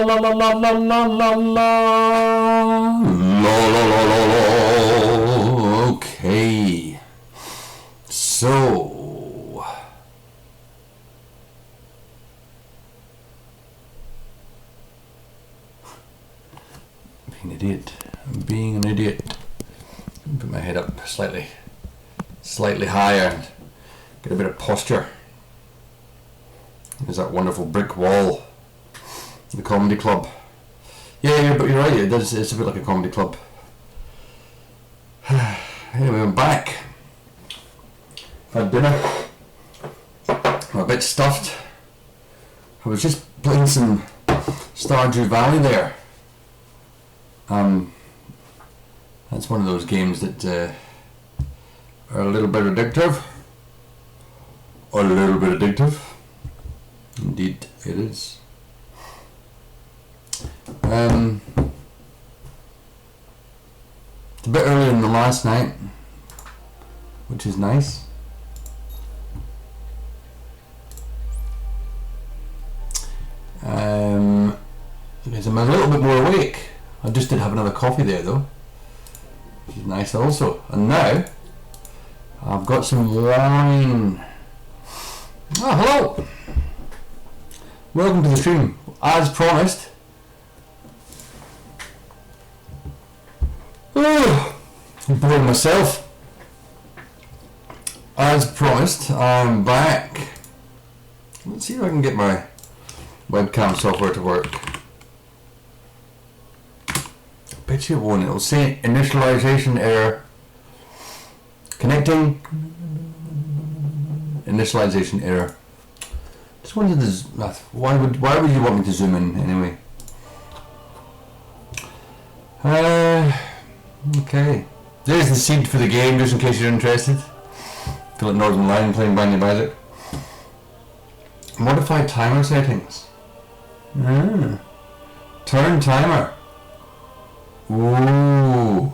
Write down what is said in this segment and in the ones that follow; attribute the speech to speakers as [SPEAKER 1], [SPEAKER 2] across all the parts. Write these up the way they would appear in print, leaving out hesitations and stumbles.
[SPEAKER 1] la la la la la la la la. Okay. So being an idiot. I'm being an idiot. Put my head up slightly higher and get a bit of posture. There's that wonderful brick wall, the comedy club. Yeah, but you're right, it's a bit like a comedy club. Anyway, I'm back. Had dinner. I'm a bit stuffed. I was just playing some Stardew Valley there. That's one of those games that are a little bit addictive. Indeed, it is. It's a bit earlier than the last night, which is nice. Because I'm a little bit more awake. I just did have another coffee there though, which is nice also. And now I've got some wine. Oh, hello! Welcome to the stream. As promised. Oh, I'm bored myself. As promised, I'm back. Let's see if I can get my webcam software to work. Bet you it won't. It'll say initialization error. Connecting. Initialization error. Just wanted to. Why would you want me to zoom in anyway? Okay. There's the seed for the game, just in case you're interested. Feel like Northern Lion playing Bandy Magic. Modify timer settings. Turn timer. Ooh,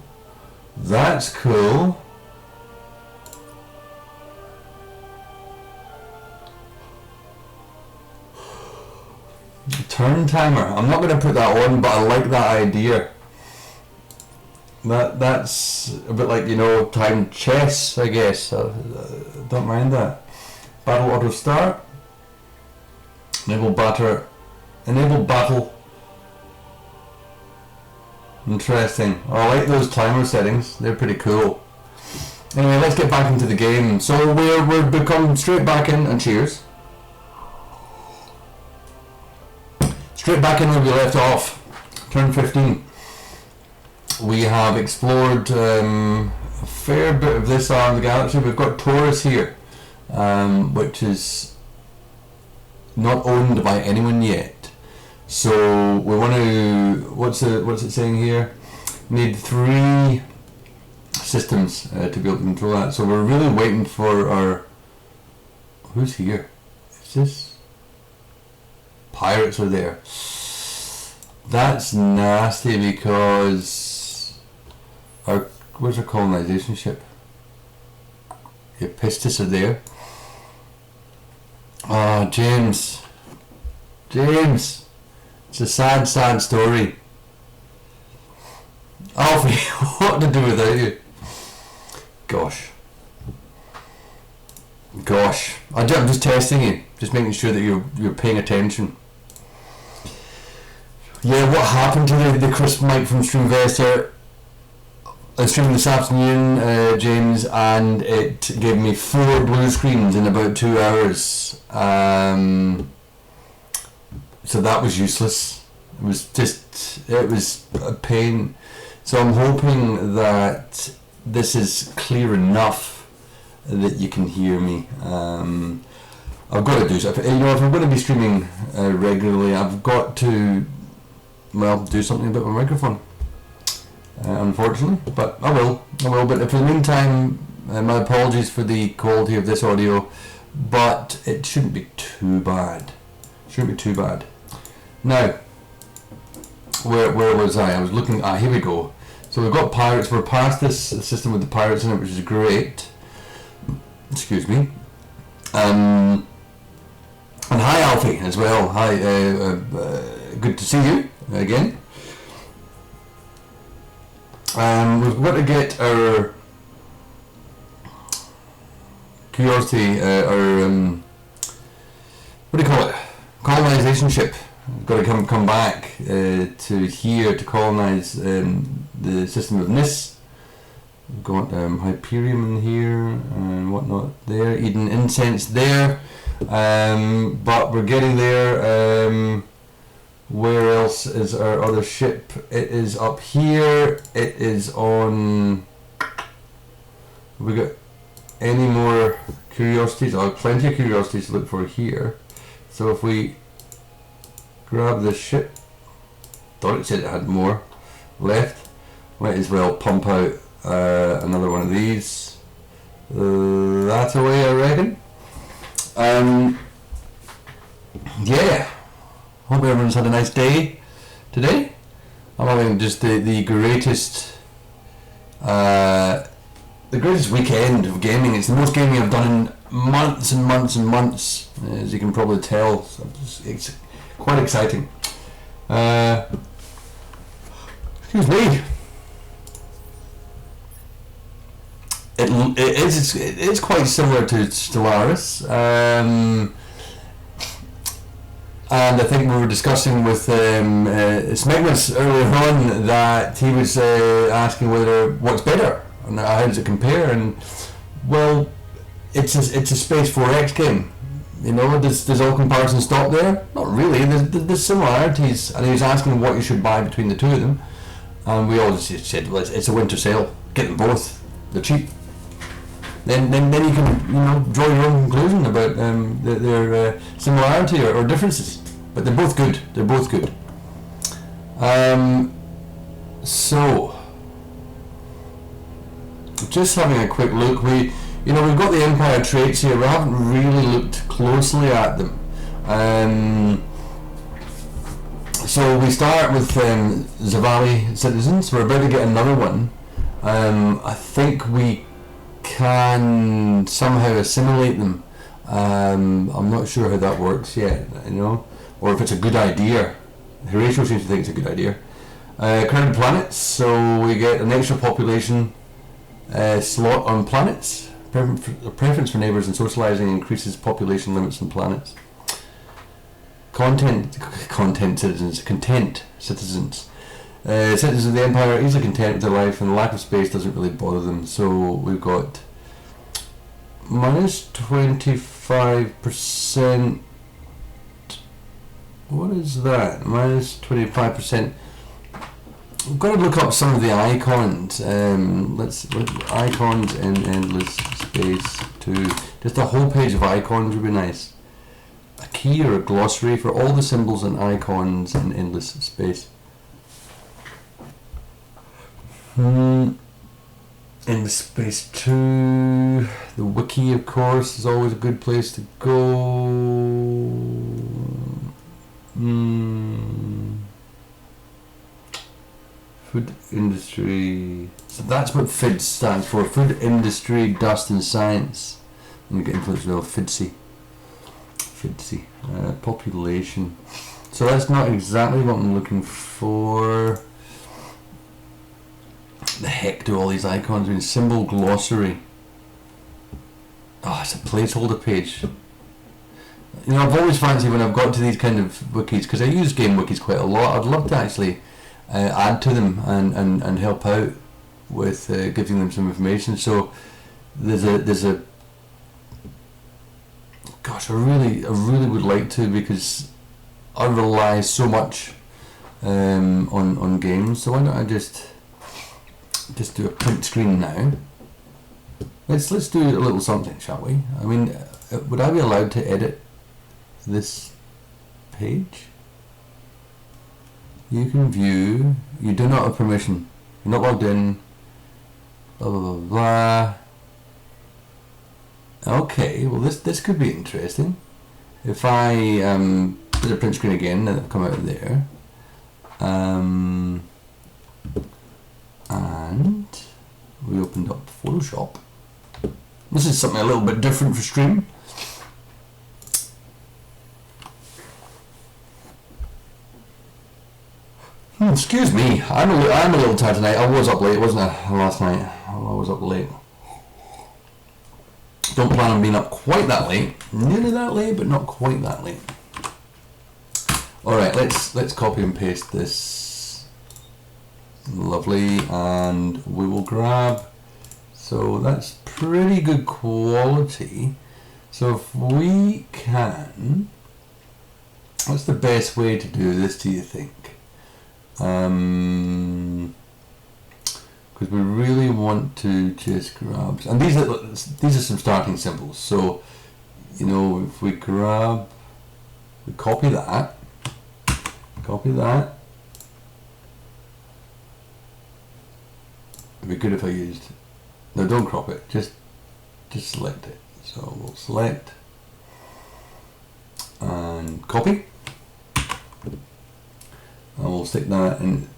[SPEAKER 1] that's cool. Turn timer. I'm not going to put that on, but I like that idea. That's a bit like, timed chess, I guess. I don't mind that. Battle auto start. Enable battle. Interesting. I like those timer settings. They're pretty cool. Anyway, let's get back into the game. So we're become straight back in, and cheers. Straight back in where we left off. Turn 15. We have explored a fair bit of this arm of the galaxy. We've got Taurus here, which is not owned by anyone yet. So we want to. What's it saying here? Need 3 systems to be able to control that. So we're really waiting for our. Who's here? Is this? Pirates are there. That's nasty because where's our colonization ship? The Pistis are there. Oh, James. It's a sad story. Alfie, what to do without you? Gosh. I'm just testing you, just making sure that you're paying attention. Yeah, what happened to the crisp mic from Streamvestor? I was streaming this afternoon, James, and it gave me 4 blue screens in about 2 hours. So that was useless. It was a pain. So I'm hoping that this is clear enough that you can hear me. I've got to do something. If I'm going to be streaming regularly, I've got to, do something about my microphone. Unfortunately, but I will. But for the meantime, my apologies for the quality of this audio, but it shouldn't be too bad. Now, where was I? I was looking. Here we go. So we've got pirates. We're past this system with the pirates in it, which is great. Excuse me. And hi Alfie as well. Hi. good to see you again. We've got to get our curiosity, what do you call it? Colonization ship. We've got to come back to here to colonize the system of Nis. We've got Hyperion in here and whatnot there, Eden Incense there. But we're getting there. Where else is our other ship? It is up here. It is on. Have we got any more curiosities? Oh, plenty of curiosities to look for here. So if we grab this ship, thought it said it had more left. Might as well pump out another one of these. That's away, I reckon. Yeah. Hope everyone's had a nice day today. I'm having just the greatest weekend of gaming. It's the most gaming I've done in months and months and months, as you can probably tell. So it's quite exciting. Excuse me. It is quite similar to Stellaris. And I think we were discussing with Smegmas earlier on that he was asking what's better and how does it compare, and well, it's a Space 4X game. You know, does all comparison stop there? Not really. There's similarities, and he was asking what you should buy between the two of them, and we all just said, well, it's a winter sale. Get them both. They're cheap. Then you can draw your own conclusion about their similarity or differences. But they're both good. They're both good. So just having a quick look. We've got the Empire traits here. We haven't really looked closely at them. So we start with Zavali citizens. We're about to get another one. I think we can somehow assimilate them. I'm not sure how that works yet, or if it's a good idea. Horatio seems to think it's a good idea. Crowded planets, so we get an extra population slot on planets. Preference for neighbours and socialising increases population limits on planets. Content citizens. Citizens of the Empire are easily content with their life, and the lack of space doesn't really bother them. So we've got minus 25%. What is that? Minus 25%. We've got to look up some of the icons. Let's icons in endless space 2. Just a whole page of icons would be nice. A key or a glossary for all the symbols and icons in endless space. In space 2, the wiki, of course, is always a good place to go. Food industry. So that's what FID stands for. Food industry, dust and science. Let me get influence well. FIDSI. Population. So that's not exactly what I'm looking for. The heck do all these icons mean? Symbol glossary. Oh, it's a placeholder page. I've always fancied when I've got to these kind of wikis, because I use game wikis quite a lot. I'd love to actually add to them and help out with giving them some information. So there's a gosh, I really would like to, because I rely so much on games. So why don't I just do a print screen now? Let's do a little something, shall we? I mean, would I be allowed to edit this page? You can view. You do not have permission. You're not logged in. Blah blah blah blah. Okay, well this could be interesting. If I put the print screen again, then it'll come out of there. And we opened up Photoshop. This is something a little bit different for stream. Excuse me, I'm a little tired tonight. I was up late, wasn't I, last night? I was up late. Don't plan on being up quite that late. Nearly that late, but not quite that late. Alright, let's copy and paste this. Lovely, and we will grab, so that's pretty good quality. So if we can, what's the best way to do this, do you think? Because we really want to just grab, and these are some starting symbols. So, you know, if we grab, we copy that. It'd be good if I used, no, don't crop it, just select it. So we'll select and copy, and we'll stick that in.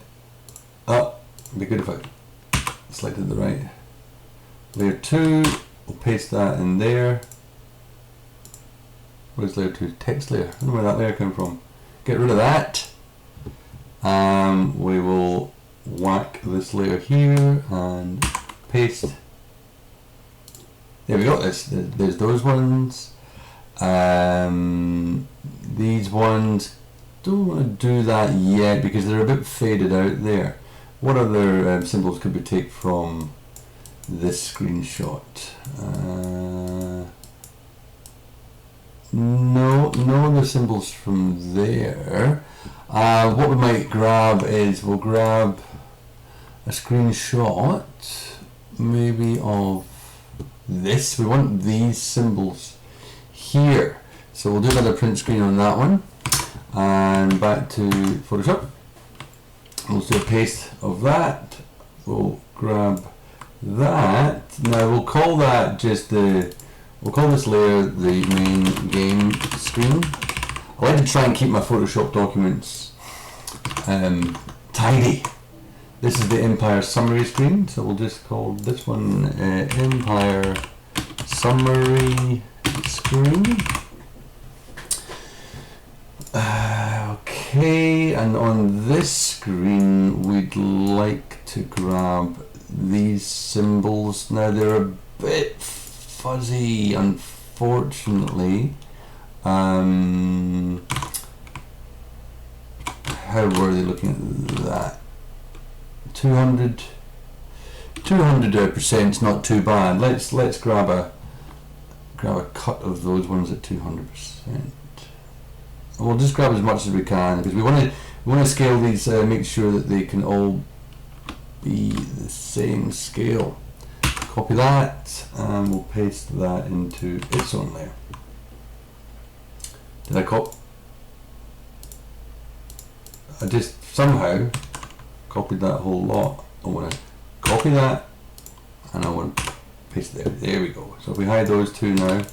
[SPEAKER 1] It'd be good if I selected the right layer 2. We'll paste that in there. Where's layer 2? Text layer. I don't know where that layer came from. Get rid of that. We will whack this layer here and paste. There we go. There's those ones. These ones, don't want to do that yet because they're a bit faded out there. What other symbols could we take from this screenshot? No other symbols from there. What we might grab is, we'll grab a screenshot maybe of this. We want these symbols here. So we'll do another print screen on that one. And back to Photoshop. We'll do a paste of that. We'll grab that. Now we'll call that just we'll call this layer the main game screen. I like to try and keep my Photoshop documents tidy. This is the Empire summary screen, so we'll just call this one Empire summary screen. Okay, and on this screen we'd like to grab these symbols. Now they're a bit fuzzy, unfortunately. How were they looking at that? 200% is not too bad. Let's grab a cut of those ones at 200%. We'll just grab as much as we can because we want to scale these, make sure that they can all be the same scale. Copy that and we'll paste that into its own layer. Did I copy? I just somehow copied that whole lot. I want to copy that and I want to paste it there. There we go. So if we hide those two now,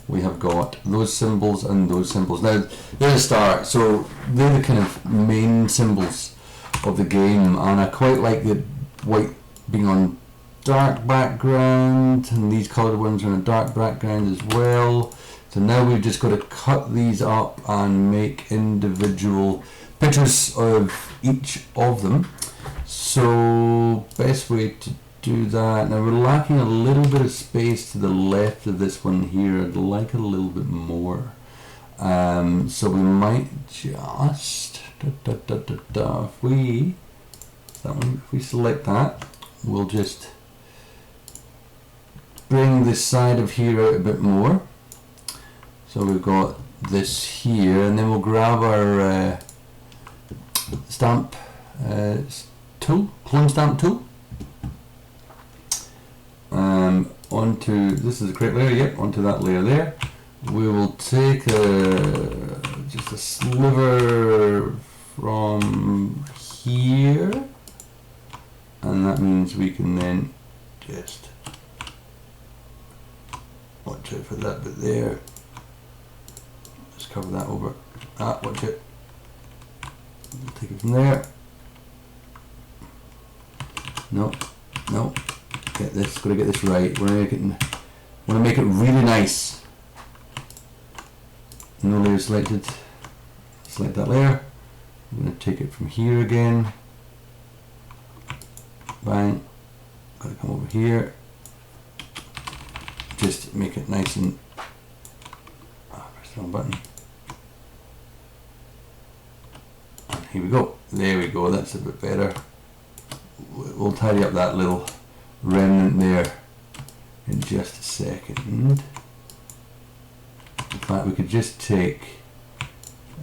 [SPEAKER 1] we have got those symbols and those symbols. Now there's a start. So they're the kind of main symbols of the game, and I quite like the white being on dark background and these coloured ones are on a dark background as well. So now we've just got to cut these up and make individual pictures of each of them. So best way to do that, now we're lacking a little bit of space to the left of this one here. I'd like it a little bit more. So we might just if we select that, we'll just bring this side of here out a bit more. So we've got this here, and then we'll grab our stamp tool, clone stamp tool. Onto, this is a correct layer, yep, onto that layer there. We will take just a sliver from here, and that means we can then just watch out for that bit there. Just cover that over. Watch it. We'll take it from there. No. Get this. Got to get this right. Want to make it really nice. No layer selected. Select that layer. I'm going to take it from here again. Bang. Gotta come over here. Just make it nice and... Oh, press the wrong button. And here we go. There we go. That's a bit better. We'll tidy up that little remnant there in just a second. In fact, we could just take...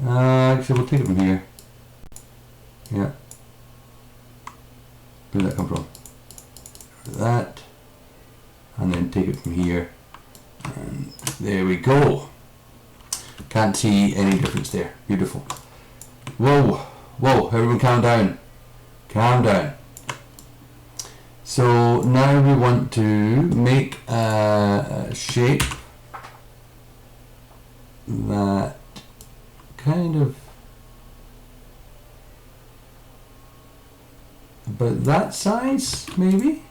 [SPEAKER 1] actually, we'll take it from here. Yeah. Where did that come from? That. And then take it from here. And there we go. Can't see any difference there. Beautiful. Whoa. Whoa. Everyone calm down. Calm down. So now we want to make a shape that kind of about that size, maybe.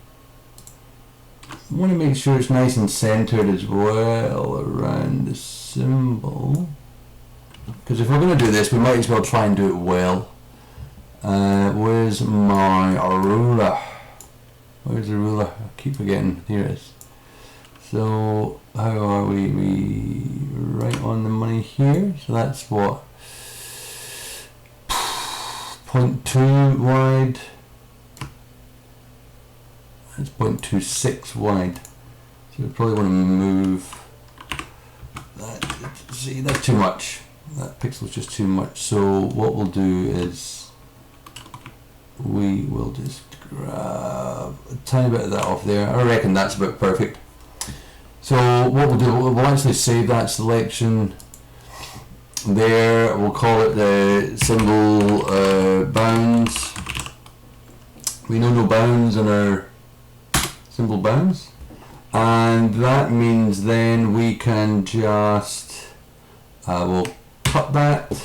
[SPEAKER 1] I want to make sure it's nice and centered as well around the symbol, because if we're going to do this, we might as well try and do it well. Where's my ruler? Where's the ruler? I keep forgetting. Here it is. So how are we? We right on the money here. So that's what, 0.2 wide. It's 0.26 wide. So we probably want to move that. See, that's too much. That pixel's just too much. So what we'll do is we will just grab a tiny bit of that off there. I reckon that's about perfect. So what we'll do, we'll actually save that selection there. We'll call it the symbol bounds. We know no bounds in our symbol bounds, and that means then we can just we'll cut that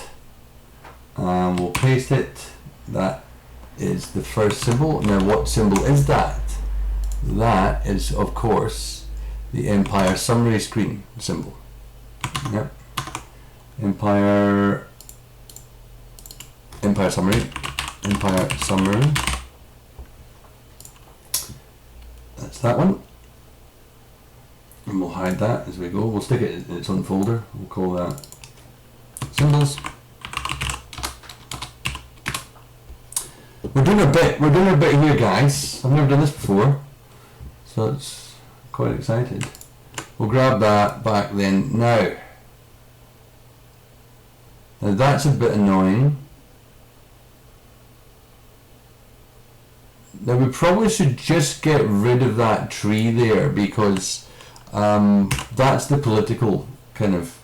[SPEAKER 1] and we'll paste it. That is the first symbol. Now what symbol is that? That is of course the Empire summary screen symbol. Yep. Empire summary. That's that one. And we'll hide that as we go. We'll stick it in its own folder. We'll call that symbols. We're doing a bit here, guys. I've never done this before, so it's quite excited. We'll grab that back then. Now that's a bit annoying. Now we probably should just get rid of that tree there, because that's the political kind of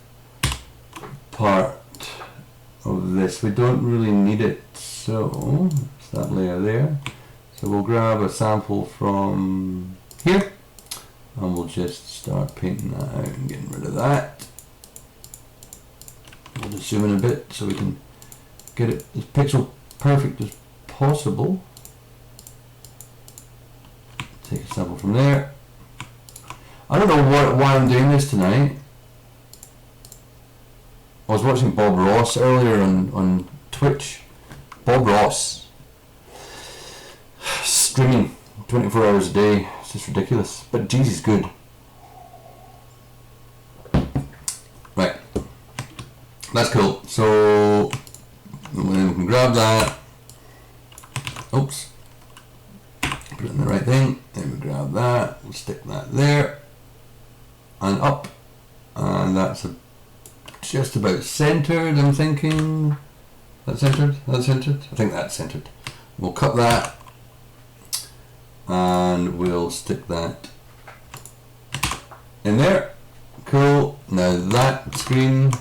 [SPEAKER 1] part of this. We don't really need it, so it's that layer there. So we'll grab a sample from here and we'll just start painting that out and getting rid of that. We'll just zoom in a bit so we can get it as pixel perfect as possible. Take a sample from there. I don't know why I'm doing this tonight. I was watching Bob Ross earlier on Twitch. Bob Ross streaming 24 hours a day. It's just ridiculous. But geez, he's good. Right. That's cool. So then we can grab that. Oops. Put it in the right thing. Then we grab that. We'll stick that there. And up. And that's just about centered, I'm thinking. That's centered? That's centered? I think that's centered. We'll cut that. And we'll stick that in there. Cool. Now that screen,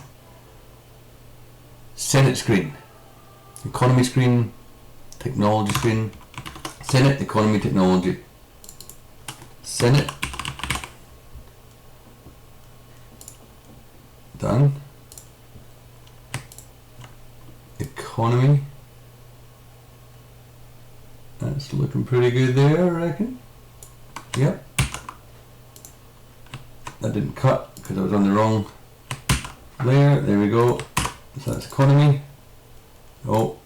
[SPEAKER 1] Senate screen, economy screen, technology screen, Senate, economy, technology, Senate, done, economy, that's looking pretty good there, I reckon. Yep. That didn't cut because I was on the wrong layer. There we go. So that's economy. Oh,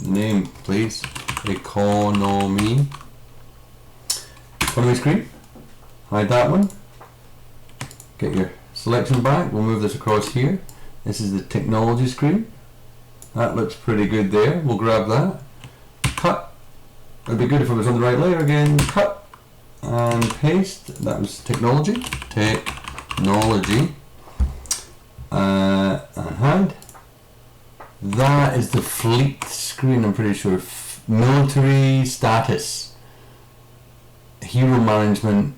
[SPEAKER 1] name please. Economy. On my screen, hide that one. Get your selection back. We'll move this across here. This is the technology screen. That looks pretty good there. We'll grab that. Cut. It'd be good if it was on the right layer again. Cut and paste. That was technology. Technology. And hide. That is the fleet screen, I'm pretty sure. Military status. Hero management.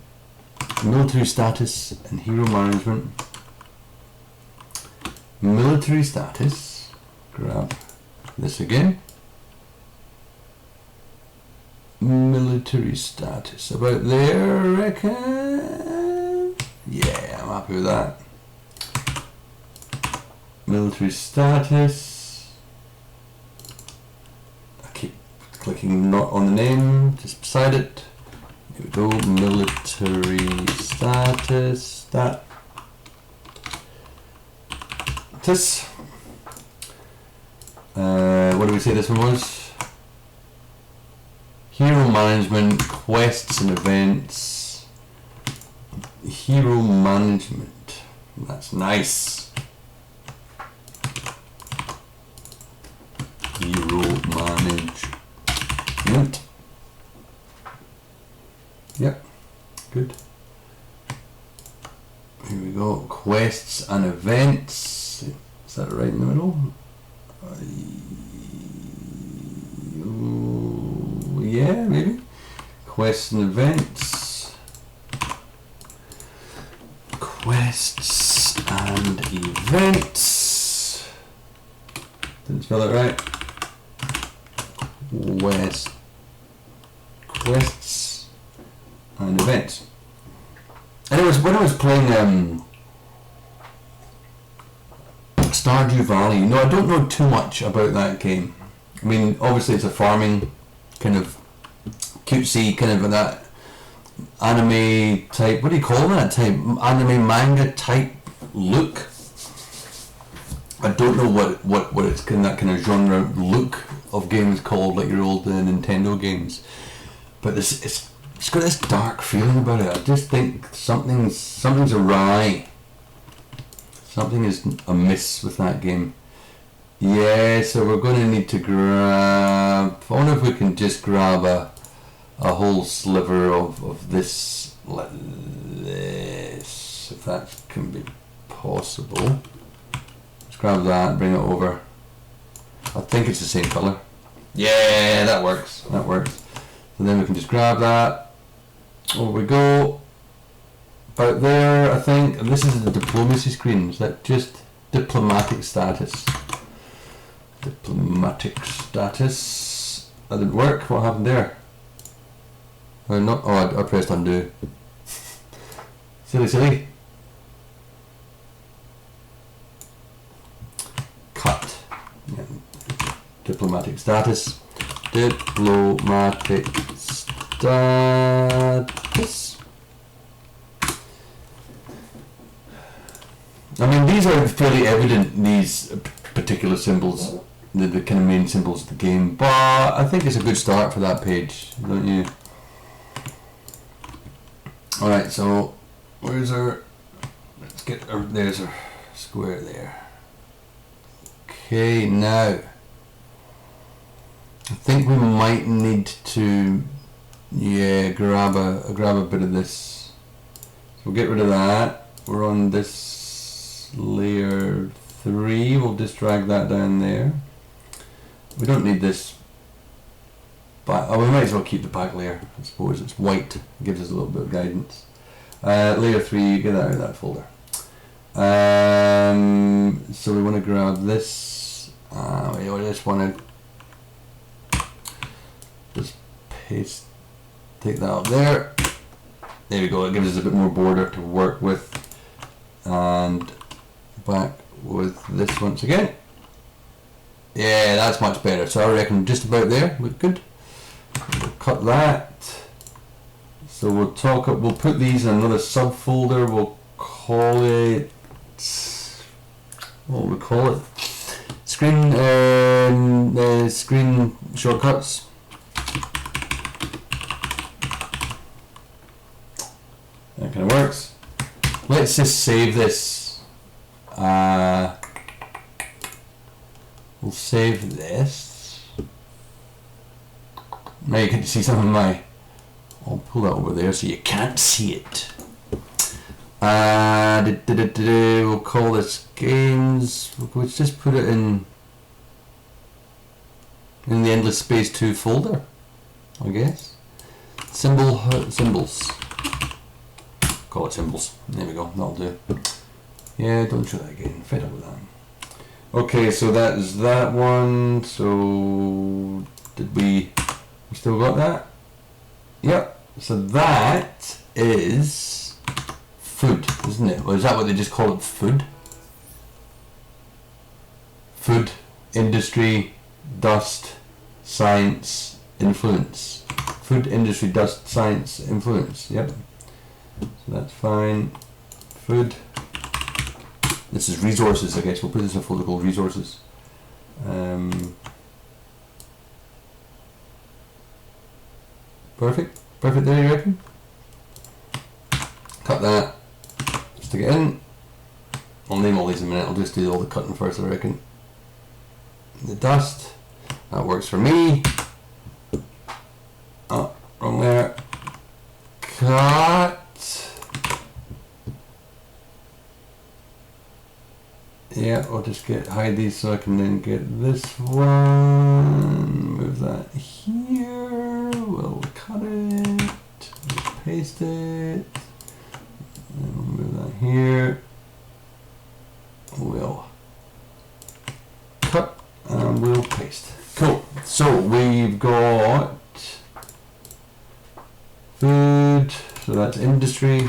[SPEAKER 1] Military status and hero management. Military status. Grab this again. Military status. About there, I reckon. Yeah, I'm happy with that. Military status. I keep clicking not on the name, just beside it. Here we go. Military status. What do we say this one was? Hero management, quests and events. Hero management. That's nice. Hero management. Yep, good. Here we go. Quests and events. Is that right in the middle? Yeah, maybe. Quests and events. Quests and events. Didn't spell it right. Quests and events. And it was when I was playing Stardew Valley. You know, I don't know too much about that game. I mean, obviously it's a farming kind of cutesy kind of that anime type. What do you call that type? Anime manga type look. I don't know what it's that kind of genre look of games called, like your old Nintendo games. But it's got this dark feeling about it. I just think something's awry. Something is amiss with that game. Yeah, so we're going to need to grab... I wonder if we can just grab a whole sliver of this, like this, if that can be possible. Let's grab that, bring it over. I think it's the same colour. Yeah, that works. That works. And then we can just grab that. Over we go. About there, I think. And this is the diplomacy screen. Is that just diplomatic status? Diplomatic status. That didn't work. What happened there? Not. Oh, I pressed undo. Silly. Cut. Yeah. Diplomatic status. Diplomatic status. I mean, these are fairly evident, these particular symbols, the kind of main symbols of the game, but I think it's a good start for that page, don't you? Alright, so where's our, let's get our, there's our square there. Okay, now I think we might need to, yeah, grab a bit of this. So we'll get rid of that. We're on this layer 3. We'll just drag that down there. We don't need this back. Oh, we might as well keep the back layer. I suppose it's white. It gives us a little bit of guidance. Layer 3. Get that out of that folder. So we want to grab this. We just want to just paste, take that up there. There we go. It gives us a bit more border to work with. And back with this once again. Yeah, that's much better. So I reckon just about there look good. We'll cut that. So we'll put these in another subfolder. We'll call it, what will we call it? Screen shortcuts. kind of works. Let's just save this. We'll save this. Now you can see some of my... I'll pull that over there so you can't see it. We'll call this games. We'll just put it in the endless space 2 folder, I guess. Symbols. Call it symbols. There we go. That'll do. Yeah, don't show that again. Fed up with that. Okay, so that is that one. So did we still got that? Yep. So that is food, isn't it? Or is that what they just call it? Food? Food, industry, dust, science, influence. Food, industry, dust, science, influence. Yep. So that's fine. Food. This is resources, I guess. We'll put this in a folder called resources. Perfect. Perfect there, you reckon? Cut that. Stick it in. I'll name all these in a minute. I'll just do all the cutting first, I reckon. The dust. That works for me. Oh, wrong there. Cut. Yeah, I'll just hide these so I can then get this one. Move that here. We'll cut it. Just paste it. And we'll move that here. We'll cut and we'll paste. Cool. So we've got food. So that's industry.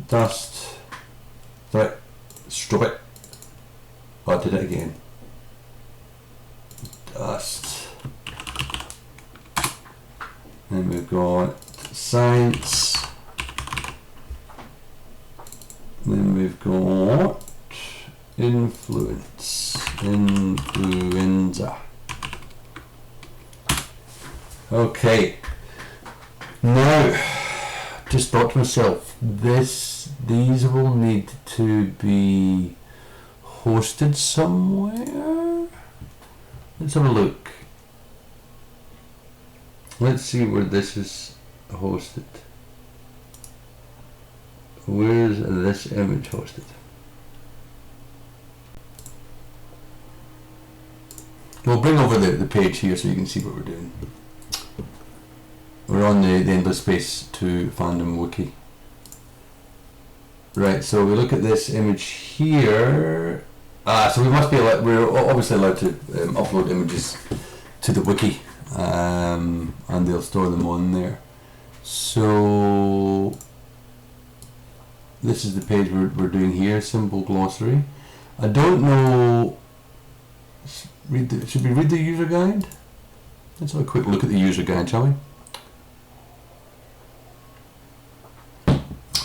[SPEAKER 1] Dust. Right. Stop it. Oh, I did it again. Dust. Then we've got science. Then we've got influence. Influenza. Okay. Now, just thought to myself, these will need to be hosted somewhere. Let's have a look. Let's see where this is hosted. Where's this image hosted? We'll bring over the page here so you can see what we're doing. We're on the Endless Space 2 fandom wiki. Right, so we look at this image here. So we must be allowed, we're obviously allowed to upload images to the wiki, and they'll store them on there. So this is the page we're doing here, symbol glossary. I don't know, should we read the user guide? Let's have a quick look at the user guide, shall we?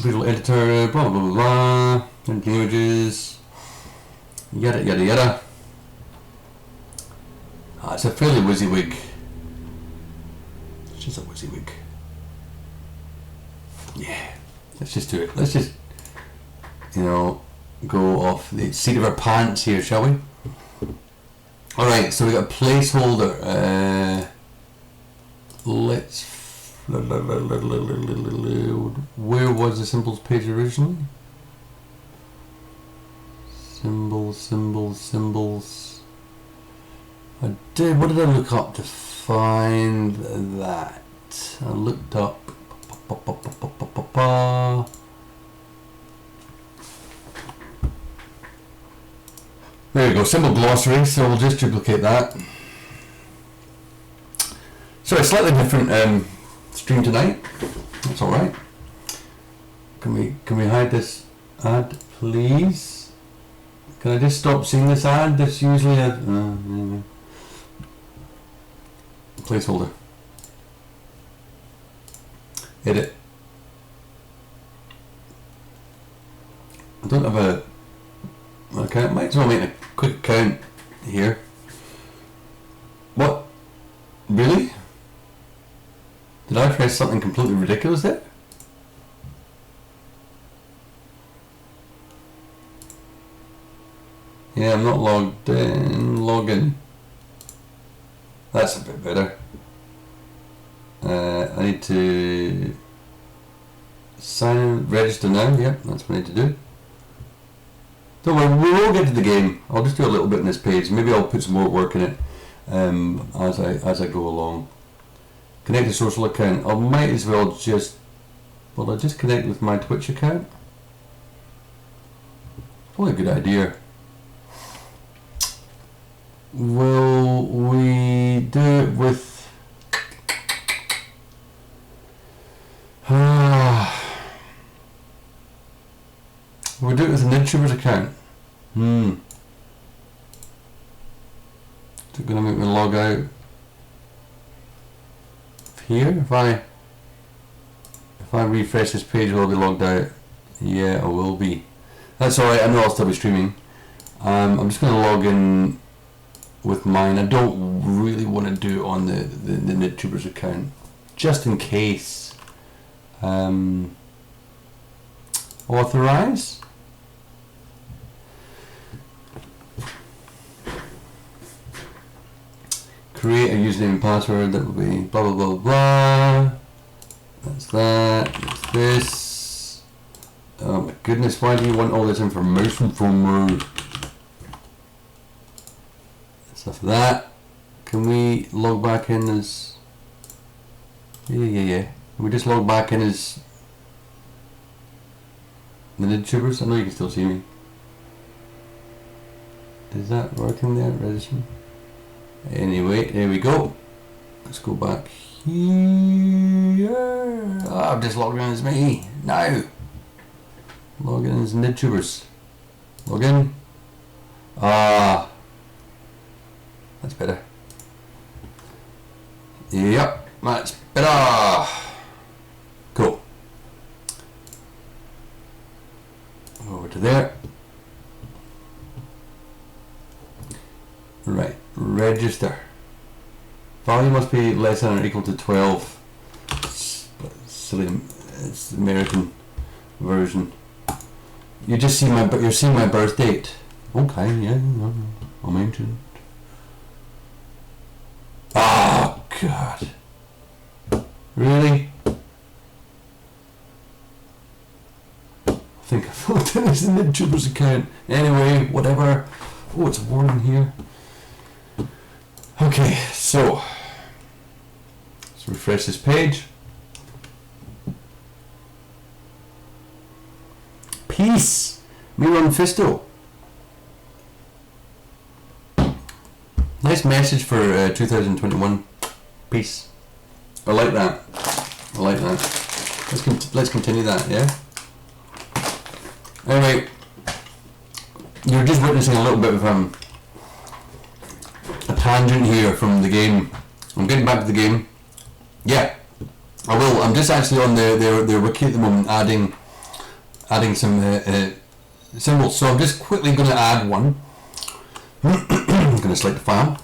[SPEAKER 1] Visual editor, blah blah blah blah, and images, yada yada yada. It's a fairly WYSIWYG. It's just a WYSIWYG. Yeah, let's just do it. Let's just, go off the seat of our pants here, shall we? Alright, so we got a placeholder. Let's. Where was the symbols page originally? Symbols. What did I look up to find that? I looked up. There we go, symbol glossary, so we'll just duplicate that. So a slightly different stream tonight. That's all right. Can we hide this ad, please? Can I just stop seeing this ad? That's usually a placeholder. Edit. I don't have a account. Might as well make a quick account here. What? Really? pressed something completely ridiculous there? Yeah, I'm not logged in. Login. That's a bit better. I need to sign in, register now. Yep, that's what I need to do. Don't worry, we will get to the game. I'll just do a little bit in this page. Maybe I'll put some more work in it as I go along. Connect a social account. I might as well just, well, I'll just connect with my Twitch account. Probably a good idea. Will we do it with we'll do it with an YouTuber's account. Is it gonna make me log out here? If I refresh this page, will I be logged out? Yeah, I will be. That's alright, I know I'll still be streaming. I'm just gonna log in with mine. I don't really want to do it on the YouTuber's account, just in case. Authorize. Create a username and password. That will be blah blah blah blah. That's that. That's this. Oh my goodness! Why do you want all this information from me? Stuff that. Can we log back in as? Yeah. Can we just log back in as the YouTubers? I know you can still see me. Is that working there? Register. Anyway, there we go. Let's go back here. Oh, I've just logged in as me. Now. Log in as YouTubers. Log in. That's better. Yep, that's better. Cool. Over to there. Right, register. Value must be less than or equal to 12. Silly, it's the American version. You just see my, you're seeing my birth date. Okay, yeah, I'm ancient. Oh God! Really? I think I've looked at this in the YouTuber's account. Anyway, whatever. Oh, it's warm in here. Okay, so let's refresh this page. Peace, Miron Fisto. Nice message for 2021. Peace. I like that. I like that. Let's continue that. Yeah. Anyway, you're just witnessing a little bit of a tangent here from the game. I'm getting back to the game. Yeah, I will. I'm just actually on their wiki at the moment, adding some symbols. So I'm just quickly going to add one. I'm going to select the file,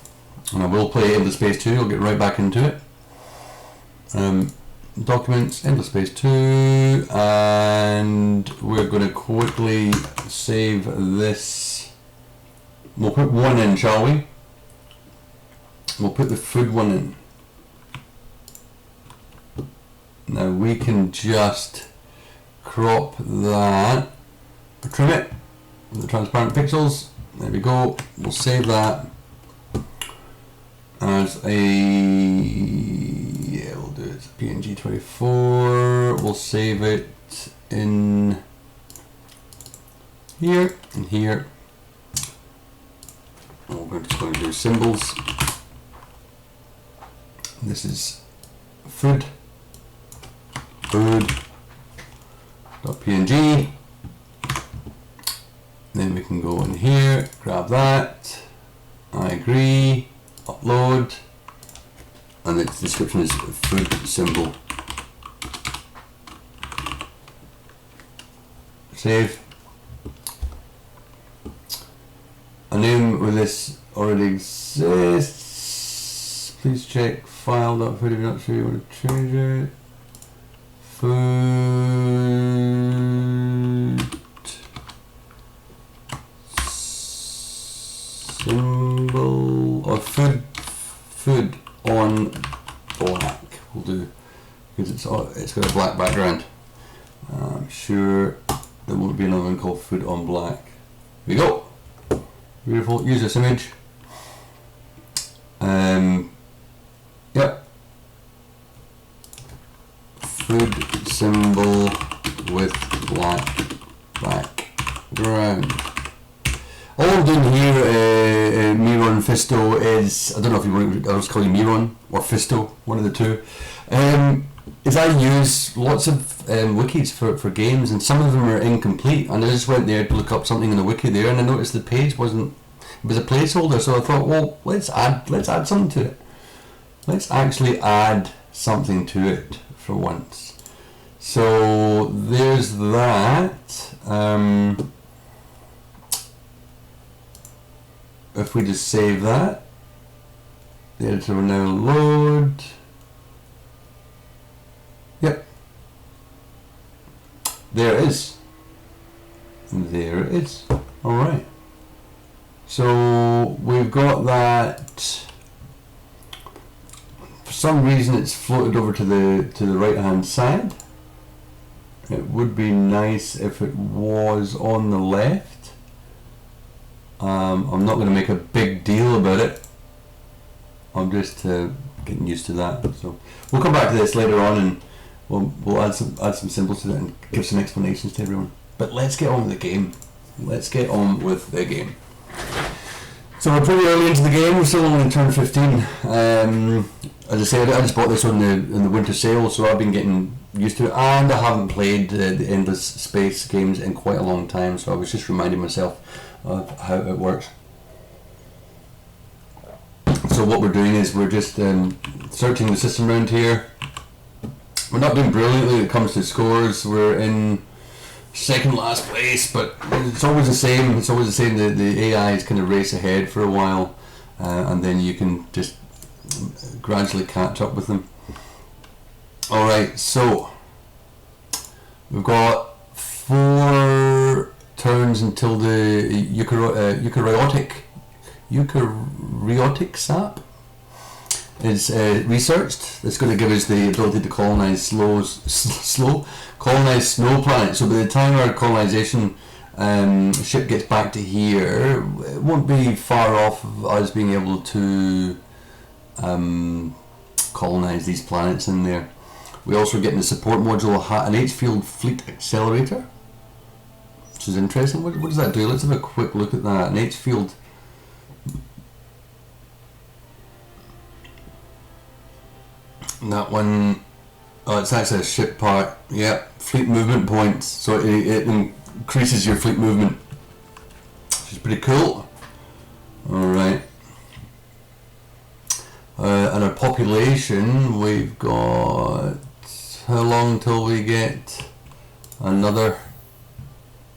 [SPEAKER 1] and I will play Endless Space 2. I'll get right back into it. Documents, Endless Space 2, and we're going to quickly save this. We'll put one in, shall we? We'll put the food one in. Now we can just crop that, trim it with the transparent pixels. There we go. We'll save that as a, yeah, we'll do it as PNG 24. We'll save it in here and here. And we're just going to do symbols. This is food.png. Then we can go in here, grab that, I agree, upload, and the description is food symbol. Save. A name with this already exists. Please check file.food if you're not sure you want to change it. Food symbol or food on black will do, because it's got a black background. I'm sure there won't be another one called food on black. Here we go. Beautiful. Use this image. Yep. Food symbol with black background. All I'm doing here, Miron Fisto, is, I don't know if you want to, I'll just call you Miron or Fisto, one of the two, is I use lots of wikis for games, and some of them are incomplete, and I just went there to look up something in the wiki there, and I noticed the page wasn't, it was a placeholder, so I thought, well, let's add something to it. Let's actually add something to it for once. So there's that. If we just save that, the editor will now load. Yep. There it is. There it is. Alright. So we've got that. For some reason it's floated over to the right hand side. It would be nice if it was on the left. I'm not going to make a big deal about it. I'm just getting used to that. So we'll come back to this later on, and we'll add some symbols to it and give some explanations to everyone. But let's get on with the game. Let's get on with the game. So we're pretty early into the game. We're still only in turn 15. As I said, I just bought this on the winter sale, so I've been getting used to it, and I haven't played the Endless Space games in quite a long time, so I was just reminding myself of how it works. So what we're doing is we're just searching the system around here. We're not doing brilliantly when it comes to scores. We're in second last place, but it's always the same. It's always the same. The AI is kind of race ahead for a while, and then you can just gradually catch up with them. Alright, so we've got 4 turns until the eukaryotic sap is researched. It's going to give us the ability to colonize colonize snow planets. So by the time our colonization ship gets back to here, it won't be far off of us being able to colonize these planets in there. We also get in the support module an H-field fleet accelerator, which is interesting. What does that do? Let's have a quick look at that. An H-field. That one, oh, it's actually a ship part. Yep, fleet movement points. So it increases your fleet movement, which is pretty cool. Alright. And our population, we've got, how long till we get one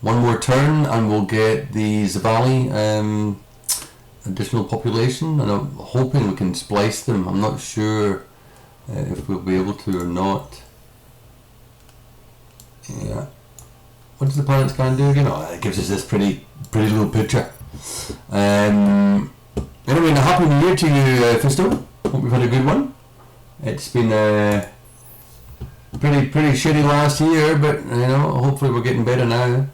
[SPEAKER 1] more turn, and we'll get the Zavali additional population, and I'm hoping we can splice them. I'm not sure if we'll be able to or not. Yeah. What does the planet scan do again? Oh, it gives us this pretty little picture. Anyway, a happy new year to you, Fisto. Hope we've had a good one. It's been pretty shitty last year, but hopefully we're getting better now.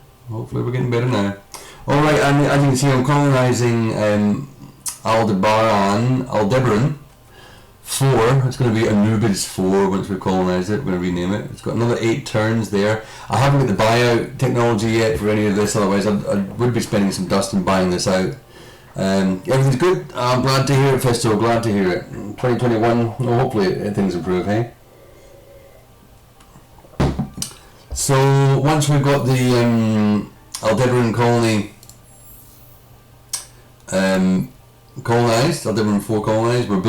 [SPEAKER 1] Alright, and as you can see, I'm colonizing Aldebaran 4. It's going to be Anubis 4 once we colonize it. We're going to rename it. It's got another 8 turns there. I haven't got the buyout technology yet for any of this, otherwise I would be spending some dust and buying this out. Everything's good. I'm glad to hear it, Fisto. Glad to hear it. 2021, hopefully things improve, hey? So once we've got the Aldebaran colony colonized, Aldebaran 4 colonized, we're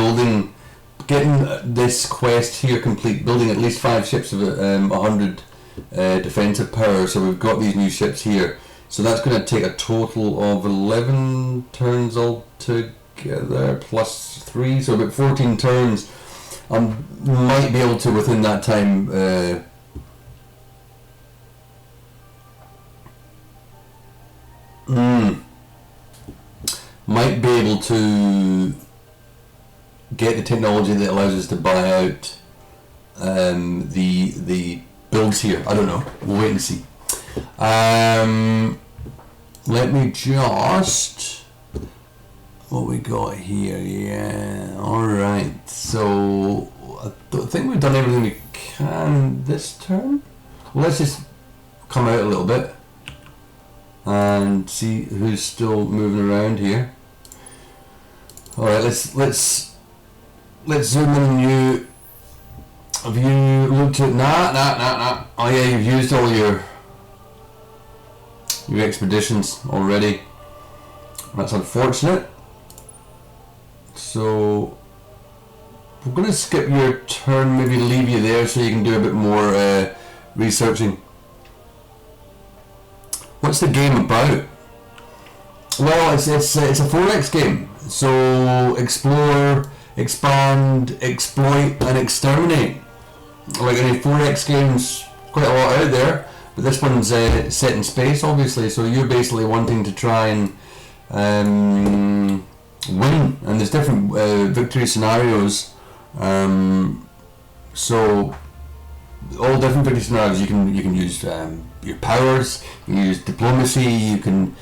[SPEAKER 1] getting this quest here complete, building at least 5 ships of 100 defensive power. So we've got these new ships here. So that's going to take a total of 11 turns altogether, plus 3, so about 14 turns. I might be able to, within that time, might be able to get the technology that allows us to buy out the builds here. I don't know. We'll wait and see. Let me just... What we got here? Yeah. Alright. So, I don't think we've done everything we can this turn. Well, let's just come out a little bit and see who's still moving around here. Alright, let's zoom in on you. Have you looked at... Nah. Oh yeah, you've used all your expeditions already. That's unfortunate. So we're going to skip your turn, maybe leave you there so you can do a bit more researching. What's the game about? Well, it's a 4X game. So explore, expand, exploit, and exterminate. Like any 4X games, quite a lot out there. But this one's set in space, obviously. So you're basically wanting to try and win, and there's different victory scenarios. So all different victory scenarios. You can use your powers. You can use diplomacy. You can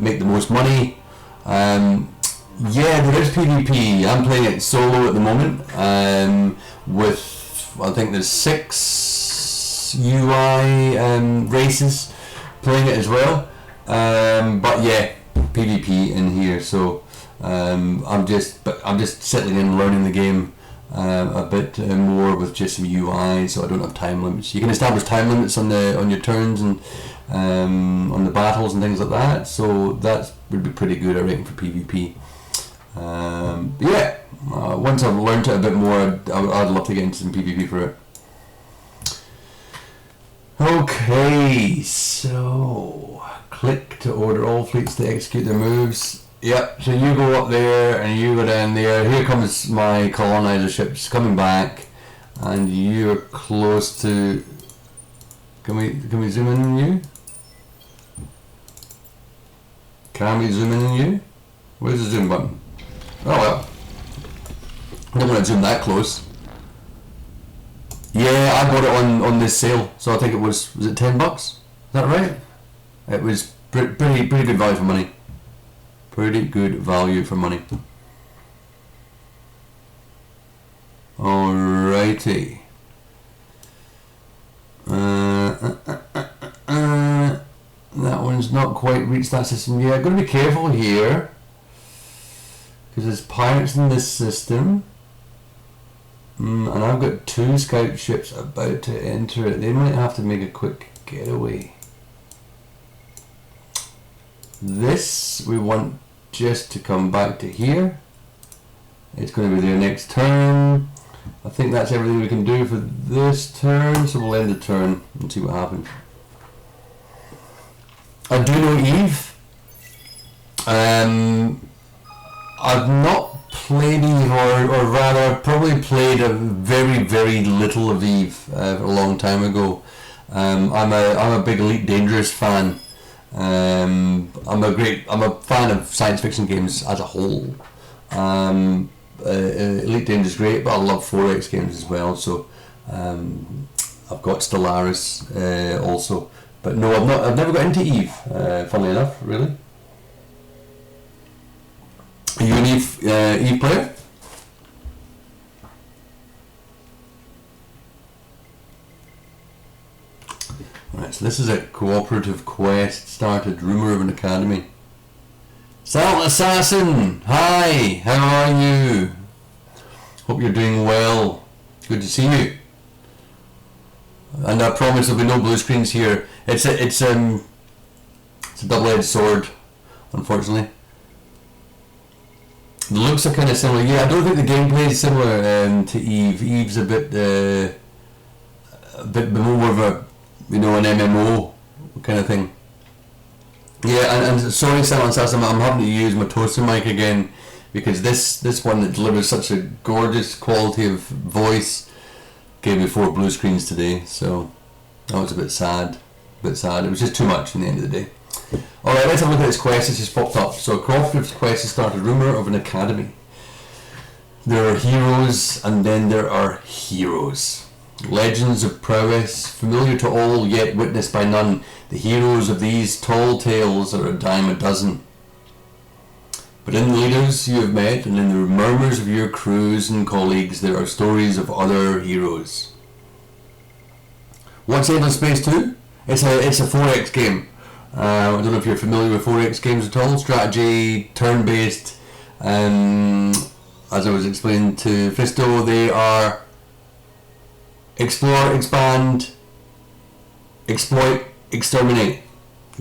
[SPEAKER 1] make the most money. Yeah, there is PvP. I'm playing it solo at the moment. With I think there's 6 UI races playing it as well. But yeah, PvP in here. So I'm just settling in, learning the game a bit more with just some UI, so I don't have time limits. You can establish time limits on your turns and on the battles and things like that. So that would be pretty good, I reckon, for PvP. Yeah, once I've learned it a bit more, I'd love to get into some PvP for it. Okay, so click to order all fleets to execute their moves. Yep, so you go up there and you go down there. Here comes my colonizer ships coming back, and you're close to... Can we zoom in on you? Can we zoom in on you? Where's the zoom button? Oh well. I don't want to zoom that close. Yeah, I got it on this sale, so I think it was it $10? Is that right? It was pretty good value for money. Pretty good value for money. Alrighty. That one's not quite reached that system yet. I've got to be careful here, because there's pirates in this system. And I've got 2 scout ships about to enter it. They might have to make a quick getaway. This we want just to come back to here. It's going to be their next turn. I think that's everything we can do for this turn, so we'll end the turn and see what happens. I do know Eve. I've not played Eve, or rather probably played a very little of Eve a long time ago. I'm a big Elite Dangerous fan. I'm a fan of science fiction games as a whole. Elite Dangerous is great, but I love 4X games as well. So I've got Stellaris also, but no, I've never got into Eve. Funnily enough, really. Are you an Eve player? Right, so this is a cooperative quest started. Rumour of an academy. Silent Assassin! Hi! How are you? Hope you're doing well. Good to see you. And I promise there'll be no blue screens here. It's a double-edged sword, unfortunately. The looks are kind of similar. Yeah, I don't think the gameplay is similar to Eve. Eve's a bit more of a, an MMO kind of thing. Yeah, and sorry, Silent Assassin, I'm having to use my toaster mic again, because this one that delivers such a gorgeous quality of voice gave me 4 blue screens today, so that was a bit sad. It was just too much in the end of the day. Alright, let's have a look at this quest. This just popped up. So, Cooperative quest has started. Rumour of an academy. There are heroes, and then there are heroes. Legends of prowess, familiar to all, yet witnessed by none. The heroes of these tall tales are a dime a dozen. But in the leaders you have met, and in the murmurs of your crews and colleagues, there are stories of other heroes. What's Endless Space 2? It's a 4X game. I don't know if you're familiar with 4X games at all. Strategy, turn-based. As I was explaining to Fisto, they are explore, expand, exploit, exterminate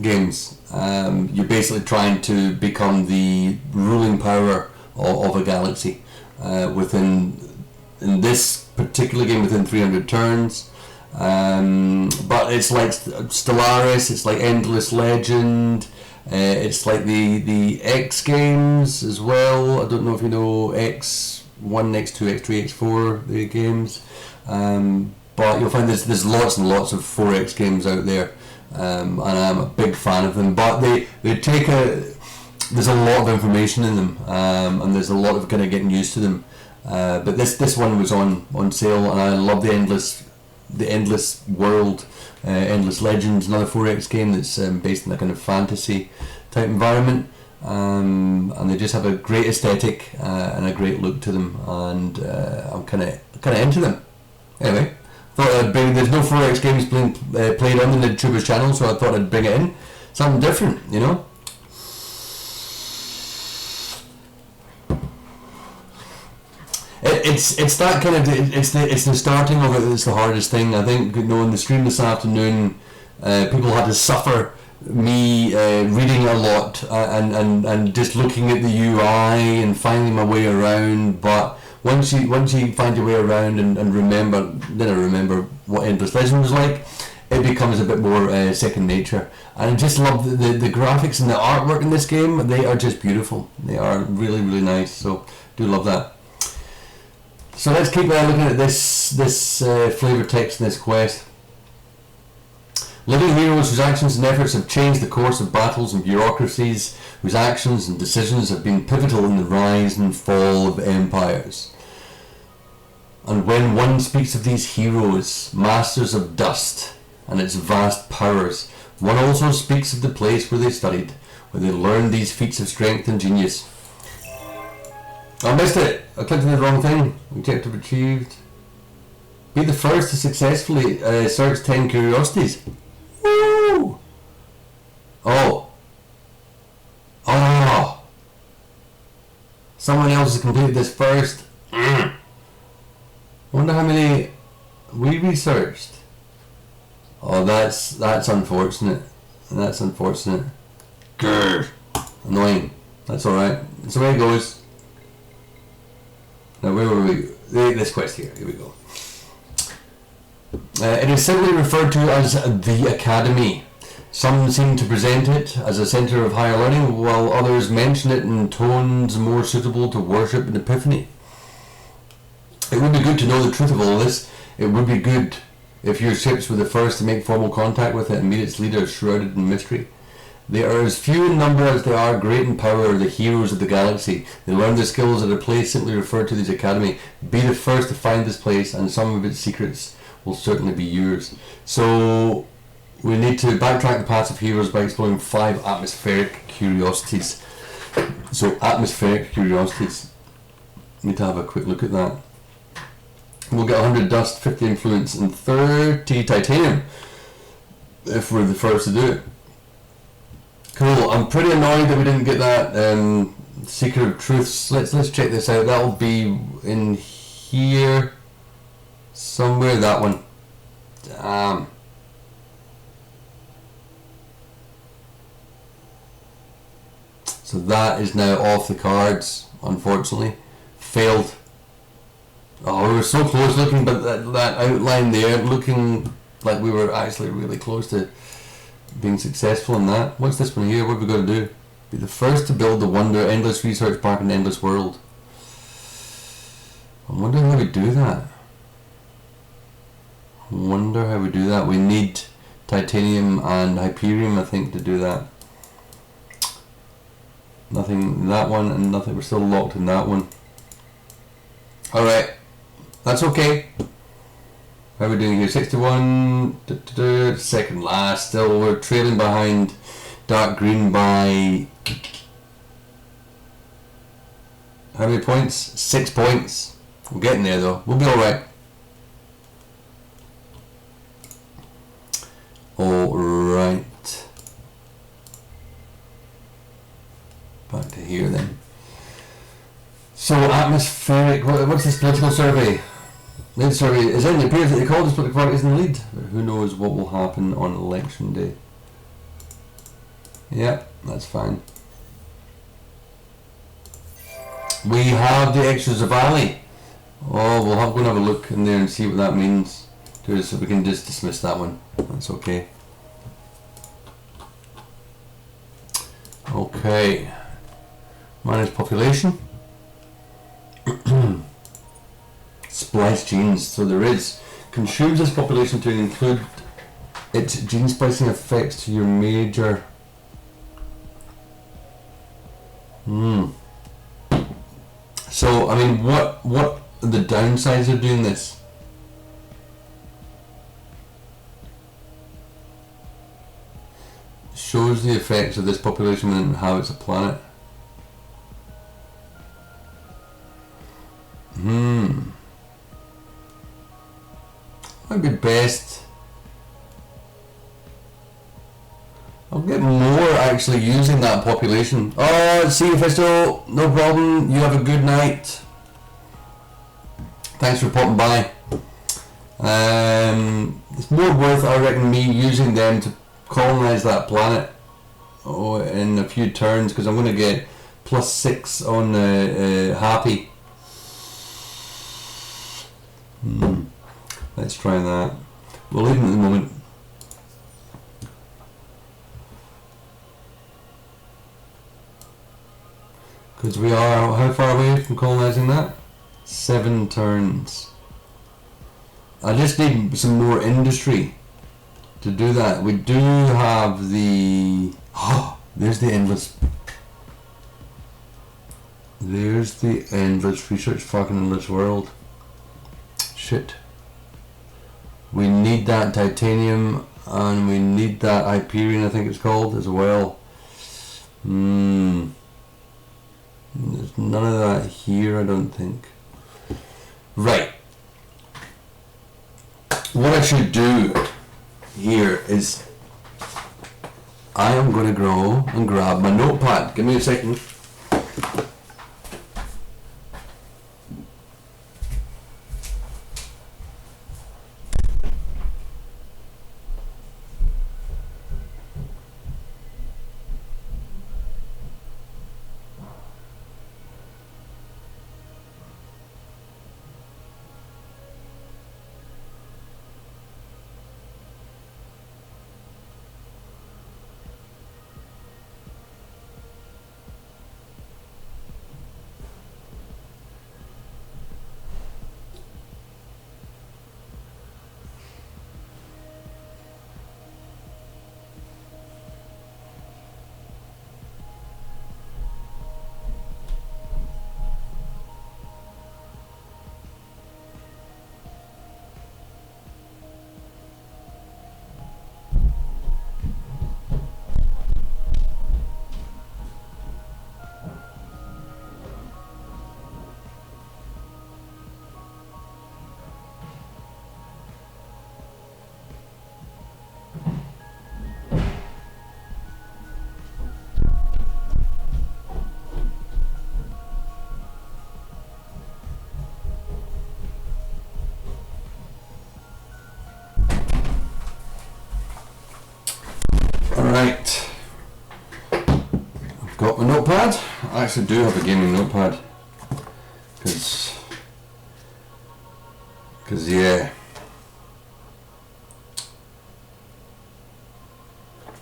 [SPEAKER 1] games. You're basically trying to become the ruling power of a galaxy in this particular game within 300 turns. But it's like Stellaris, it's like Endless Legend, it's like the X games as well. I don't know if you know X1, X2, X3, X4 the games, but you'll find there's lots and lots of 4X games out there, and I'm a big fan of them. But they take there's a lot of information in them, and there's a lot of kind of getting used to them. But this one was on sale, and I love the Endless World, Endless Legends, another 4X game that's based in a kind of fantasy type environment, and they just have a great aesthetic and a great look to them, and I'm kind of into them. Anyway, thought there's no 4X games played on the Nidtubers channel, so I thought I'd bring it in, something different, you know. It's that kind of it's the starting of it that's the hardest thing. I think, you know, in the stream this afternoon, people had to suffer me reading a lot and just looking at the UI and finding my way around. But once you find your way around and remember what Endless Legend was like, it becomes a bit more second nature. And I just love the graphics and the artwork in this game. They are just beautiful. They are really, really nice. So do love that. So let's keep looking at this flavor text in this quest. Living heroes whose actions and efforts have changed the course of battles and bureaucracies, whose actions and decisions have been pivotal in the rise and fall of empires. And when one speaks of these heroes, masters of dust and its vast powers, one also speaks of the place where they studied, where they learned these feats of strength and genius. I missed it. I clicked on the wrong thing. Objective achieved. Be the first to successfully search 10 curiosities. Woo! Oh. Someone else has completed this first. Wonder how many we researched. Oh, that's unfortunate. That's unfortunate. Grr. Annoying. That's alright. That's the way it goes. Now, where were we? This quest here. Here we go. It is simply referred to as the Academy. Some seem to present it as a centre of higher learning, while others mention it in tones more suitable to worship and epiphany. It would be good to know the truth of all this. It would be good if your ships were the first to make formal contact with it and meet its leaders shrouded in mystery. They are as few in number as they are great in power, the heroes of the galaxy. They learn their skills at a place simply referred to as Academy. Be the first to find this place, and some of its secrets will certainly be yours. So we need to backtrack the paths of heroes by exploring 5 atmospheric curiosities. So atmospheric curiosities. Need to have a quick look at that. We'll get 100 dust, 50 influence, and 30 titanium if we're the first to do it. Cool. I'm pretty annoyed that we didn't get that Secret of Truths. Let's check this out. That'll be in here somewhere. That one. Damn. So that is now off the cards. Unfortunately, failed. Oh, we were so close looking, but that outline there, looking like we were actually really close to being successful in that. What's this one here? What have we got to do? Be the first to build the Wonder Endless Research Park in Endless World. I wonder how we do that. We need titanium and hyperium, I think, to do that. Nothing in that one, and nothing. We're still locked in that one. Alright, that's okay. How are we doing here? 61, second last. Still, we're trailing behind dark green by how many points? 6 points. We're getting there though. We'll be alright. Alright. Back to here then. So atmospheric, what's this political survey? Lead survey is in. It appears that the call political party is in the lead. But who knows what will happen on election day? Yeah, that's fine. We have the extras of Ali. Oh, we'll go and have a look in there and see what that means. So we can just dismiss that one. That's okay. Okay. Manage population. Splice genes. So there is. Consumes this population to include its gene splicing effects to your major. So I mean, what are the downsides of doing this? Shows the effects of this population and how it's a planet. Might be best. I'll get more actually using that population. Oh, see you, Fisto. No problem. You have a good night. Thanks for popping by. It's more worth, I reckon, me using them to colonize that planet in a few turns, because I'm going to get +6 on happy. Let's try that. We'll leave them at the moment. Because we are, how far away from colonising that? 7 turns. I just need some more industry to do that. We do have the... Oh, there's the endless... There's the endless research fucking endless world. Shit. We need that titanium, and we need that Hyperion, I think it's called, as well. There's none of that here, I don't think. Right. What I should do here is I am going to go and grab my notepad. Give me a second. Right, I've got my notepad. I actually do have a gaming notepad, because yeah,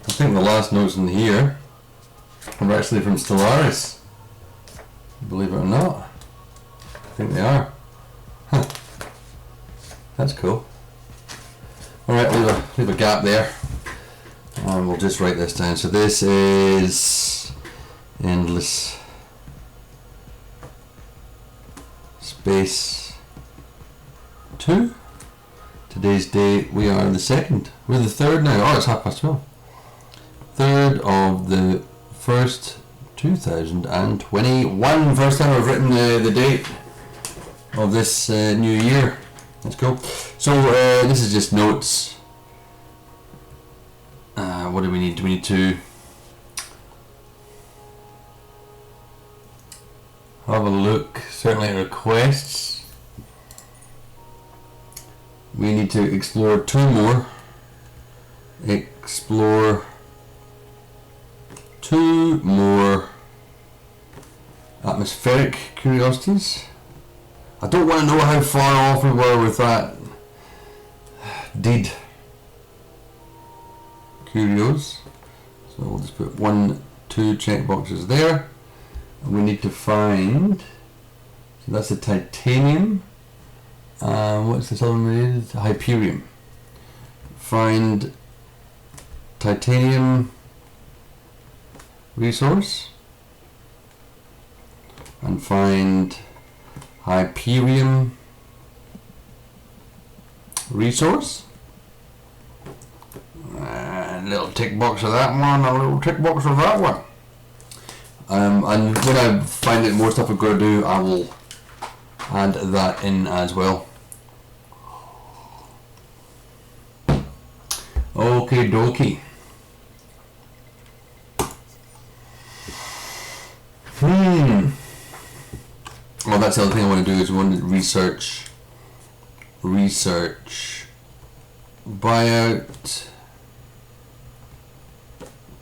[SPEAKER 1] I think the last notes in here are actually from Stellaris, believe it or not. I think they are. Huh. That's cool. Alright, leave a gap there. And we'll just write this down. So this is endless space 2. Today's date, we are the 2nd. We're the 3rd now. Oh, it's 12:30. 3rd of the 1st, 2021. First time I've written the date of this new year. Let's go. So this is just notes. What do we need? Do we need to have a look? Certainly at requests. We need to explore 2 more. Explore 2 more atmospheric curiosities. I don't want to know how far off we were with that deed curios. So we'll just put 1, 2 checkboxes there. And we need to find, so that's the titanium. What's this other one? Hyperium. Find titanium resource and find Hyperium resource. A little tick box of that one, a little tick box of that one. And when I find out more stuff I've got to do, I will add that in as well. Okay, dokie. Well, that's the other thing I want to do is I want to research buyout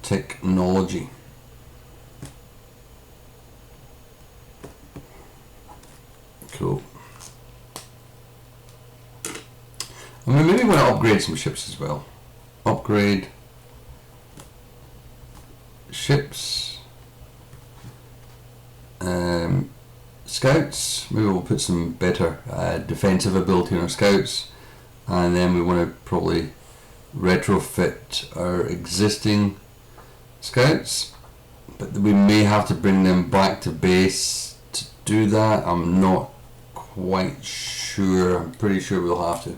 [SPEAKER 1] technology. Cool. I mean, maybe want to upgrade some ships as well. Upgrade ships. Scouts, maybe we'll put some better defensive ability on our scouts, and then we want to probably retrofit our existing scouts, but we may have to bring them back to base to do that. I'm not quite sure. I'm pretty sure we'll have to.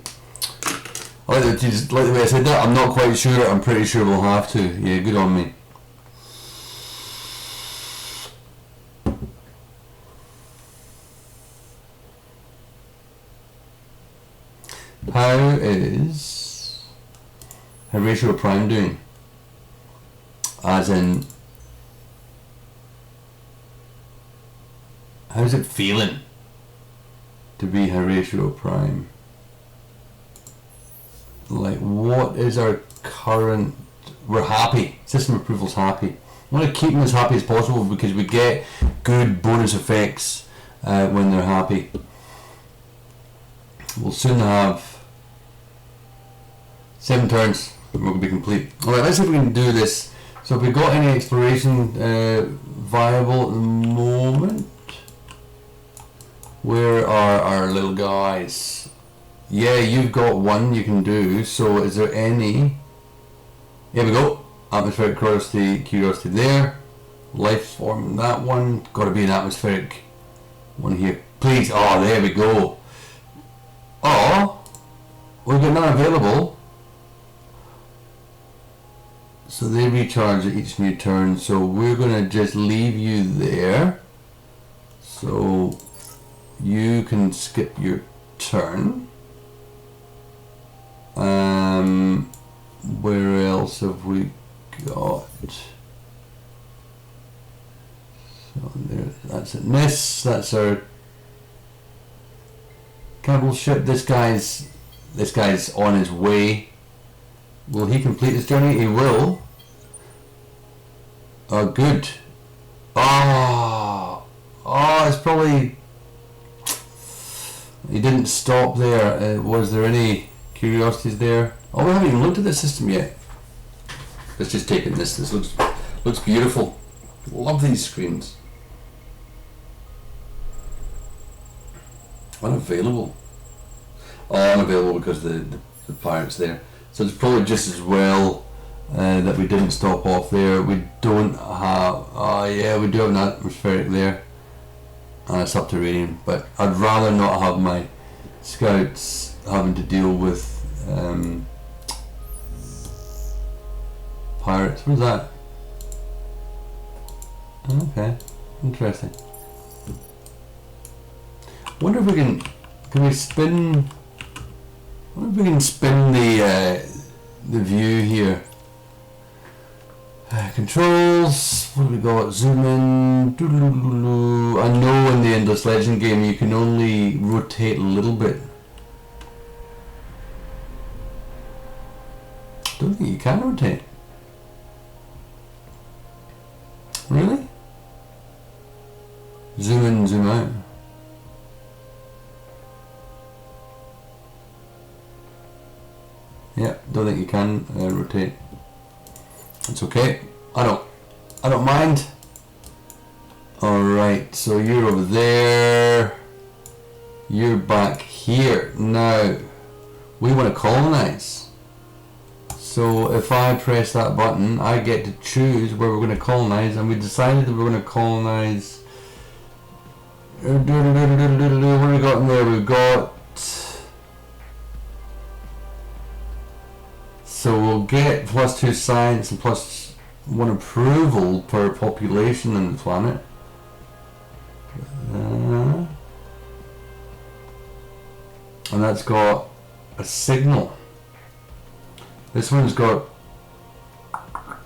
[SPEAKER 1] I like the way I said that. I'm not quite sure. I'm pretty sure we'll have to. Yeah, good on me. How is Horatio Prime doing? As in, how's it feeling to be Horatio Prime? Like, what is our current... We're happy. System approval's happy. I want to keep them as happy as possible because we get good bonus effects when they're happy. We'll soon have 7 turns. We'll be complete. Alright, let's see if we can do this. So have we got any exploration viable at the moment? Where are our little guys? Yeah, you've got 1 you can do. So is there any? Here we go. Atmospheric curiosity there. Life form, that one. Got to be an atmospheric one here. Please. Oh, there we go. Oh, we've got none available. So they recharge at each new turn. So we're going to just leave you there. So you can skip your turn. Where else have we got? So there, that's it. Miss. That's our cannibal ship. This guy's on his way. Will he complete his journey? He will. Oh, good. Oh, it's probably... He didn't stop there. Was there any curiosities there? Oh, we haven't even looked at the system yet. Let's just take in this. This looks beautiful. Love these screens. Unavailable. Oh, unavailable because the pirate's there. So it's probably just as well that we didn't stop off there. We don't have, yeah, we do have an atmospheric there, and a subterranean, but I'd rather not have my scouts having to deal with pirates. What's that? Okay, interesting. Wonder if we can we spin? I wonder if we can spin the view here. Controls. What do we got? Zoom in. I know in the Endless Legend game you can only rotate a little bit. Don't think you can rotate. Really? Zoom in, zoom out. Yeah, don't think you can rotate. It's okay. I don't mind. Alright, so you're over there. You're back here. Now, we want to colonize. So if I press that button, I get to choose where we're going to colonize, and we decided that we're going to colonize. What have we got in there? We've got. So we'll get +2 science and +1 approval per population on the planet. And that's got a signal. This one's got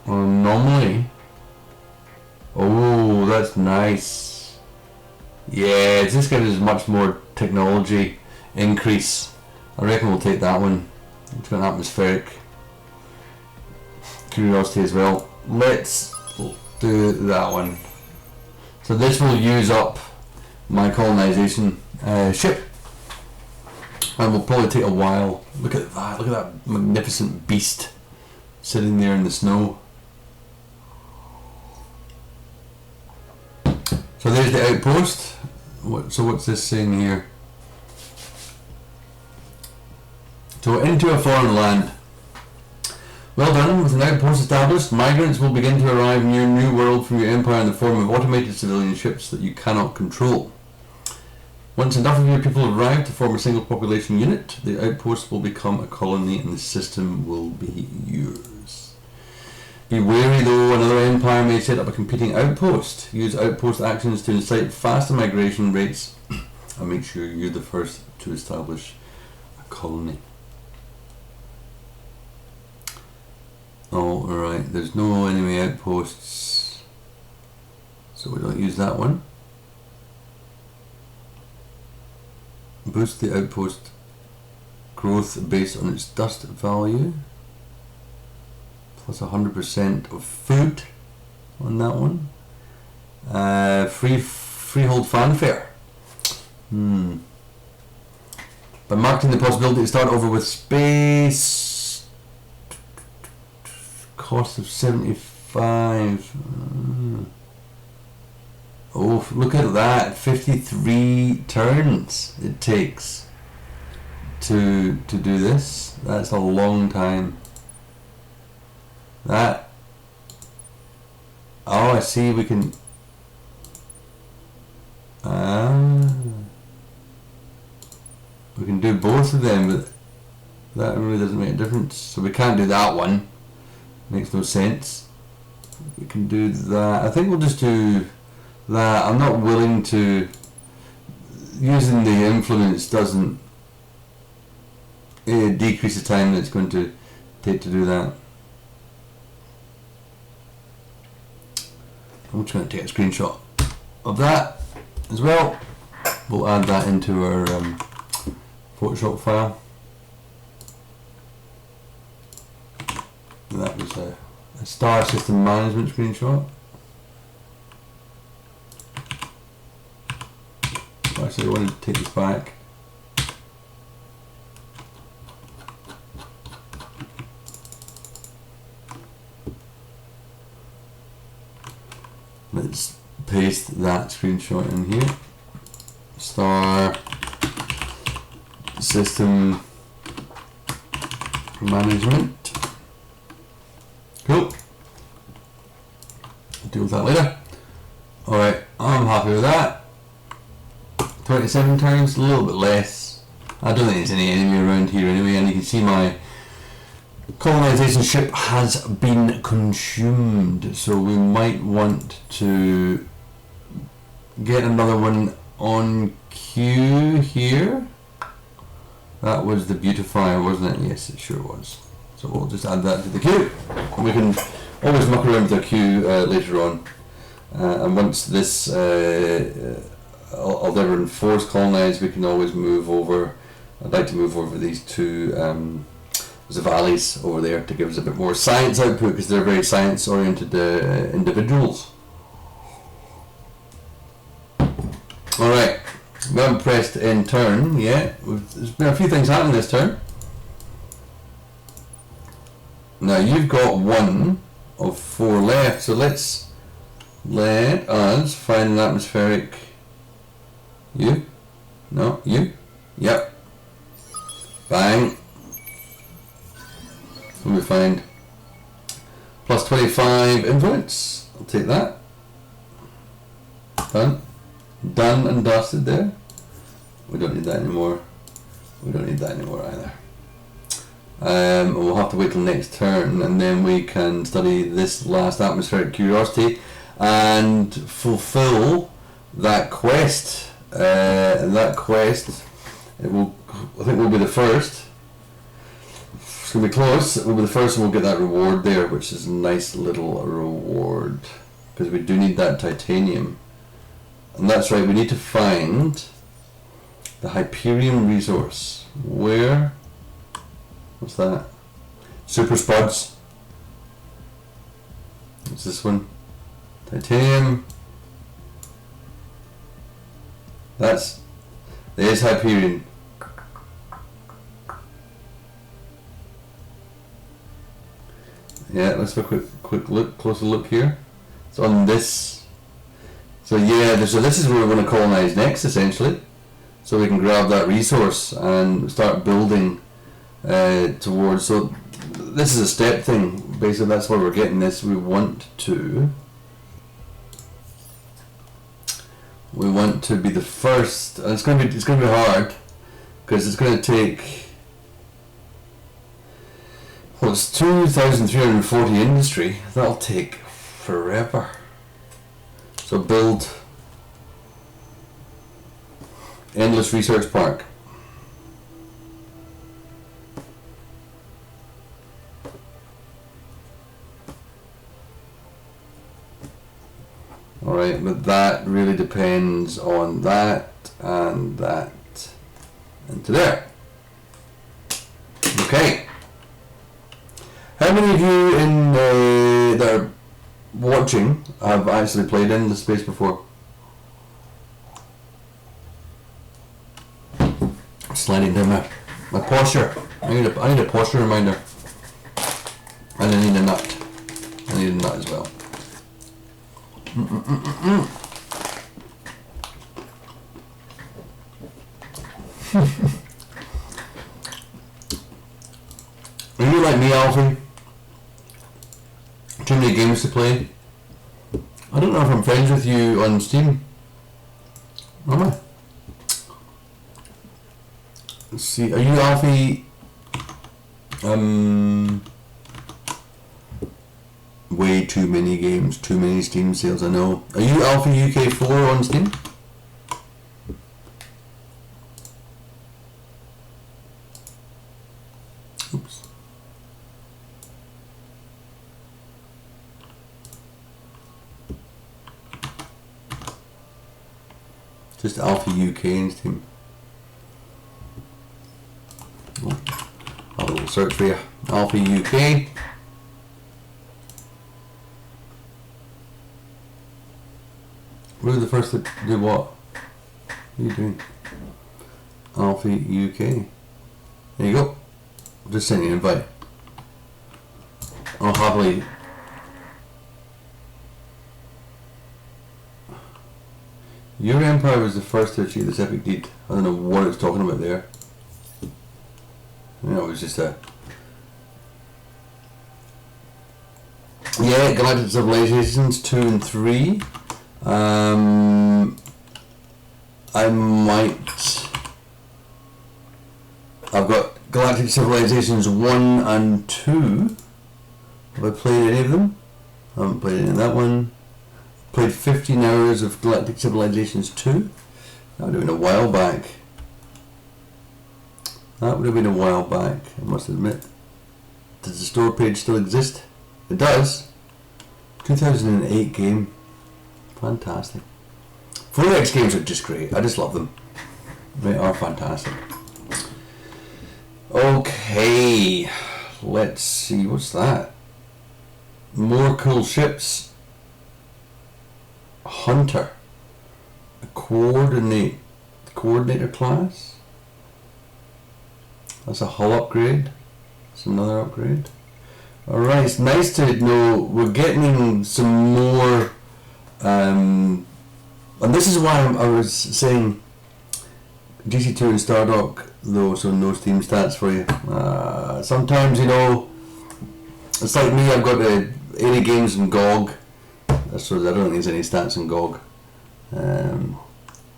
[SPEAKER 1] an anomaly. Oh, that's nice. Yeah, this gives us much more technology increase. I reckon we'll take that one. It's got an atmospheric curiosity as well. Let's do that one. So this will use up my colonization ship, and will probably take a while. Look at that! Look at that magnificent beast sitting there in the snow. So there's the outpost. So what's this saying here? So into a foreign land. Well done. With an outpost established, migrants will begin to arrive in your new world from your empire in the form of automated civilian ships that you cannot control. Once enough of your people arrive to form a single population unit, the outpost will become a colony and the system will be yours. Be wary though, another empire may set up a competing outpost. Use outpost actions to incite faster migration rates and make sure you're the first to establish a colony. Oh, alright, there's no enemy outposts, so we don't use that one. Boost the outpost growth based on its dust value, plus 100% of food on that one. Freehold fanfare. By marketing the possibility to start over with space. Cost of 75. Oh, look at that! 53 turns it takes to do this. That's a long time. That. Oh, I see. We can. We can do both of them, but that really doesn't make a difference. So we can't do that one. Makes no sense. We can do that. I think we'll just do that. I'm not willing to. Using the influence doesn't decrease the time that it's going to take to do that. I'm just going to take a screenshot of that as well. We'll add that into our Photoshop file. That was a star system management screenshot. Actually, I wanted to take this back. Let's paste that screenshot in here. Star system management. that later. Alright, I'm happy with that. 27 turns, a little bit less. I don't think there's any enemy around here anyway, and you can see my colonization ship has been consumed, so we might want to get another one on queue here. That was the beautifier, wasn't it? Yes, it sure was. So we'll just add that to the queue. We can always muck around with our queue later on. And once this Aldebaran 4 is colonised, we can always move over. I'd like to move over these two Zavali's over there to give us a bit more science output, because they're very science oriented individuals. Alright, we haven't pressed end turn yet. There's been a few things happening this turn. Now you've got 1 of 4 left, so let us find an atmospheric. You? No, you? Yep. Bang. What do we find? Plus 25 influence. I'll take that. Done. Done and dusted there. We don't need that anymore. We don't need that anymore either. We'll have to wait till next turn, and then we can study this last atmospheric curiosity and fulfill that quest. That quest, I think we'll be the first. It's going to be close. We'll be the first, and we'll get that reward there, which is a nice little reward, because we do need that titanium. And that's right, we need to find the Hyperion resource. Where? What's that? Super Spuds. What's this one? Titanium. There's Hyperion. Yeah, let's have a quick look, closer look here. It's on this. So yeah, so this is where we're going to colonize next, essentially. So we can grab that resource and start building towards. So this is a step thing. Basically, that's where we're getting this. We want to be the first, and it's going to be hard, because it's going to take. Well, it's 2,340 industry. That'll take forever. So build endless research park. Alright, but that really depends on that and that and to there. Okay. How many of you in that are watching have actually played in the space before? Sliding down my posture. I need a posture reminder. And I need a nut. I need a nut as well. Are you like me, Alfie? Too many games to play? I don't know if I'm friends with you on Steam. Am I? Let's see, are you Alfie? Way too many games, too many Steam sales, I know. Are you Alpha UK4 on Steam? Oops. Just Alpha UK in Steam. Oh, I'll have a little search for you. Alpha UK. We're the first to do what? What are you doing? Alpha UK. There you go. I'll just send you an invite. I'll happily. Your empire was the first to achieve this epic deed. I don't know what it was talking about there. You know, it was just a. Yeah, Galactic Civilizations 2 and 3. I've got Galactic Civilizations 1 and 2. Have I played any of them? I haven't played any of that one. Played 15 hours of Galactic Civilizations 2. That would have been a while back. I must admit. Does the store page still exist? It does. 2008 game. Fantastic. 4X games are just great. I just love them. They are fantastic. Okay. Let's see. What's that? More cool ships. Hunter. A coordinator class. That's a hull upgrade. That's another upgrade. Alright, it's nice to know we're getting some more, and this is why I was saying GC2 and Stardock, though, so no Steam stats for you. Sometimes, you know, it's like me, I've got 80 games in GOG, so I don't think there's any stats in GOG.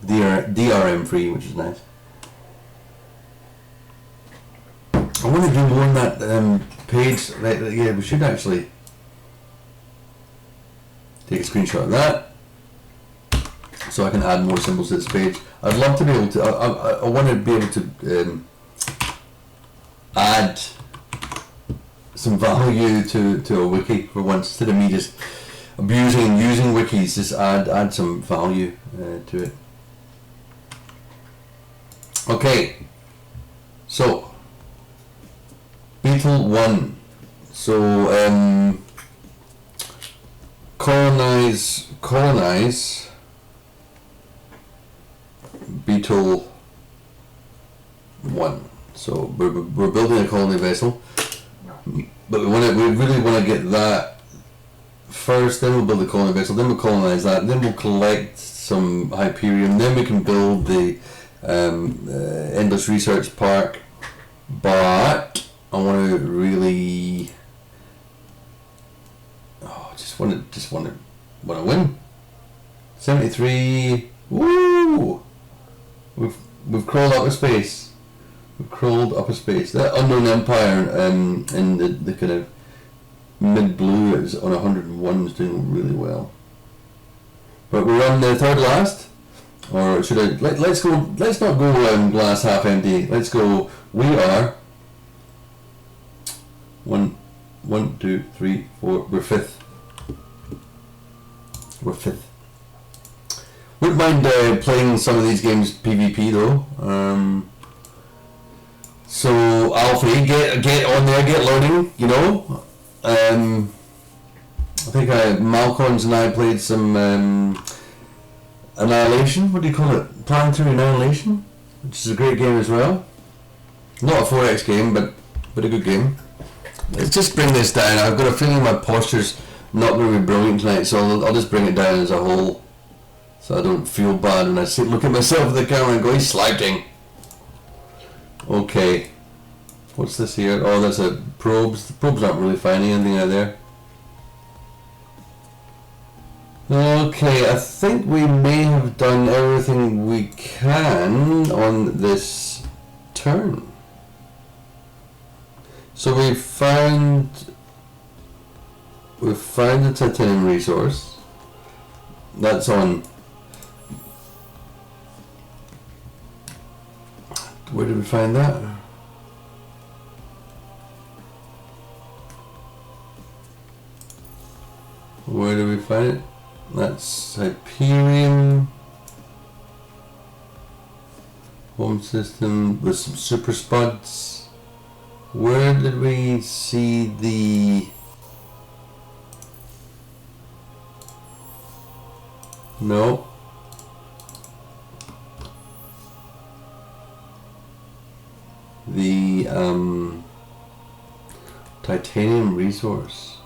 [SPEAKER 1] DRM free, which is nice. I want to do more on that page. Yeah, we should actually take a screenshot of that so I can add more symbols to this page. I'd love to be able to, I want to be able to add some value to a wiki for once, instead of me just abusing and using wikis. Just add some value to it. Okay, so Beetle 1. So colonize Beetle 1. So we're building a colony vessel, but we really want to get that first. Then we'll build the colony vessel. Then we'll colonize that. Then we'll collect some Hyperion. Then we can build the Endless Research Park. But I want to really, just want to win. 73. Woo! We've crawled up a space. That Unknown Empire in the kind of mid blue is on 101, is doing really well. But we're on the third last, or should I? Let's go. Let's not go glass half empty. Let's go. We are. 1, 2, 3, 4. We're fifth. Wouldn't mind playing some of these games PvP though. So Alfie, get on there, get learning. You know. I think Malcolms and I played some Annihilation. What do you call it? Planetary Annihilation, which is a great game as well. Not a 4X game, but a good game. Let's just bring this down. I've got a feeling my posture's not going to be brilliant tonight, so I'll just bring it down as a whole, so I don't feel bad when I look at myself in the camera and go, he's slouching. Okay. What's this here? Oh, that's a probes. The probes aren't really finding anything out there. Okay, I think we may have done everything we can on this turn. So we've found the titanium resource. That's on. Where did we find that? Where did we find it? That's Hyperion. Home system with some super spuds. Where did we see the... No. The titanium resource.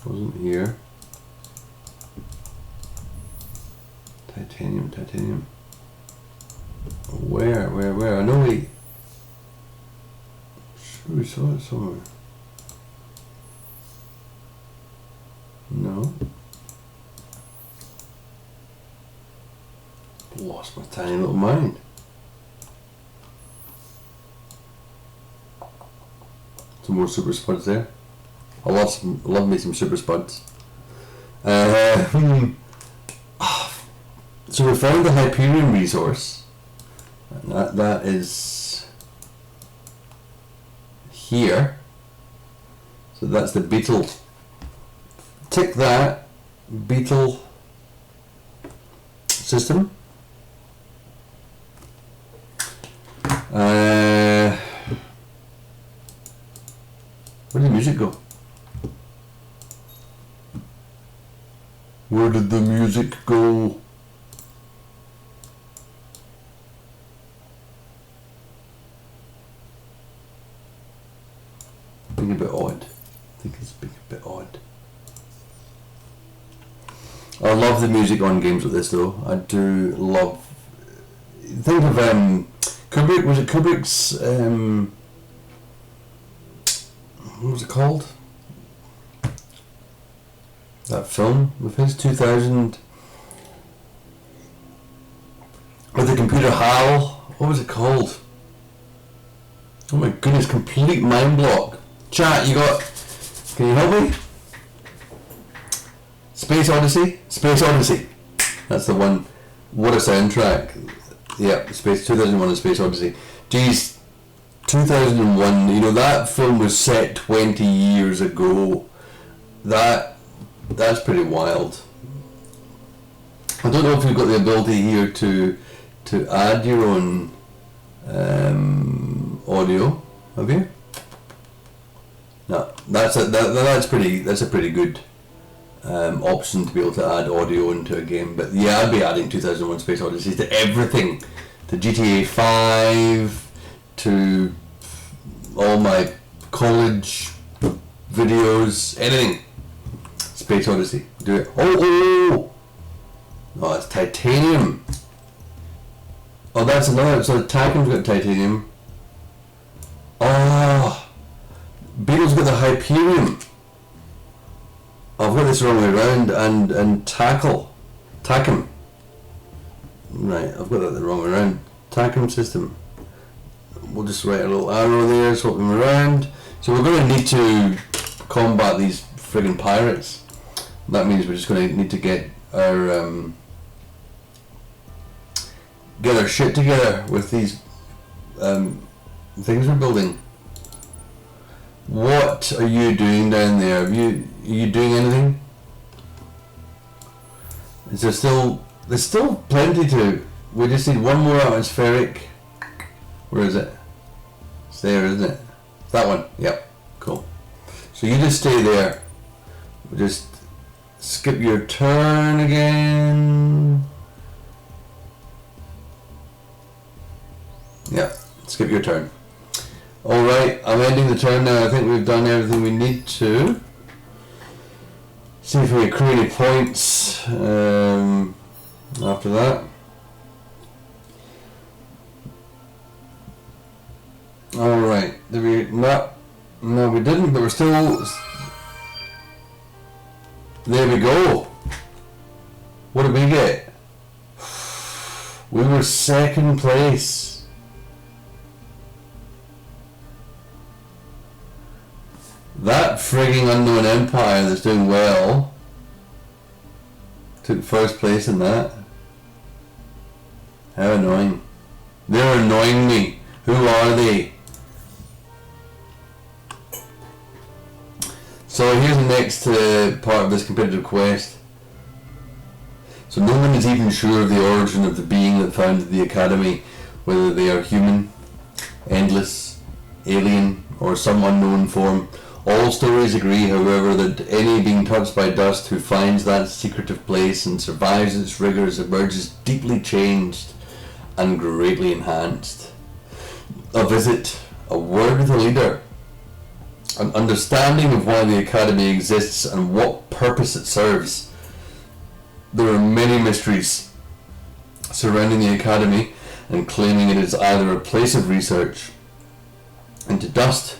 [SPEAKER 1] Wasn't here. Titanium. Where? I know we... sure we saw it somewhere. No. Lost my tiny little mind. Some more super spuds there. I love me some super spuds. So we found the Hyperion resource. That is here. So that's the beetle. Tick that beetle system. Where did the music go? Where did the music go? Being a bit odd. I think it's being a bit odd. I love the music on games like this though. I do love... Think of Kubrick, was it Kubrick's what was it called? That film with his 2000 with the computer HAL. What was it called? Oh my goodness, complete mind block. Chat, can you help me? Space Odyssey? Space Odyssey. That's the one. What a soundtrack. Yeah, 2001 A Space Odyssey. Geez, 2001, you know, that film was set 20 years ago. That's pretty wild. I don't know if you've got the ability here to add your own audio, have you? No, that's a pretty good option to be able to add audio into a game. But yeah, I'd be adding 2001 Space Odyssey to everything, to GTA 5, to all my college videos, anything. Space Odyssey, do it. Oh, it's titanium. Oh, that's another. So Tacham's got titanium. Oh, Beetle's got the Hyperion. I've got this the wrong way around, and Tacham. Right, I've got that the wrong way around. Tacham system. We'll just write a little arrow there, swap them around. So we're going to need to combat these friggin' pirates. That means we're just going to need to get our shit together with these things we're building. What are you doing down there? Are you doing anything? Is there still? There's still plenty to. We just need one more atmospheric. Where is it? It's there, isn't it? It's that one. Yep. Cool. So you just stay there. We'll just skip your turn again. Yep. Skip your turn. Alright, I'm ending the turn now. I think we've done everything we need to. See if we accrue any points after that. Alright, did we... No, we didn't, but we're still... There we go. What did we get? We were second place. That frigging unknown empire that's doing well took first place in that. How annoying. They're annoying me. Who are they? So here's the next part of this competitive quest. So no one is even sure of the origin of the being that founded the Academy, whether they are human, endless, alien, or some unknown form. All stories agree, however, that any being touched by dust who finds that secretive place and survives its rigors emerges deeply changed and greatly enhanced. A visit, a word with a leader, an understanding of why the Academy exists and what purpose it serves. There are many mysteries surrounding the Academy and claiming it is either a place of research into dust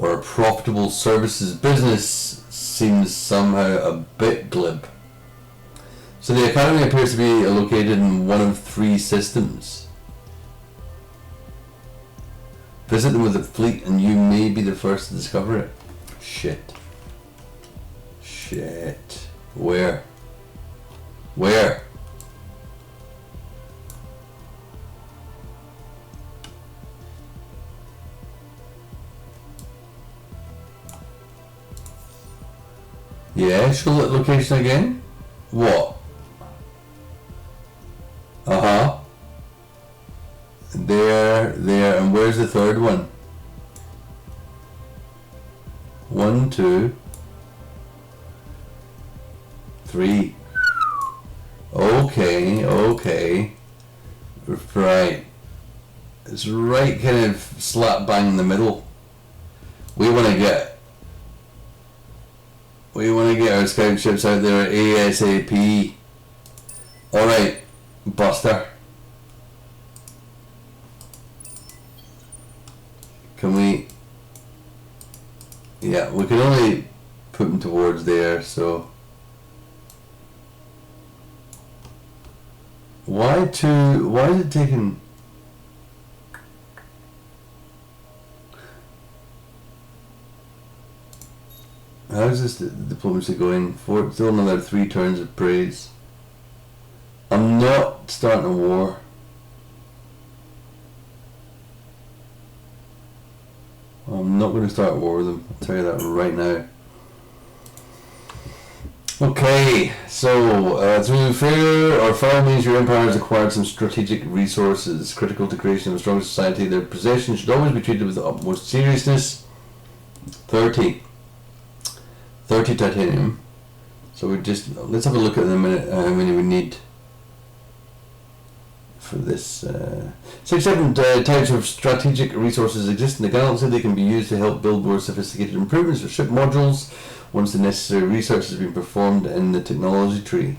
[SPEAKER 1] or a profitable services business seems somehow a bit glib. So the academy appears to be located in one of 3 systems. Visit them with a fleet and you may be the first to discover it. Shit. Where? Yeah, show that location again. What? There, and where's the third one? 1, 2, 3. Okay. Right. It's right kind of slap bang in the middle. We want to get our scout ships out there ASAP. Alright, Buster. Can we... Yeah, we can only put them towards there, so... Why is it taking... How's this diplomacy going? Still another 3 turns of praise. I'm not starting a war. I'm not going to start a war with them. I'll tell you that right now. Okay, so through fair or foul means your empire has acquired some strategic resources critical to creation of a strong society. Their possession should always be treated with the utmost seriousness. 30 titanium. So let's have a look at them in a minute how many we need for this. 7 types of strategic resources exist in the galaxy. They can be used to help build more sophisticated improvements for ship modules once the necessary research has been performed in the technology tree.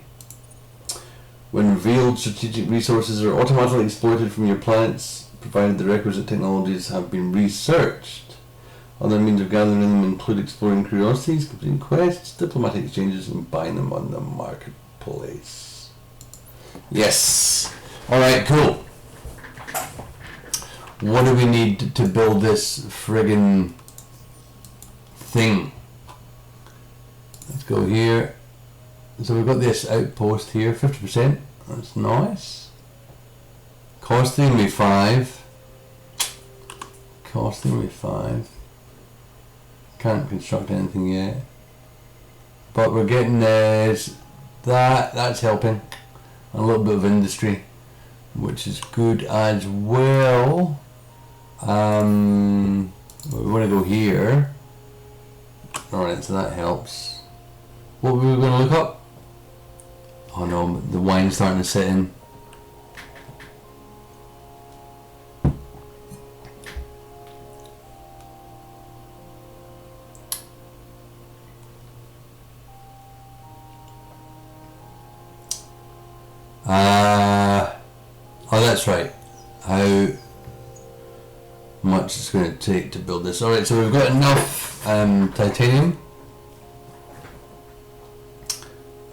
[SPEAKER 1] When revealed, strategic resources are automatically exploited from your planets, provided the requisite technologies have been researched. Other means of gathering them include exploring curiosities, completing quests, diplomatic exchanges, and buying them on the marketplace. Yes! Alright, cool. What do we need to build this friggin' thing? Let's go here. So we've got this outpost here, 50%. That's nice. Costing me 5. Can't construct anything yet. But we're getting that's helping. A little bit of industry, which is good as well. We want to go here. Alright, so that helps. What were we going to look up? Oh no, the wine's starting to set in. Oh, that's right. How much it's going to take to build this. Alright, so we've got enough titanium.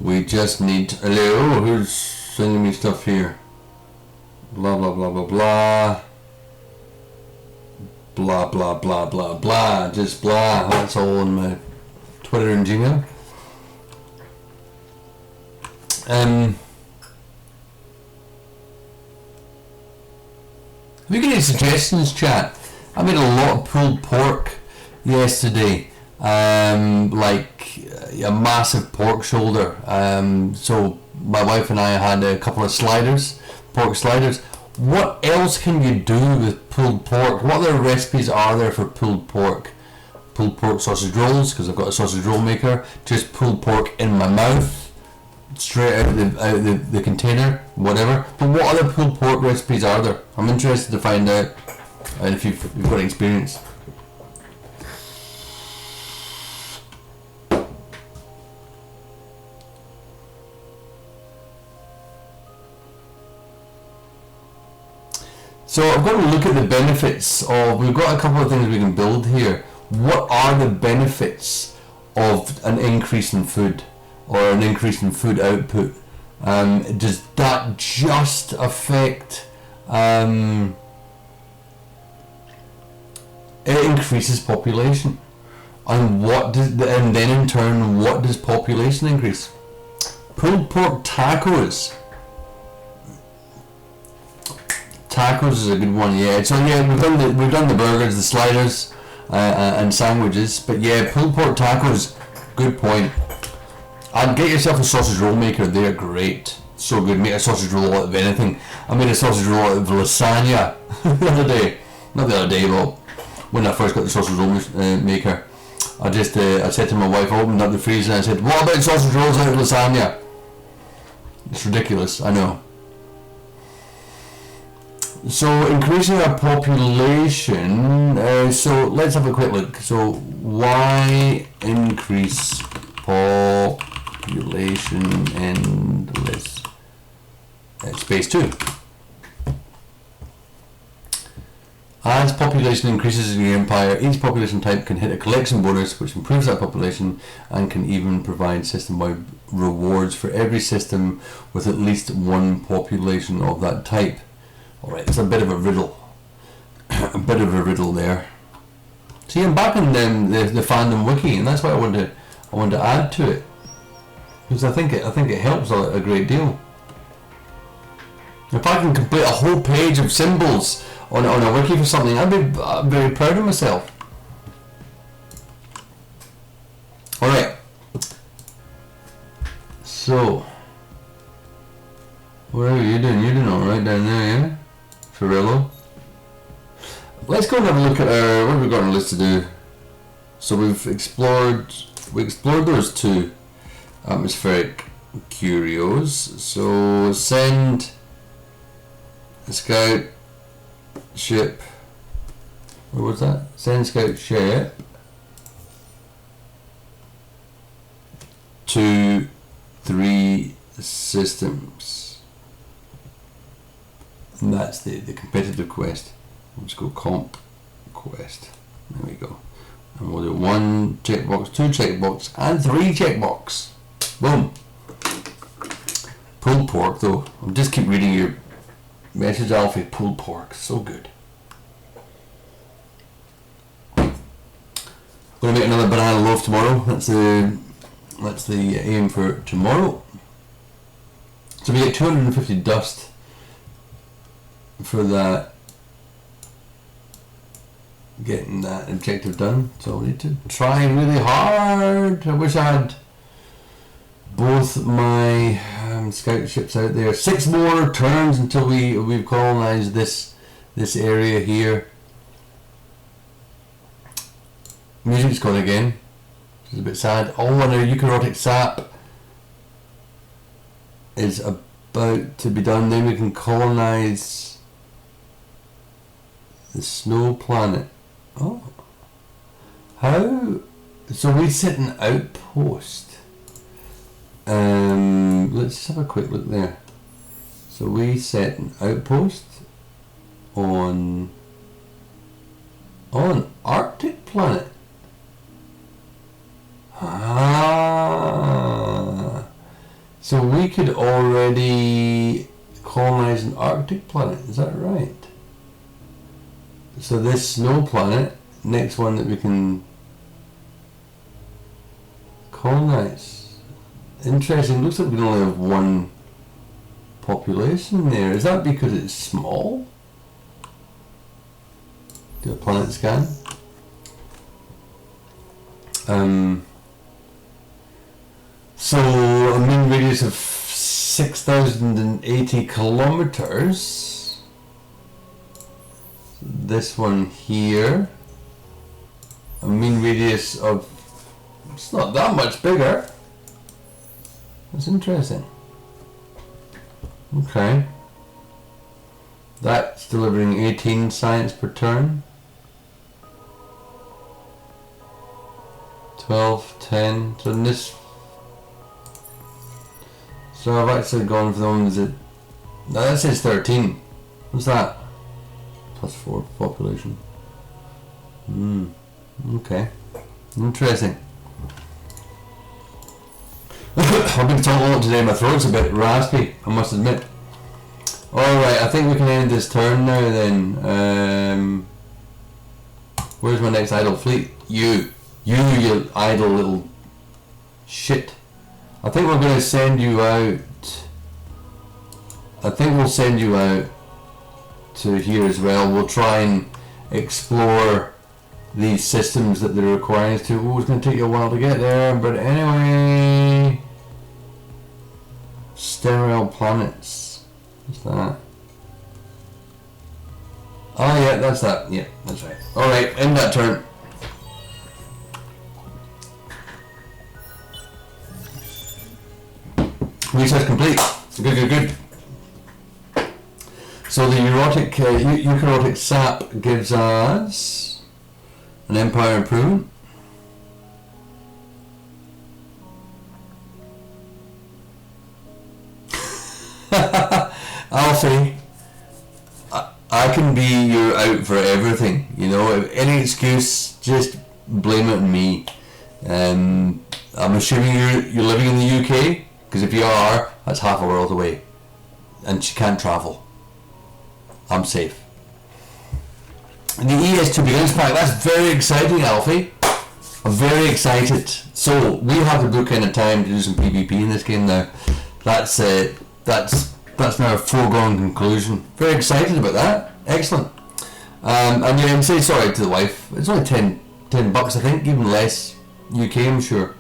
[SPEAKER 1] We just need... Hello, who's sending me stuff here? Blah, blah, blah, blah, blah. Blah, blah, blah, blah, blah. Just blah. That's all on my Twitter and Gmail. Have you got any suggestions, chat? I made a lot of pulled pork yesterday. Like a massive pork shoulder. So my wife and I had a couple of sliders, pork sliders. What else can you do with pulled pork? What other recipes are there for pulled pork? Pulled pork sausage rolls, because I've got a sausage roll maker. Just pulled pork in my mouth, straight out of the container, whatever. But what other pulled pork recipes are there? I'm interested to find out, and if you've got experience. So I've got to look at the benefits of... We've got a couple of things we can build here. what are the benefits of an increase in food or an increase in food output? Does that just affect it increases population, and and then in turn what does population increase? Pulled pork tacos. Tacos is a good one, yeah. So yeah, we've done the burgers, the sliders, and sandwiches, but yeah, pulled pork tacos. Good point. And get yourself a sausage roll maker. They're great, so good. Make a sausage roll out of anything. I made a sausage roll out of lasagna the other day. Not the other day, but when I first got the sausage roll maker, I said to my wife, I opened up the freezer and I said, "What about sausage rolls out of lasagna?" It's ridiculous, I know. So increasing our population, so let's have a quick look. So why increase population in this space 2? As population increases in the empire, each population type can hit a collection bonus which improves that population and can even provide system-wide rewards for every system with at least one population of that type. Alright, it's a bit of a riddle. A bit of a riddle there. See, I'm back in the fandom wiki, and that's why I want to add to it, because I think it helps a great deal. If I can complete a whole page of symbols on a wiki for something, I'd be very proud of myself. Alright. So, what are you doing? You're doing alright down there, yeah? Ferrello. Let's go and have a look at what have we got on the list to do. So we explored those 2 atmospheric curios. So send a scout ship. What was that? Send scout ship to 3 systems. And that's the competitive quest. Let's go comp quest. There we go. And we'll do 1 checkbox, 2 checkbox, and 3 checkbox. Boom. Pulled pork though. I'll just keep reading your message, Alfie. Pulled pork. So good. I'm going to make another banana loaf tomorrow. That's the aim for tomorrow. So we get 250 dust for that, getting that objective done. So we need to try really hard. I wish I had both my scout ships out there. 6 more turns until we've colonized this area here. Music's gone again, which is a bit sad. All on our eukaryotic sap is about to be done. Then we can colonize the snow planet. Oh, how? So we set an outpost. Let's just have a quick look there. So we set an outpost on Arctic planet. Ah, so we could already colonize an Arctic planet. Is that right? So this snow planet, next one that we can colonize. Interesting. Looks like we can only have 1 population there. Is that because it's small? Do a planet scan. So a mean radius of 6,080 kilometers. This one here, a mean radius of, it's not that much bigger. That's interesting. Okay. That's delivering 18 science per turn. 12, 10. So in this, so I've actually gone for the ones that, now that says 13. What's that? +4 population. Okay. Interesting. I've been talking a lot today, my throat's a bit raspy, I must admit. Alright, I think we can end this turn now then. Where's my next idle fleet? You idle little shit. I think we're going to send you out. I think we'll send you out to here as well. We'll try and explore these systems that they're requiring us to. Oh, it's going to take you a while to get there, but anyway. Sterile planets. What's that? Oh yeah, that's that. Yeah, that's right. Alright, end that turn. Research complete. Good. So the eukaryotic sap gives us an empire improvement. Alfie, I can be your out for everything. You know, if any excuse, just blame it on me. I'm assuming you're living in the UK, because if you are, that's half a world away, and she can't travel. I'm safe. And the ES2 begins pack. That's very exciting, Alfie. I'm very excited. So we have to book in a time to do some PvP in this game now. That's now a foregone conclusion. Very excited about that. Excellent. And yeah, say sorry to the wife. It's only 10 bucks, I think, even less. UK, I'm sure.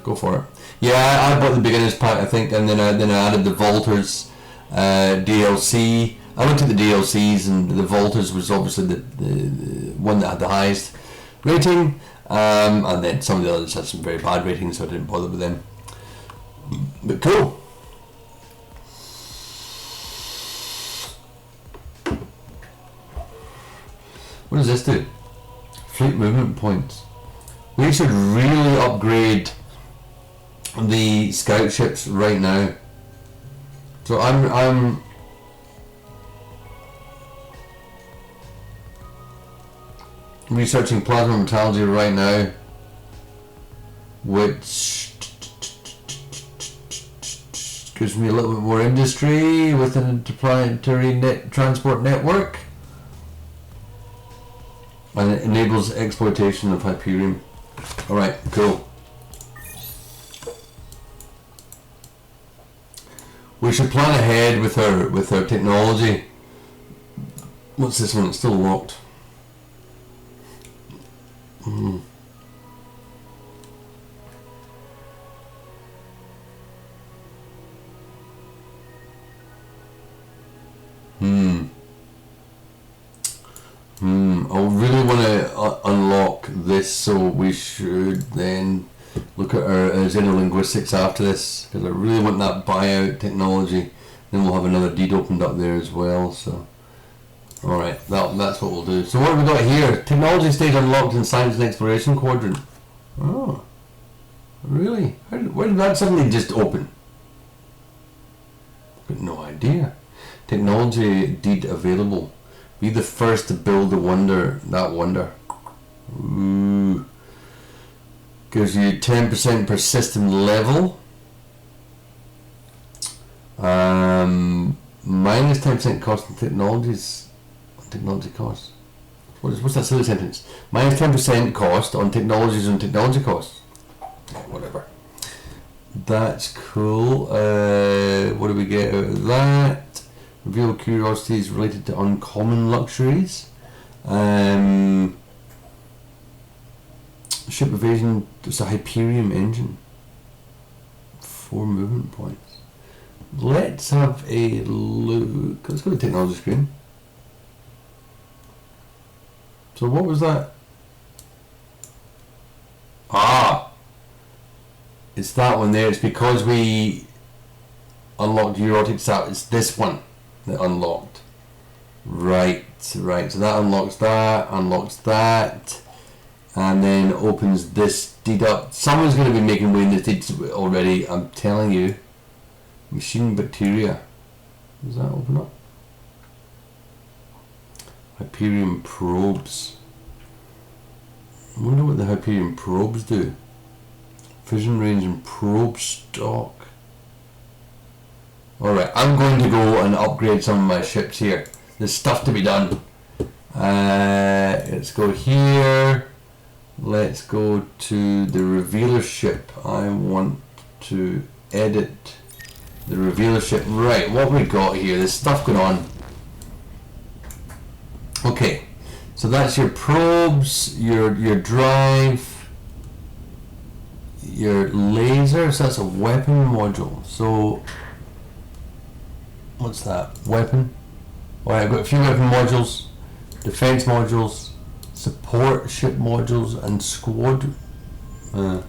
[SPEAKER 1] Go for it. Yeah, I bought the beginners pack, I think, and then I added the Volters DLC. I looked at the DLCs, and the Volters was obviously the one that had the highest rating, and then some of the others had some very bad ratings, so I didn't bother with them. But cool. What does this do? Fleet movement points. We should really upgrade the scout ships right now. So I'm researching plasma metallurgy right now, which gives me a little bit more industry with an interplanetary transport network, and it enables exploitation of Hyperion. Alright, cool. We should plan ahead with our technology. What's this one? It's still locked. I really want to unlock this, so we should then look at our xenolinguistics after this, because I really want that buyout technology. Then we'll have another deed opened up there as well. So, all right, that's what we'll do. So what have we got here? Technology stage unlocked in science and exploration quadrant. Oh, really? Where did that suddenly just open? I've got no idea. Technology deed available. Be the first to build the wonder. Ooh. Gives you 10% per system level. Minus 10% cost on technologies. Technology costs. What's that silly sentence? Minus 10% cost on technologies and technology costs. Yeah, whatever. That's cool. What do we get out of that? Reveal curiosities related to uncommon luxuries. Ship evasion. It's a Hyperion engine. 4 movement points. Let's have a look. Let's go to the technology screen. So what was that? It's that one there. It's because we unlocked Eurotic Sap. It's this one that unlocked. Right. So that unlocks that, and then opens this deed up. Someone's going to be making way in this deed already. I'm telling you. Machine bacteria. Does that open up? Hyperion probes. I wonder what the Hyperion probes do. Vision range and probe stock. Alright, I'm going to go and upgrade some of my ships here. There's stuff to be done. Let's go here. Let's go to the Revealer ship. I want to edit the Revealer ship. Right, what we got here? There's stuff going on. Okay, so that's your probes, your drive, your laser. So that's a weapon module. So what's that? Weapon. Alright, I've got a few weapon modules, defense modules, support ship modules, and squad. Nah.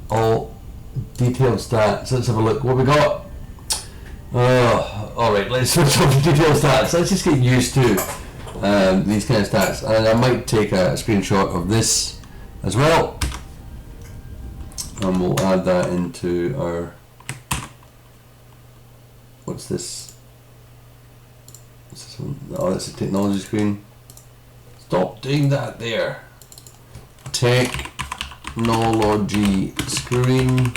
[SPEAKER 1] All detailed stats. Let's have a look. What we got? Alright, let's switch off the detailed stats. Let's just get used to these kind of stats. And I might take a screenshot of this as well. And we'll add that into our... What's this? What's this one? Oh, that's a technology screen. Stop doing that there. Technology screen.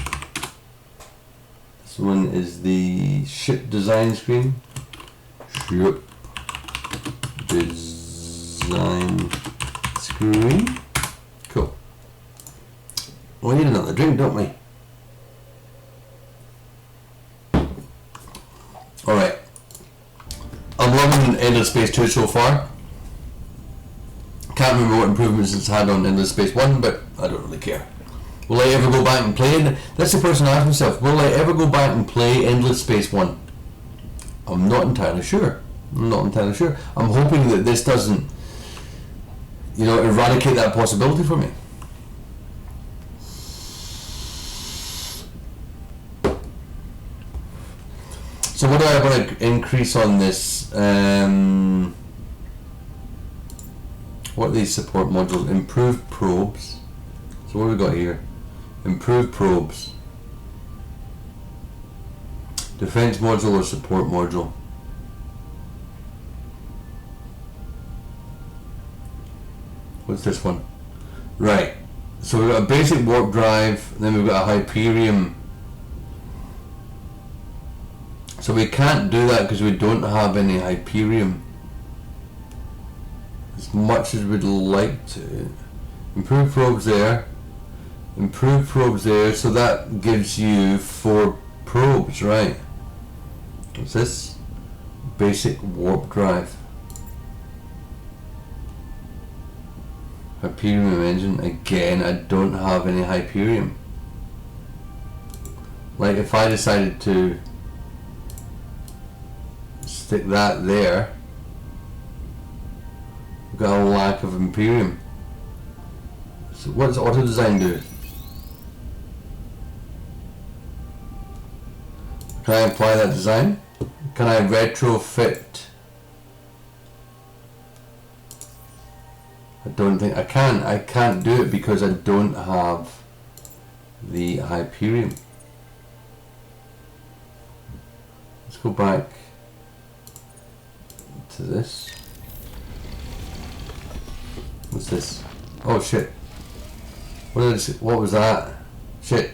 [SPEAKER 1] This one is the ship design screen. Ship design screen. Cool. We need another drink, don't we? Alright. I'm loving Endless Space 2 so far. Can't remember what improvements it's had on Endless Space 1, but I don't really care. Will I ever go back and play it? That's the person asking himself. Will I ever go back and play Endless Space 1? I'm not entirely sure. I'm hoping that this doesn't, eradicate that possibility for me. So what do I want to increase on this? What are these support modules? Improved probes. So what have we got here? Improved probes. Defense module or support module? What's this one? Right. So we've got a basic warp drive, and then we've got a Hyperion. So we can't do that because we don't have any Hyperion. As much as we'd like to. Improved probes there. Improved probes there. So that gives you 4 probes, right? What's this? Basic warp drive. Hyperion engine. Again, I don't have any Hyperion. Like if I decided to stick that there, we've got a lack of Imperium. So what does auto design do? Can I apply that design? Can I retrofit? I don't think I can. I can't do it because I don't have the Hyperion. Let's go back to this. What's this? Oh shit. What was that? Shit.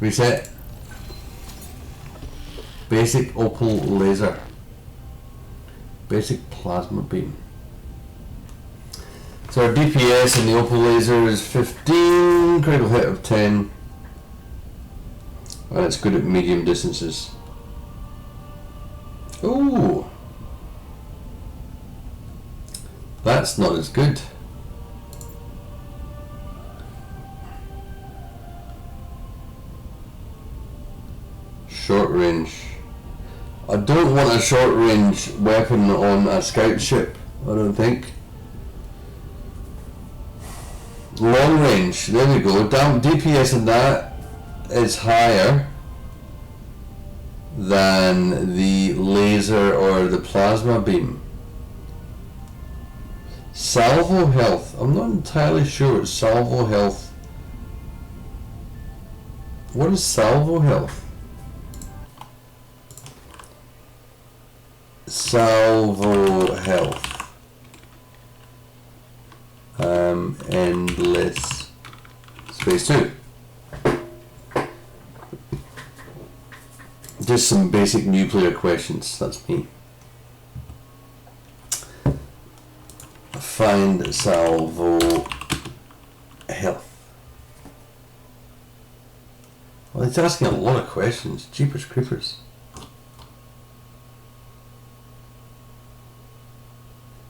[SPEAKER 1] Reset. Basic opal laser. Basic plasma beam. So our DPS in the opal laser is 15, critical hit of 10. Well, that's good at medium distances. Ooh. That's not as good. Short range. I don't want a short range weapon on a scout ship, I don't think. Long range, there we go. Damn, DPS in that is higher than the laser or the plasma beam. Salvo health. I'm not entirely sure what salvo health. What is salvo health? Salvo health. endless space 2. Just some basic nuclear questions, that's me. Find salvo health. Well, it's asking a lot of questions. Jeepers creepers.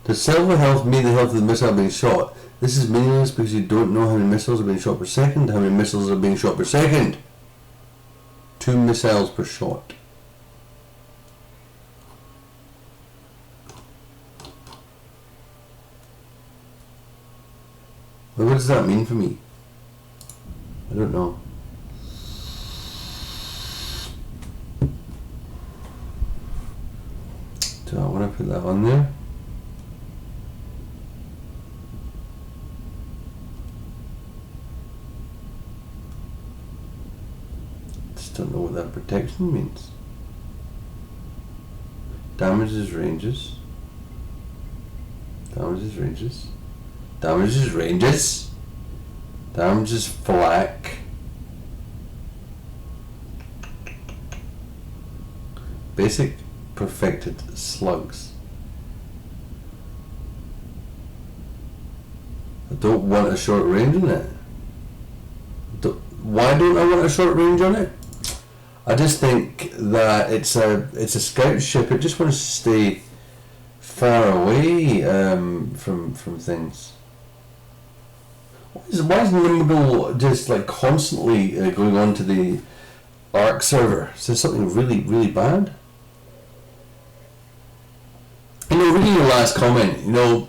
[SPEAKER 1] Does salvo health mean the health of the missile being shot? This is meaningless because you don't know how many missiles are being shot per second. How many missiles are being shot per second? 2 missiles per shot. Well, what does that mean for me? I don't know. Do I want to put that on there? Don't know what that protection means. Damages ranges. Damages ranges. Damages ranges. Damages flak. Basic perfected slugs. I don't want a short range on it. Why don't I want a short range on it? I just think that it's a scout ship. It just wants to stay far away from things. Why is Nimble just like constantly going on to the ARC server? Is there something really, really bad? You know, reading your last comment, you know,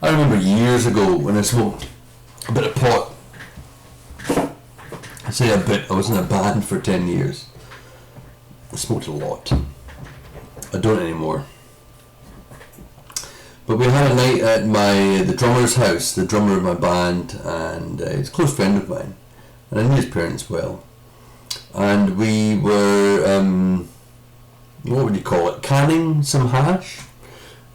[SPEAKER 1] I remember years ago when I smoked a bit of pot. I say a bit, I was in a band for 10 years. I smoked a lot. I don't anymore. But we had a night at the drummer's house, the drummer of my band, and he's a close friend of mine. And I knew his parents well. And we were, what would you call it, canning some hash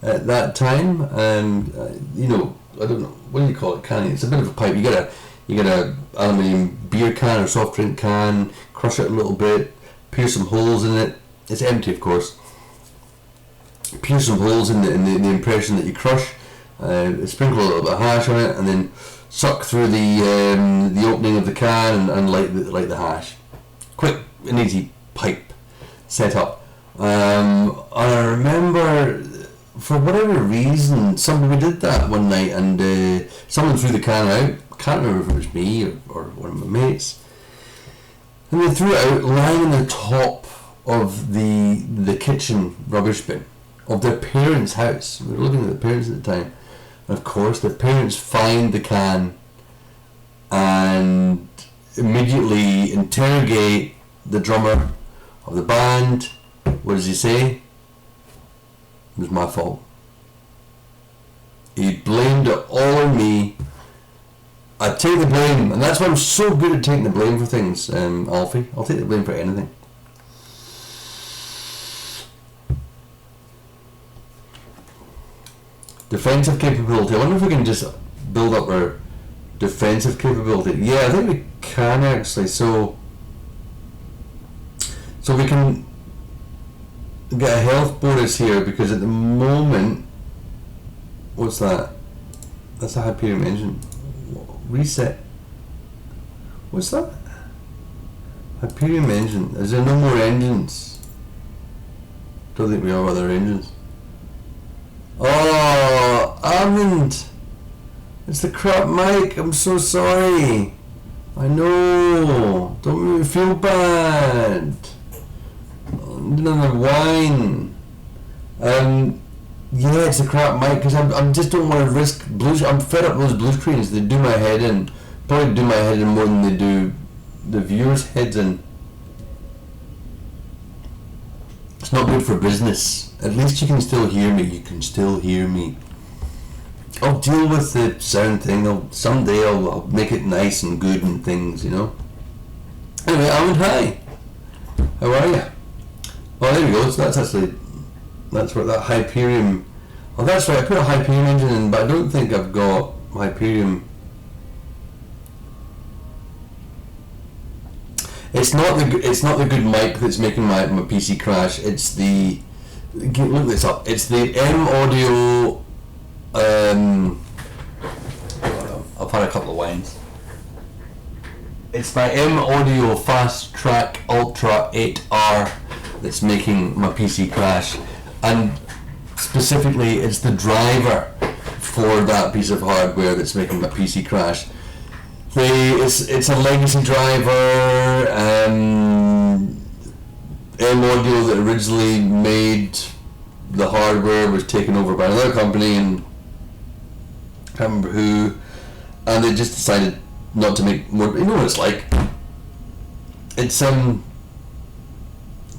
[SPEAKER 1] at that time. And, you know, I don't know, what do you call it, canning? It's a bit of a pipe. You get a aluminium beer can or soft drink can, crush it a little bit, pierce some holes in it. It's empty, of course. Pierce some holes in the impression that you crush. Sprinkle a little bit of hash on it, and then suck through the opening of the can and light the hash. Quick and easy pipe setup. I remember, for whatever reason, somebody did that one night, and someone threw the can out. Can't remember if it was me or one of my mates, and they threw it out lying on the top of the kitchen rubbish bin of their parents' house. We were living with their parents at the time, and of course their parents find the can and immediately interrogate the drummer of the band. What does he say? It was my fault. He blamed it all on me. I take the blame, and that's why I'm so good at taking the blame for things, Alfie. I'll take the blame for anything. Defensive capability. I wonder if we can just build up our defensive capability. Yeah, I think we can actually. So we can get a health bonus here, because at the moment, what's that? That's a Hyperion engine. Reset. What's that? Hyperion engine. Is there no more engines? Don't think we have other engines. Oh, Almond! It's the crap mic. I'm so sorry. I know. Don't make me feel bad. Another wine. Yeah, it's a crap mic, because I just don't want to risk blue. I'm fed up with those blue screens. They do my head in. Probably do my head in more than they do the viewers' heads in. It's not good for business. At least you can still hear me. You can still hear me. I'll deal with the sound thing. Someday I'll make it nice and good and things, you know. Anyway, Alan, hi. How are you? Oh, there we go. So that's what that Hyperion Oh, that's right. I put a Hyperion engine in, but I don't think I've got Hyperion. It's not the good mic that's making my PC crash. It's the, look this up. It's the M Audio. I've had a couple of wines. It's my M Audio Fast Track Ultra 8R that's making my PC crash, and specifically it's the driver for that piece of hardware that's making my PC crash. It's a legacy driver. M Audio that originally made the hardware was taken over by another company, and I can't remember who, and they just decided not to make more. You know what it's like. It's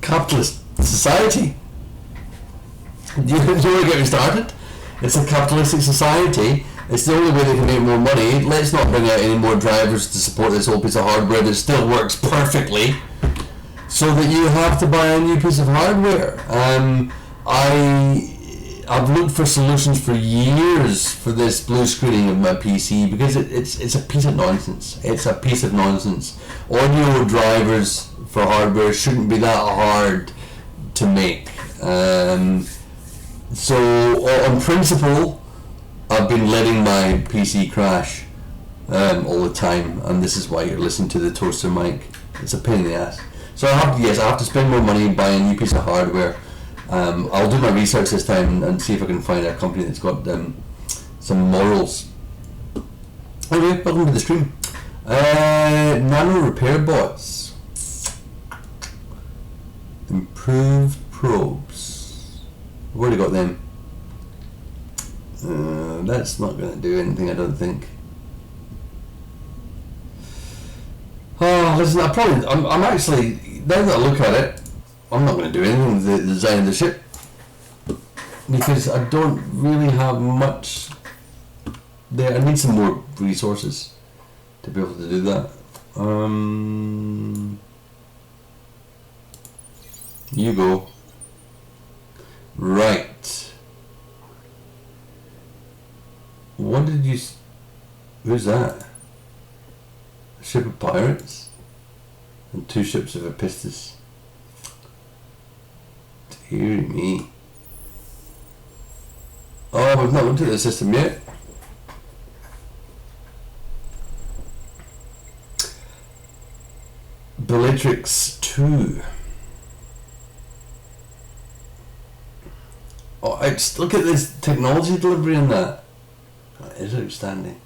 [SPEAKER 1] capitalist society. Do you want to get me started? It's a capitalistic society. It's the only way they can make more money. Let's not bring out any more drivers to support this old piece of hardware that still works perfectly, so that you have to buy a new piece of hardware. I've looked for solutions for years for this blue screening of my PC, because it's a piece of nonsense. It's a piece of nonsense. Audio drivers for hardware shouldn't be that hard to make. So on principle, I've been letting my PC crash all the time, and this is why you're listening to the toaster mic. It's a pain in the ass. So I have to spend more money buying a new piece of hardware. I'll do my research this time and see if I can find a company that's got some morals. Anyway, welcome to the stream. Nano repair bots. Improved probes. I've already got them. That's not going to do anything, I don't think. Oh, listen, I'm actually, now that I look at it, I'm not going to do anything with the design of the ship, because I don't really have much there. I need some more resources to be able to do that. You go. Right. What did you... Who's that? A ship of pirates? And 2 ships of Epistus. Dear me. Oh, we've not looked at the system yet. Bellatrix 2. Oh, look at this technology delivery in that. That is outstanding.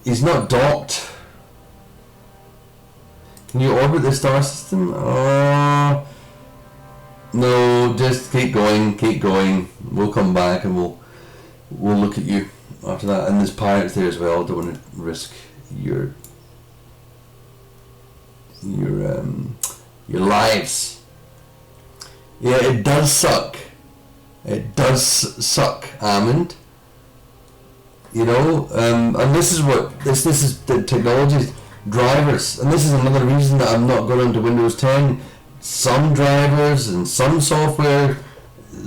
[SPEAKER 1] He's not docked. Can you orbit the star system? No, just keep going. We'll come back and we'll look at you after that. And there's pirates there as well. Don't want to risk your lives. Yeah, it does suck. It does suck, Hammond. You know, and this is what this is the technology drivers, and this is another reason that I'm not going into Windows 10. Some drivers and some software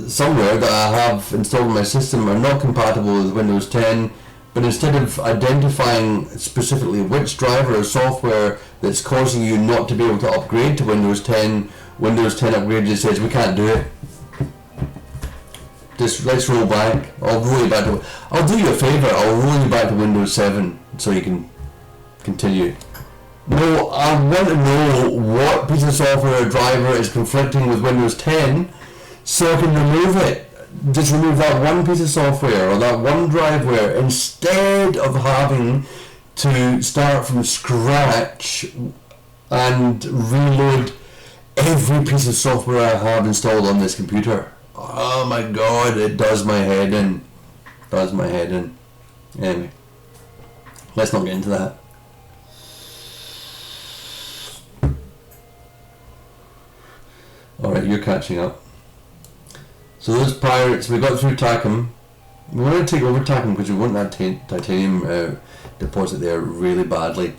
[SPEAKER 1] somewhere that I have installed in my system are not compatible with Windows 10, but instead of identifying specifically which driver or software that's causing you not to be able to upgrade to Windows 10 upgrade just says we can't do it. Just let's roll back. I'll roll you back to. I'll do you a favour. I'll roll you back to Windows 7 so you can continue. No, I want to know what piece of software or driver is conflicting with Windows 10 so I can remove it. Just remove that one piece of software or that one driveware instead of having to start from scratch and reload every piece of software I have installed on this computer. Oh my god, it does my head in. Anyway, let's not get into that. Alright, you're catching up. So those pirates, we got through Tacum. We want to take over Tacum because we want that titanium deposit there really badly.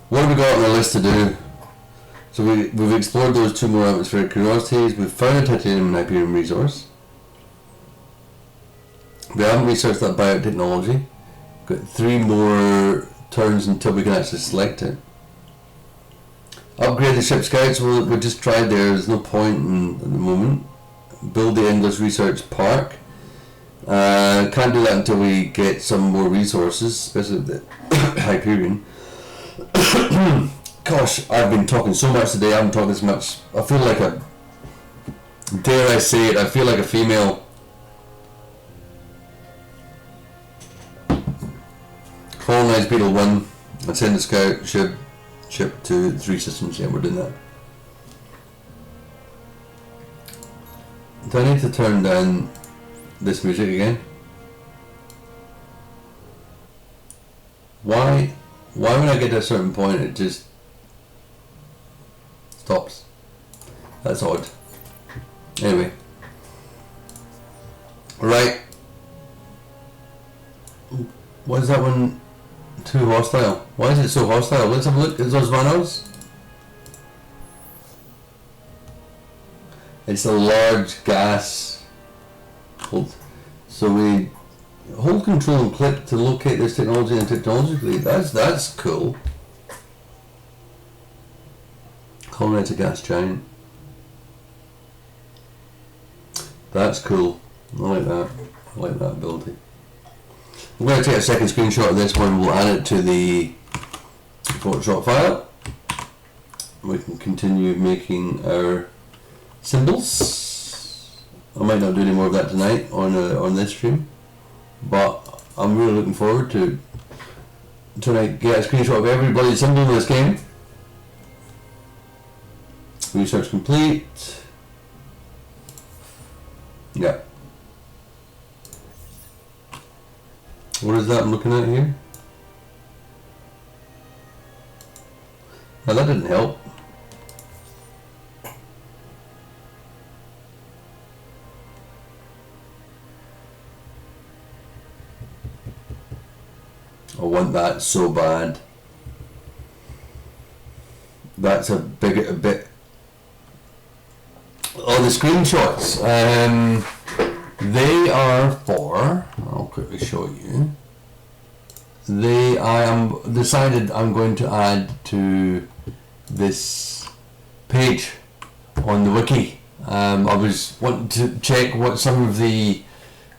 [SPEAKER 1] What have we got on the list to do? So we've explored those 2 more atmospheric curiosities. We've found a titanium and Hyperion resource. We haven't researched that biotechnology. Got 3 more turns until we can actually select it. Upgrade the ship scouts. We'll just try there. There's no point at the moment. Build the endless research park. Can't do that until we get some more resources, especially the Hyperion. Gosh, I've been talking so much today. I haven't talked this much. I feel like dare I say it, I feel like a female. Colonize Beetle 1 and send the scout ship to 3 systems. Yeah, we're doing that. Do I need to turn down this music again? Why when I get to a certain point it just stops? That's odd. Anyway. Right. Why is that one too hostile? Why is it so hostile? Let's have a look. Is those manos? It's a large gas. So we hold control and click to locate this technology and technologically. That's cool. Colonize a gas giant. That's cool. I like that. I like that ability. I'm going to take a second screenshot of this one. We'll add it to the Photoshop file. We can continue making our symbols. I might not do any more of that tonight on this stream, but I'm really looking forward to tonight get a screenshot of everybody's symbol in this game. Research complete. Yeah. What is that I'm looking at here? Now that didn't help. I want that so bad. That's a bit. Oh, the screenshots. They are for. I'll quickly show you. I am decided I'm going to add to this page on the wiki. I was wanting to check what some of the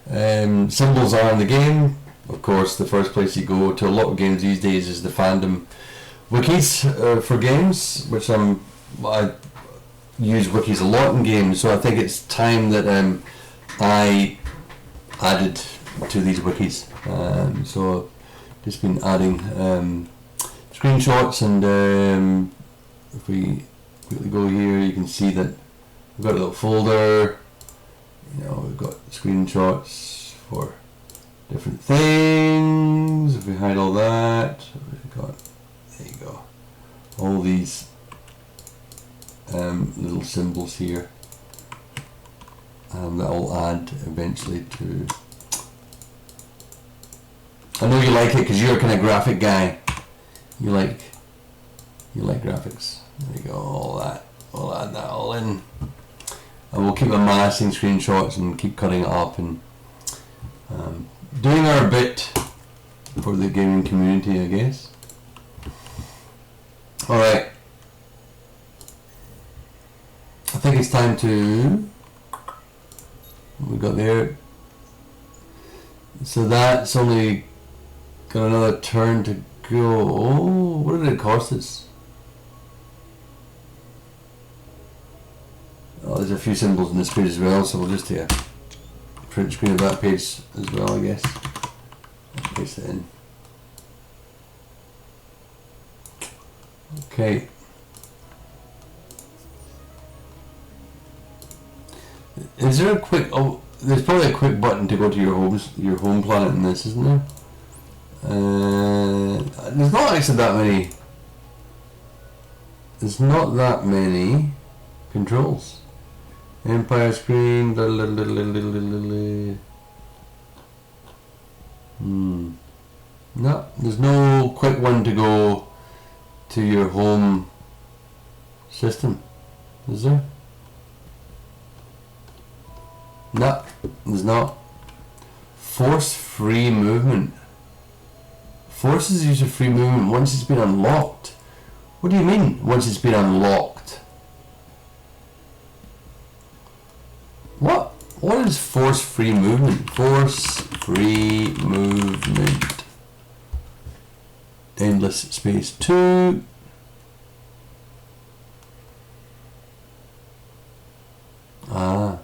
[SPEAKER 1] symbols are in the game. Of course, the first place you go to a lot of games these days is the fandom wikis for games, which I use wikis a lot in games, so I think it's time that I added to these wikis. So just been adding screenshots, and if we quickly go here, you can see that we've got a little folder. You know, we've got screenshots for different things. If we hide all that, we've got, there you go, all these little symbols here, that will add eventually to. I know you like it because you're a kind of graphic guy. You like graphics. There you go. All that. We'll add that all in, and we'll keep amassing screenshots and keep cutting it up and doing our bit for the gaming community, I guess. All right. I think it's time to. We got there. So that's only got another turn to go. What did it cost us? Oh, there's a few symbols in this page as well, so we'll just take a print screen of that page as well, I guess. Paste it in. Okay. Is there a quick? Oh, there's probably a quick button to go to your home planet in this, isn't there? There's not actually that many. There's not that many controls. Empire screen. No, there's no quick one to go to your home system. Is there? No, there's not. Force-free movement. Forces use of free movement once it's been unlocked. What do you mean, once it's been unlocked? What? What is force-free movement? Force-free movement. Endless space 2. Ah.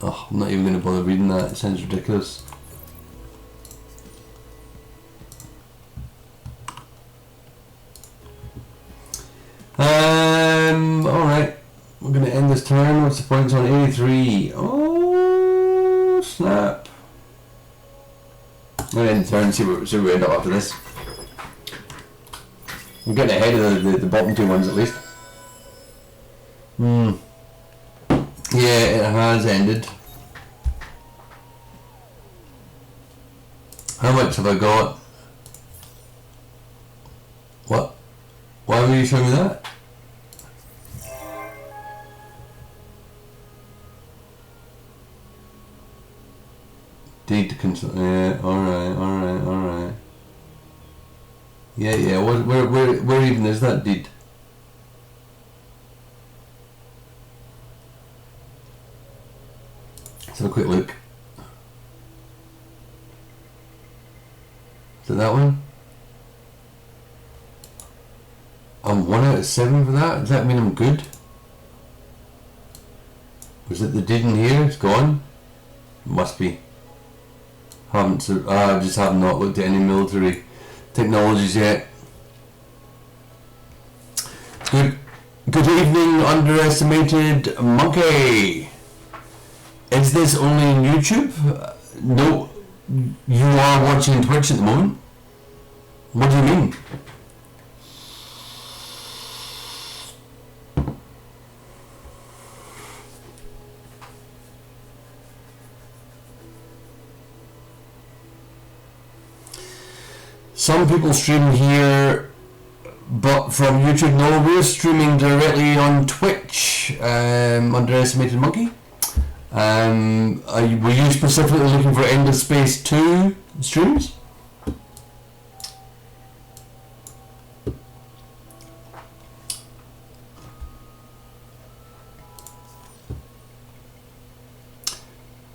[SPEAKER 1] Oh, I'm not even going to bother reading that. It sounds ridiculous. Alright. We're going to end this turn. What's the points on 83? Oh, snap. I'm going to end the turn and see where we end up after this. I'm getting ahead of the bottom two ones at least. Yeah, it has ended. How much have I got? What? Why were you showing me that? Deed to consult. Yeah, alright. Yeah. Where even is that deed? Let's have a quick look. Is it that one? I'm 1 out of 7 for that? Does that mean I'm good? Was it the deed in here? It's gone? Must be. I just have not looked at any military technologies yet. Good evening, underestimated monkey. Is this only on YouTube? No, you are watching Twitch at the moment. What do you mean? Some people stream here, but from YouTube, no, we're streaming directly on Twitch. Underestimated monkey. Were you specifically looking for Endless Space 2 streams?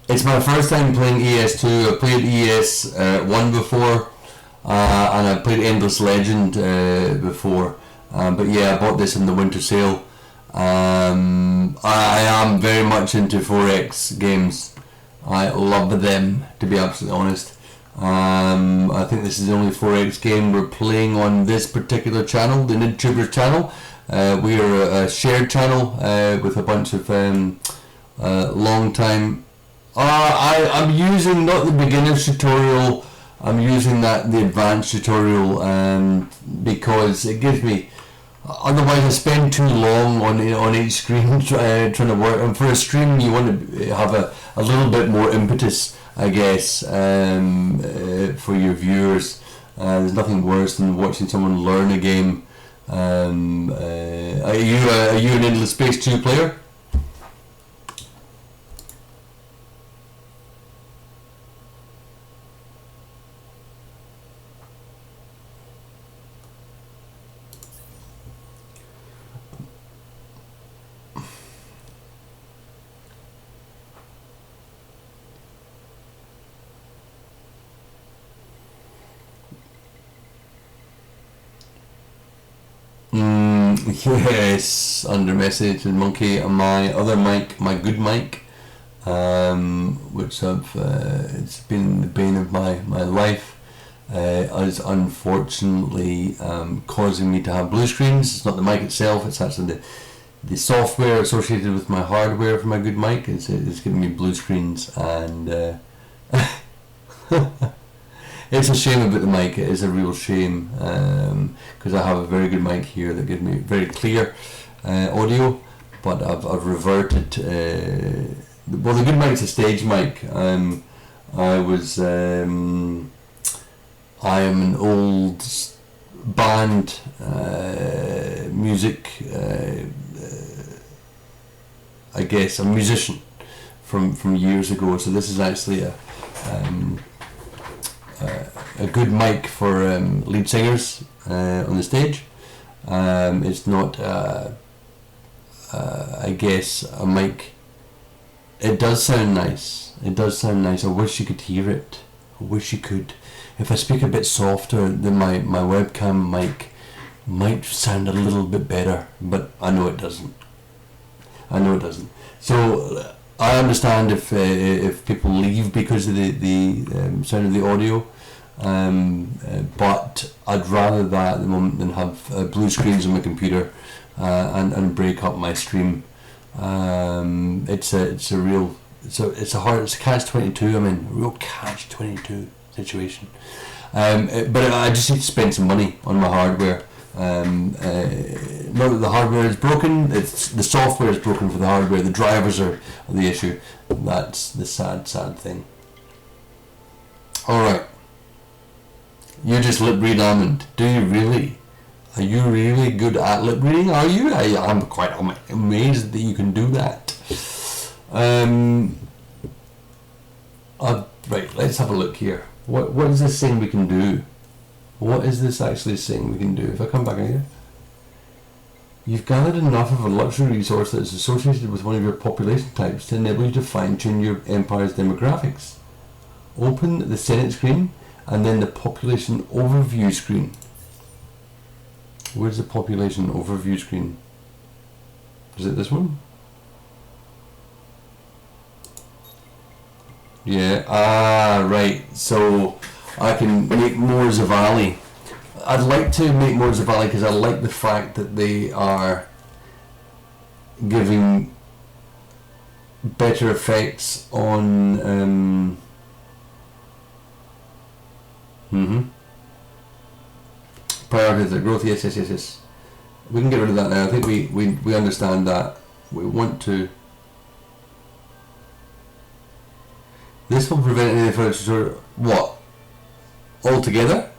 [SPEAKER 1] It's my first time playing ES2. I played ES1 before. And I played Endless Legend before, but yeah, I bought this in the winter sale. I am very much into 4X games. I love them, to be absolutely honest. I think this is the only 4X game we're playing on this particular channel, the NidTubers channel. We are a shared channel with a bunch of long time. I'm using not the beginner's tutorial. I'm using the advanced tutorial because it gives me. Otherwise, I spend too long on each screen trying to work. And for a stream, you want to have a little bit more impetus, I guess, for your viewers. There's nothing worse than watching someone learn a game. Are you an Endless Space 2 player? Yes, under message and monkey and my other mic, my good mic, which it's been the bane of my life, is unfortunately causing me to have blue screens. It's not the mic itself, it's actually the software associated with my hardware for my good mic. It's giving me blue screens, and it's a shame about the mic. It is a real shame, because I have a very good mic here that gives me very clear audio, but I've reverted. Well, the good mic's a stage mic. I am an old band music, I guess a musician from years ago. So this is actually a good mic for lead singers on the stage. It's not I guess a mic. It does sound nice. It does sound nice. I wish you could hear it. I wish you could. If I speak a bit softer, then my webcam mic might sound a little bit better, but I know it doesn't. So I understand if people leave because of the sound of the audio, but I'd rather that at the moment than have blue screens on my computer and break up my stream. It's a catch-22. I mean, a real catch-22 situation. But I just need to spend some money on my hardware. Not that the hardware is broken, it's the software is broken for the hardware. The drivers are the issue. That's the sad thing. Alright. You just lip read Almond. Do you really? Are you really good at lip reading? Are you? I'm quite amazed that you can do that. Right, let's have a look here. What is this saying we can do? What is this actually saying we can do? If I come back here, you've gathered enough of a luxury resource that is associated with one of your population types to enable you to fine-tune your empire's demographics. Open the Senate screen and then the population overview screen. Where's the population overview screen? Is it this one? Yeah, right. So I can make more Zavali. I'd like to make more Zavali because I like the fact that they are giving better effects on priorities of growth. Yes. We can get rid of that now. I think we understand that. We want to. This will prevent any further tutorial. What? Altogether?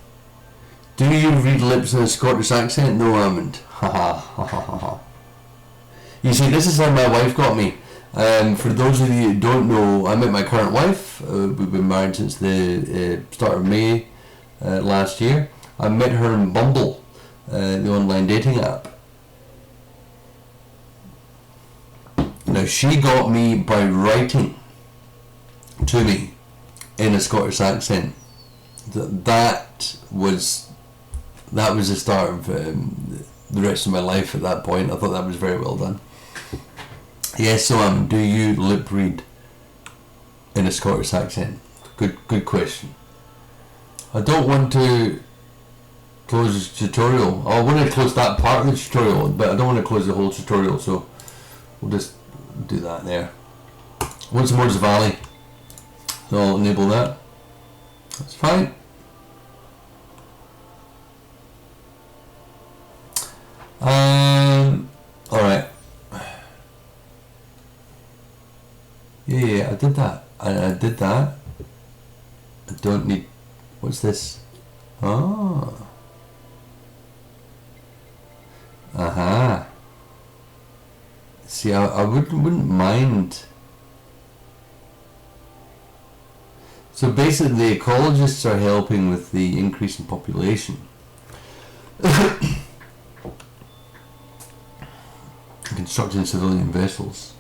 [SPEAKER 1] Do you read lips in a Scottish accent? No, Almond. Ha. You see, this is how my wife got me. For those of you who don't know, I met my current wife. We've been married since the start of May last year. I met her in Bumble, the online dating app. Now, she got me by writing to me in a Scottish accent. That was the start of the rest of my life at that point. I thought that was very well done. Yes, so do you lip read in a Scottish accent? Good question. I don't want to close the tutorial. I want to close that part of the tutorial, but I don't want to close the whole tutorial, so we'll just do that there. Want some more Zavali? So I'll enable that. That's fine. Alright. Yeah, I did that. I did that. I don't need... What's this? Oh. Aha. See, I wouldn't mind. So basically the ecologists are helping with the increase in population. Constructing civilian vessels.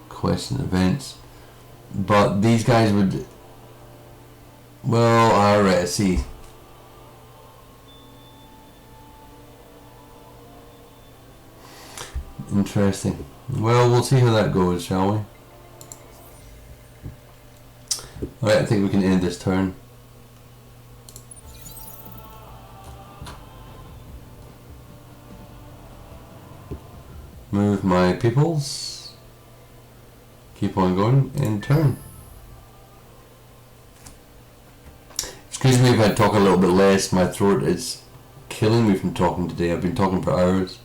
[SPEAKER 1] Question events. But these guys would... Well, alright, I see. Interesting. Well, we'll see how that goes, shall we? Alright, I think we can end this turn. Move my peoples. Keep on going. End turn. Excuse me if I talk a little bit less. My throat is killing me from talking today. I've been talking for hours.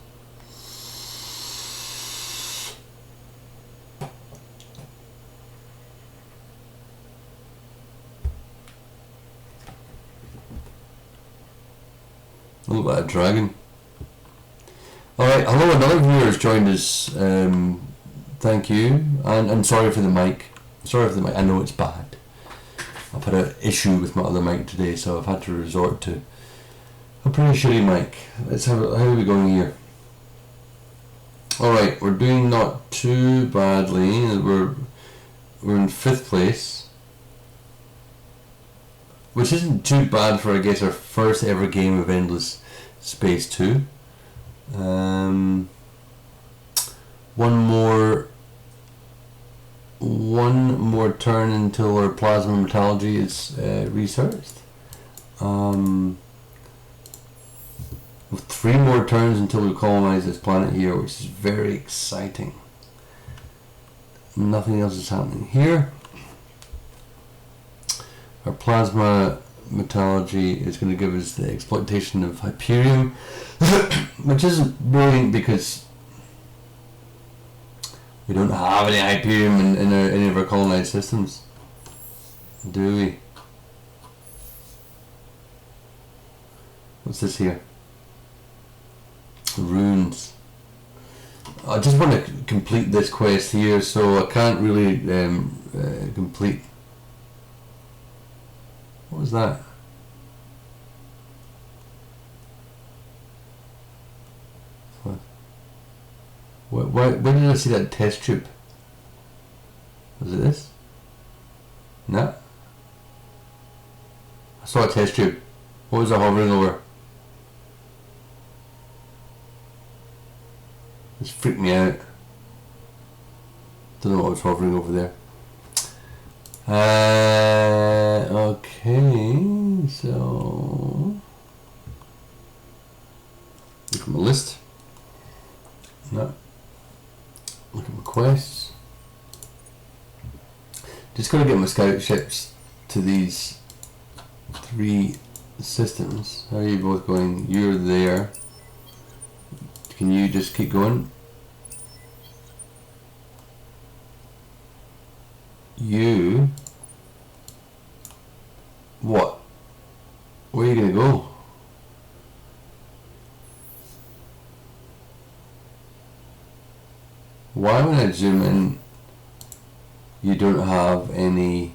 [SPEAKER 1] Look like a dragon. Alright, hello, another viewer has joined us. Thank you. And sorry for the mic. Sorry for the mic. I know it's bad. I've had an issue with my other mic today, so I've had to resort to a pretty shitty mic. How are we going here? Alright, we're doing not too badly. We're in 5th place, which isn't too bad for, I guess, our first ever game of Endless Space 2. One more turn until our plasma metallurgy is researched. With 3 more turns until we colonize this planet here, which is very exciting. Nothing else is happening here. Our plasma metallurgy is going to give us the exploitation of Hyperium, which isn't brilliant because we don't have any Hyperium in any of our colonized systems, do we? What's this here? Runes. I just want to complete this quest here, so I can't really complete. What was that? What? Where did I see that test tube? Was it this? No. I saw a test tube. What was I hovering over? This freaked me out. Don't know what was hovering over there. Okay, so look at my list. No. Look at my quests. Just gotta get my scout ships to these 3 systems. How are you both going? You're there. Can you just keep going? You. What? Where are you gonna go? Why when I zoom in you don't have any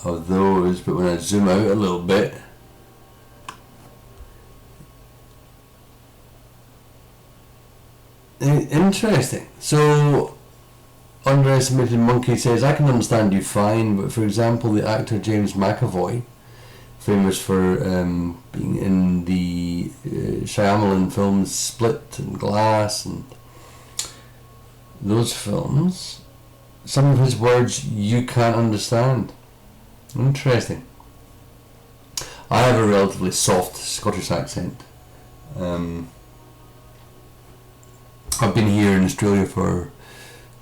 [SPEAKER 1] of those, but when I zoom out a little bit interesting. So Underestimated Monkey says, I can understand you fine, but for example the actor James McAvoy, famous for being in the Shyamalan films Split and Glass and those films, some of his words you can't understand. Interesting. I have a relatively soft Scottish accent. I've been here in Australia for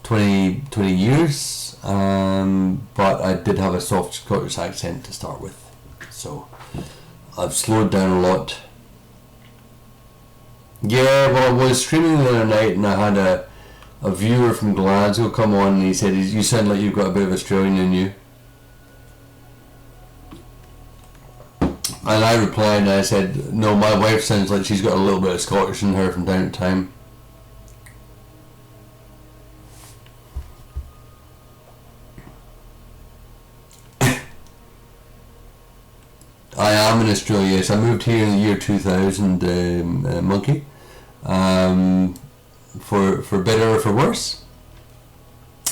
[SPEAKER 1] 20 years, but I did have a soft Scottish accent to start with, so I've slowed down a lot. Yeah, well, I was streaming the other night and I had a viewer from Glasgow come on and he said, you sound like you've got a bit of Australian in you. And I replied and I said, no, my wife sounds like she's got a little bit of Scottish in her from time to time. I am in Australia, yes. I moved here in the year 2000, Monkey. For better or for worse.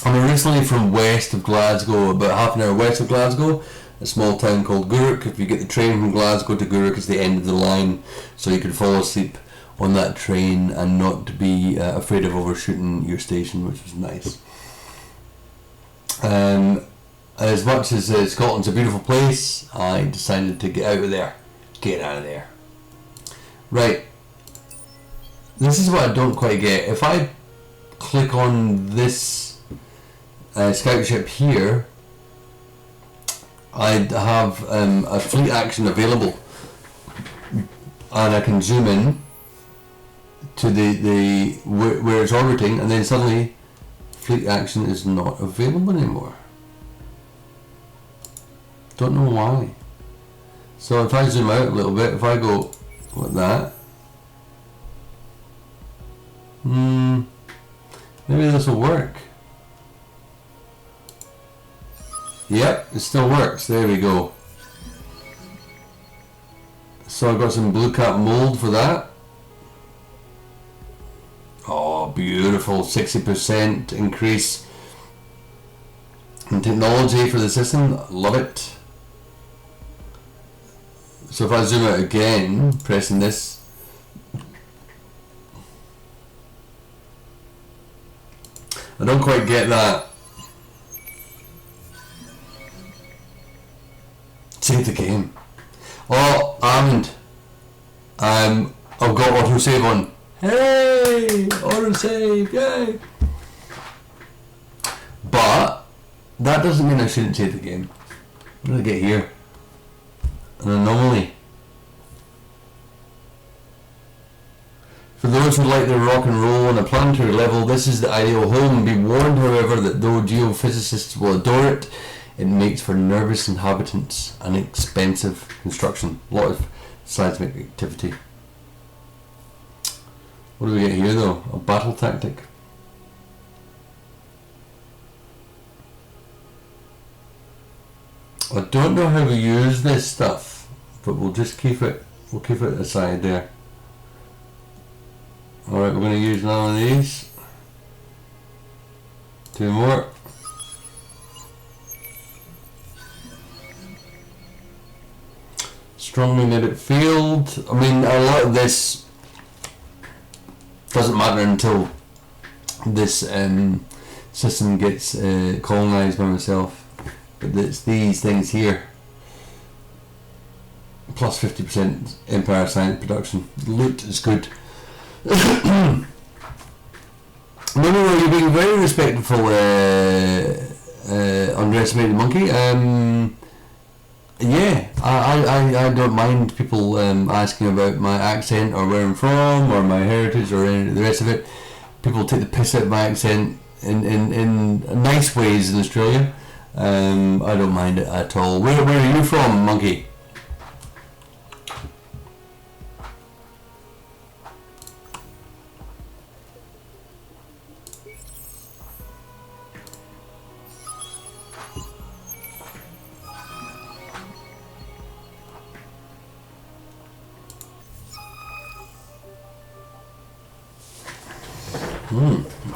[SPEAKER 1] I'm originally from west of Glasgow, about half an hour west of Glasgow, a small town called Gourock. If you get the train from Glasgow to Gourock, it's the end of the line, so you could fall asleep on that train and not be afraid of overshooting your station, which was nice. As much as Scotland's a beautiful place, I decided to get out of there. Get out of there. Right. This is what I don't quite get. If I click on this scout ship here, I'd have a fleet action available, and I can zoom in to the where it's orbiting, and then suddenly fleet action is not available anymore. Don't know why. So if I zoom out a little bit, if I go like that, maybe this will work. Yep, it still works. There we go. So I've got some blue cap mold for that. Oh, beautiful. 60% increase in technology for the system. Love it. So if I zoom out again, pressing this, I don't quite get that. Save the game. Oh, and I've got autosave on. Hey, autosave, yay! But that doesn't mean I shouldn't save the game. What did I get here? An anomaly. For those who like their rock and roll on a planetary level, this is the ideal home. Be warned, however, that though geophysicists will adore it, it makes for nervous inhabitants and expensive construction. A lot of seismic activity. What do we get here though? A battle tactic. I don't know how we use this stuff, but we'll just keep it. We'll keep it aside there. All right, we're going to use none of these. 2 more. Strong magnetic field. I mean, a lot of this doesn't matter until this system gets colonized by myself. But it's these things here. Plus 50% Empire Science production. Loot is good. No, you're being very respectful, underestimated monkey. Yeah, I don't mind people asking about my accent or where I'm from or my heritage or any the rest of it. People take the piss out of my accent in nice ways in Australia. I don't mind it at all. Where are you from, monkey?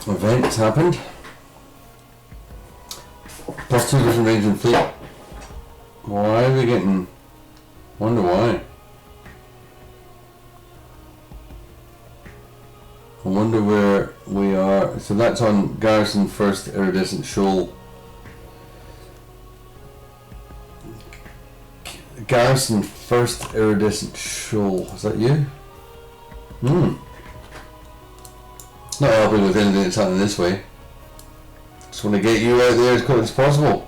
[SPEAKER 1] Events happened. Plus 2 different range and fleet. Why are we getting... Wonder why. I wonder where we are. So that's on Garrison First Iridescent Shoal. Garrison First Iridescent Shoal. Is that you? Not helping with anything that's happening this way. Just want to get you out there as quick as possible.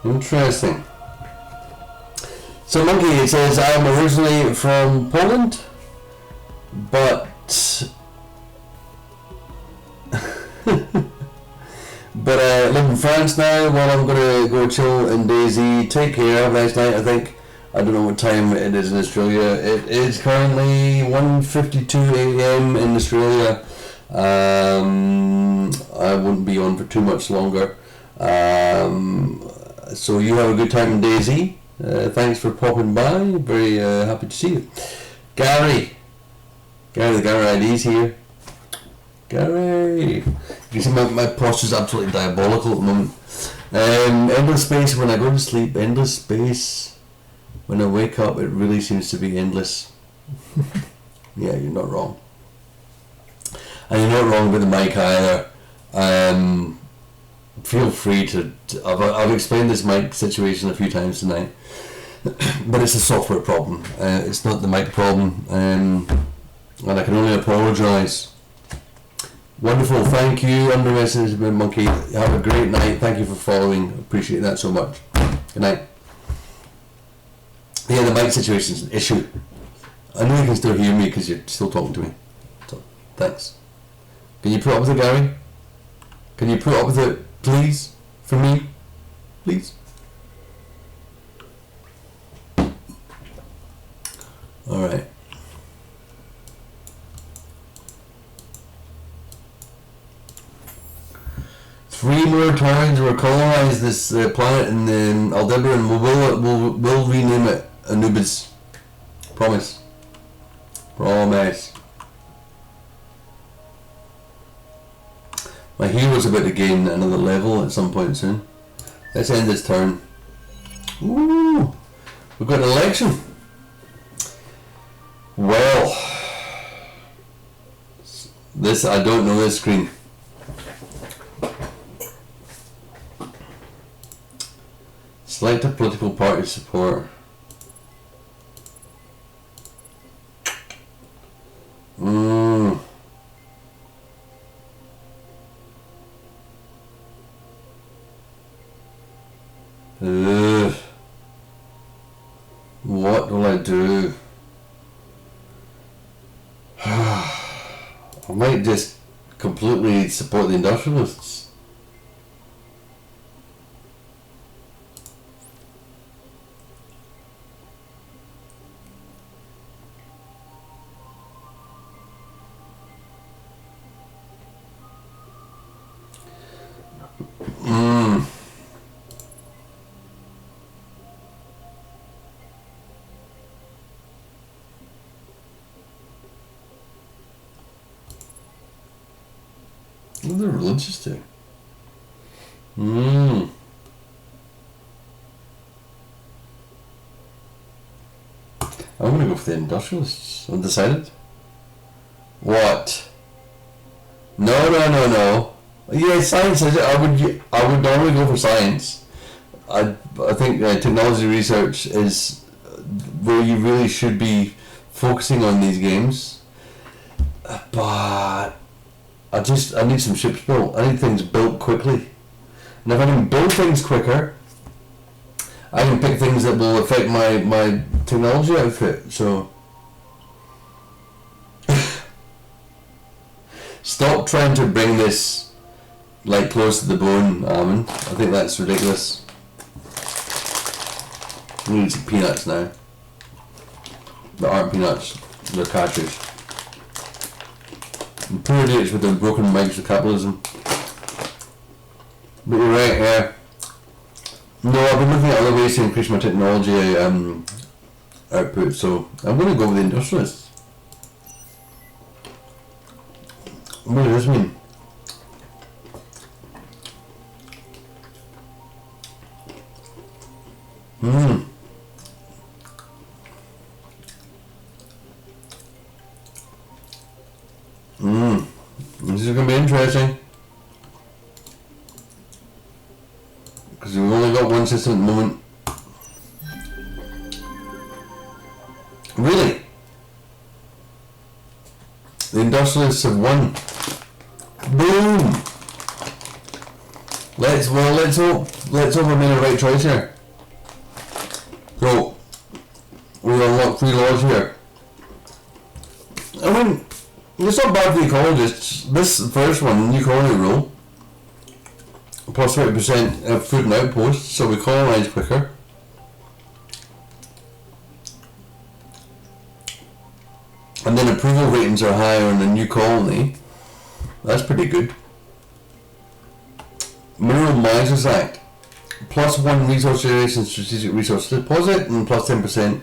[SPEAKER 1] Interesting. So Monkey, it says, I'm originally from Poland, but I live in France now. Well, I'm going to go chill in Daisy. Take care, have a nice night. I don't know what time it is in Australia. It is currently 1:52 AM in Australia. I won't be on for too much longer. So you have a good time in Daisy. Thanks for popping by. Very happy to see you. Gary, the Gary ID's here. Gary. You can see my posture's absolutely diabolical at the moment. Endless space when I go to sleep. Endless space when I wake up. It really seems to be endless. Yeah, you're not wrong. And you're not wrong with the mic either. Feel free to... I've explained this mic situation a few times tonight. But it's a software problem. It's not the mic problem. And I can only apologise Wonderful. Thank you, Underestimated Monkey. Have a great night. Thank you for following. Appreciate that so much. Good night. Yeah, the mic situation's an issue. I know you can still hear me because you're still talking to me. So, thanks. Can you put up with it, Gary? Can you put up with it, please? For me? Please? Alright. Three more times we'll colonize this planet in Aldebaran and we'll rename it Anubis. Promise. Promise. My hero's about to gain another level at some point soon. Let's end this turn. Ooh, we've got an election. Well, this, I don't know this screen. Select a political party support. What will I do? I might just completely support the industrialists. What are the religious do? I'm gonna go for the industrialists. Undecided. What? No. Yeah, science. I would normally go for science. I think technology research is where you really should be focusing on these games. But I need some ships built. I need things built quickly. And if I can build things quicker, I can pick things that will affect my technology outfit. So stop trying to bring this like close to the bone, Armin. I think that's ridiculous. We need some peanuts now. There aren't peanuts, they're cashews. And poor idiots with their broken minds of capitalism. But you're right, yeah. No, I've been looking at other ways to increase my technology output, so I'm going to go with the industrialists. What does this mean? This is going to be interesting. Because we've only got one system at the moment. Really? The industrialists have won. Boom! Let's hope I made the right choice here. So we unlock 3 laws here. I mean, it's not bad for the ecologists. This first one, new colony rule, plus 30% of food and outposts, so we colonise quicker. And then approval ratings are higher in the new colony. That's pretty good. Mineral Miners Act, plus 1 resource generation strategic resource deposit and plus 10%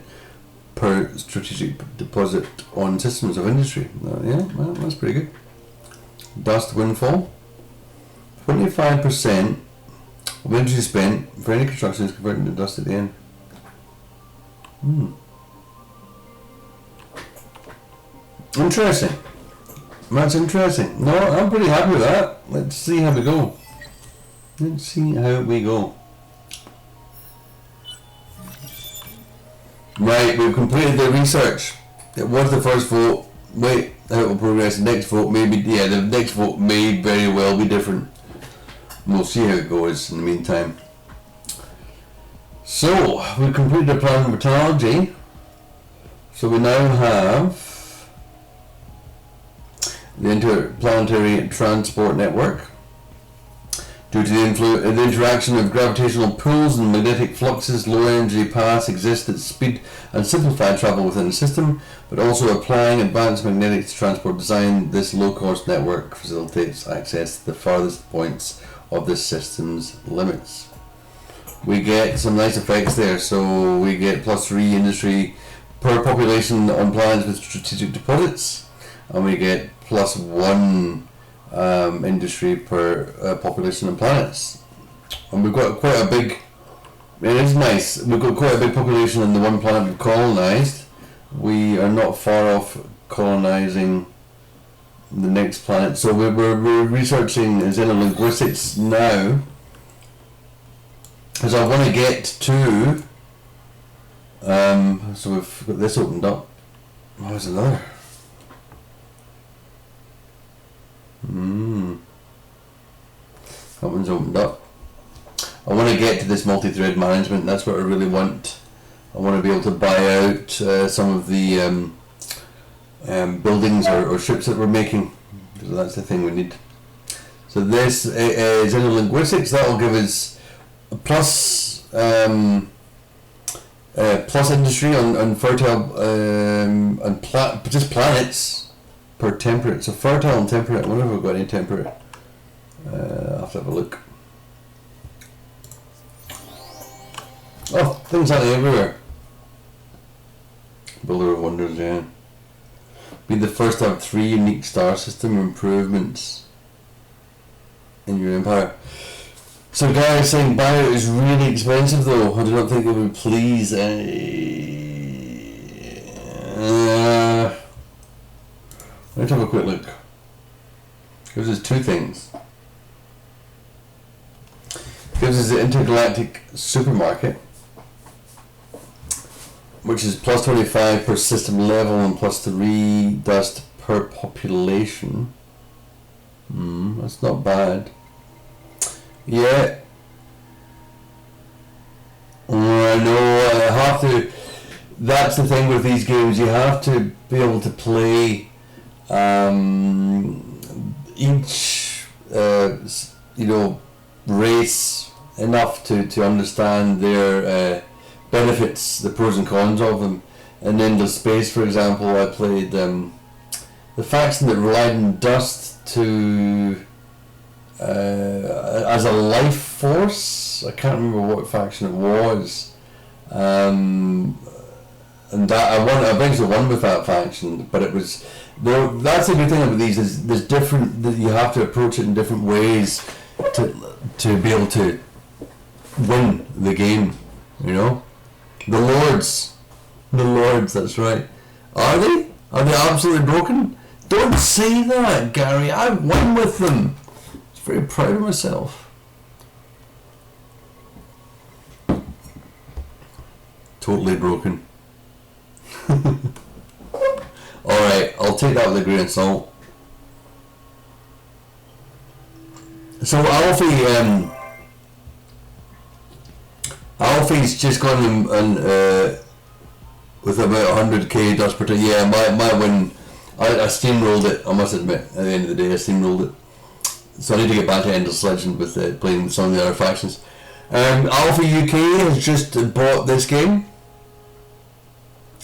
[SPEAKER 1] per strategic deposit on systems of industry. Yeah, well, that's pretty good. Dust windfall, 25% of energy spent for any construction is converted into dust at the end. Interesting. That's interesting. No, I'm pretty happy with that. Let's see how we go. Let's see how we go. Right, we've completed the research. It was the first vote. Wait, how it will progress. The next vote may be, the next vote may very well be different. We'll see how it goes in the meantime. So, we've completed the planetology. So we now have the interplanetary transport network. Due to the interaction of gravitational pulls and magnetic fluxes, low energy paths exist that speed and simplify travel within the system, but also applying advanced magnetic transport design, this low-cost network facilitates access to the farthest points of the system's limits. We get some nice effects there, so we get +3 industry per population on planets with strategic deposits, and we get +1 industry per population on planets. And we've got quite a big, it is nice, we've got quite a big population on the one planet we've colonised. We are not far off colonising the next planet, so we're researching xenolinguistics now, because I want to get to, so we've got this opened up. Oh, there's another. That one's opened up. I want to get to this multi-thread management. That's what I really want. I want to be able to buy out some of the buildings or ships that we're making. So that's the thing we need. So this is xenolinguistics. That will give us a plus industry on fertile and just planets per temperate. So fertile and temperate. I wonder if we've got any temperate. I'll have to have a look. Oh, things happening everywhere. Builder of Wonders, yeah. Be the first to have 3 unique star system improvements in your empire. So Gary is saying buyout is really expensive though. I do not think it would please. Let's have a quick look. Gives us 2 things. Gives us the intergalactic supermarket, which is +25 per system level and +3 dust per population. That's not bad. Yeah. I know, I have to. That's the thing with these games. You have to be able to play each, race enough to understand their benefits, the pros and cons of them. And then the space, for example, I played the faction that relied on dust to as a life force. I can't remember what faction it was, and that I eventually won with that faction. But it was that's the good thing about these is there's different, that you have to approach it in different ways to be able to win the game. You know, the lords, that's right. Are they absolutely broken? Don't say that, Gary. I won with them. I'm very proud of myself. Totally broken. Alright, I'll take that with a grain of salt. So Alfie's just gone and with about 100k dust per turn. Yeah, my win. I steamrolled it, I must admit. At the end of the day, I steamrolled it. So I need to get back to Endless Legend with playing with some of the other factions. Alpha UK has just bought this game.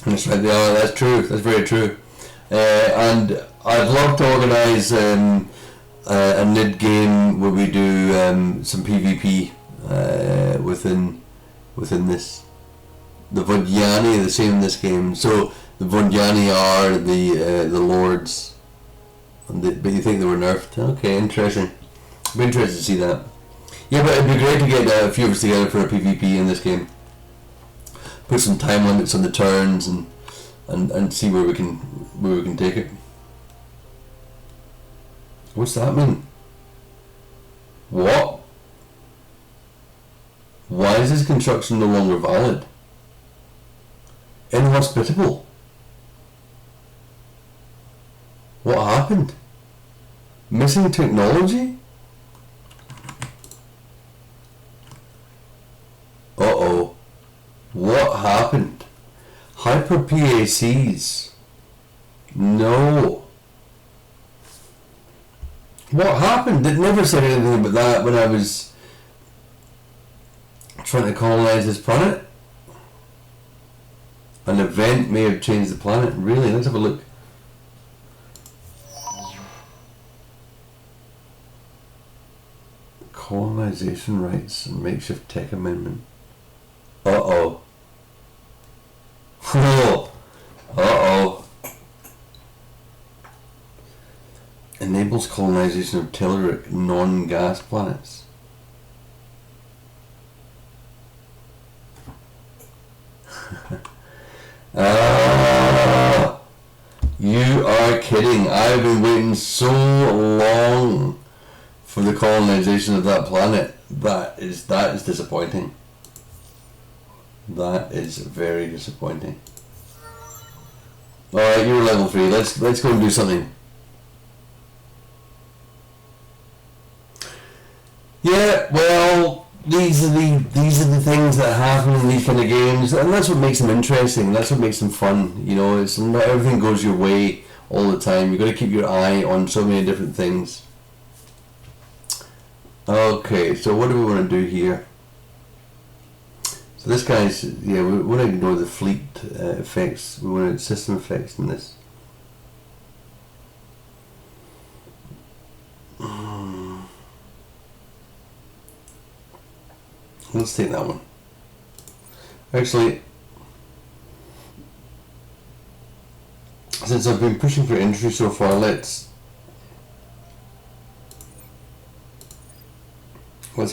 [SPEAKER 1] That's right, that's true. That's very true. And I'd love to organise a NID game where we do some PvP within this. The Vodjani are the same in this game. So the Vodjani are the lords, but you think they were nerfed? Okay, interesting. I'd be interested to see that. Yeah, but it'd be great to get a few of us together for a PvP in this game. Put some time limits on the turns and see where we can take it. What's that mean? What? Why is this construction no longer valid? Inhospitable. happened? Missing technology? Uh-oh. What happened? Hyper PACs. No. What happened? It never said anything about that when I was trying to colonize this planet. An event may have changed the planet. Really? Let's have a look. Colonization rights and makeshift tech amendment. Uh-oh. Oh. Uh-oh. Enables colonization of telluric non-gas planets. You are kidding. I've been waiting so long for the colonization of that planet. That is disappointing. That is very disappointing. Alright, you're level 3. Let's go and do something. Yeah, well, these are the things that happen in these kind of games, and that's what makes them interesting. That's what makes them fun. You know, it's not everything goes your way all the time. You've got to keep your eye on so many different things. Okay, so what do we want to do here? So this guy's, yeah, we want to ignore the fleet effects. We want system effects in this. Let's take that one. Actually, since I've been pushing for entry so far, let's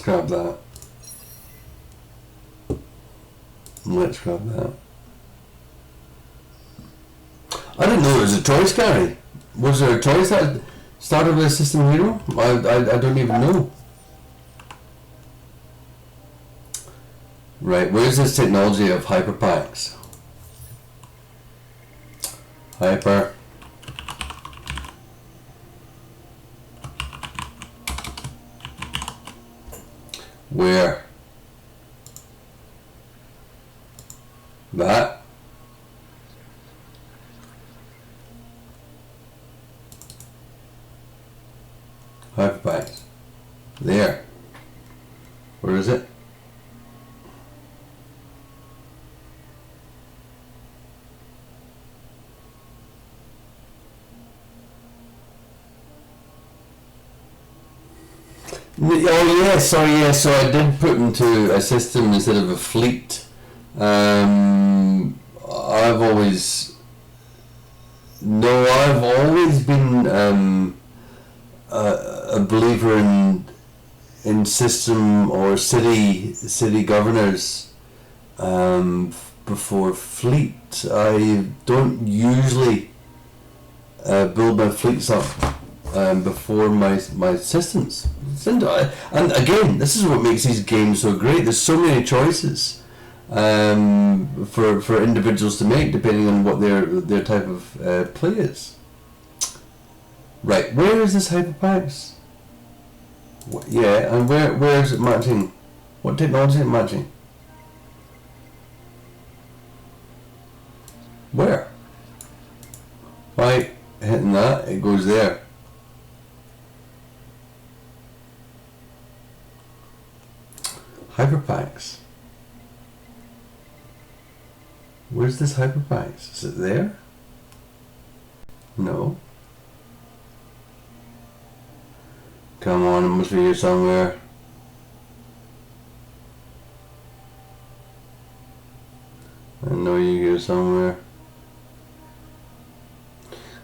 [SPEAKER 1] grab that. Let's grab that. I didn't know there was a choice, Gary. Was there a choice that started with System Hero? I don't even know. Right, where's this technology of hyperpacks? Hyper. Where? That. Hyperpacks. There. Where is it? Oh yes, sorry, yes. So I did put into a system instead of a fleet. I've always been a believer in system or city governors before fleet. I don't usually build my fleets up before my systems. And again, this is what makes these games so great. There's so many choices for individuals to make depending on what their type of play is. Right, where is this hyperpacks? Yeah, and where is it matching? What technology is it matching? Where? By hitting that, it goes there. Hyperpacks. Where's this hyperpacks? Is it there? No. Come on, it must be here somewhere. I know you're here somewhere.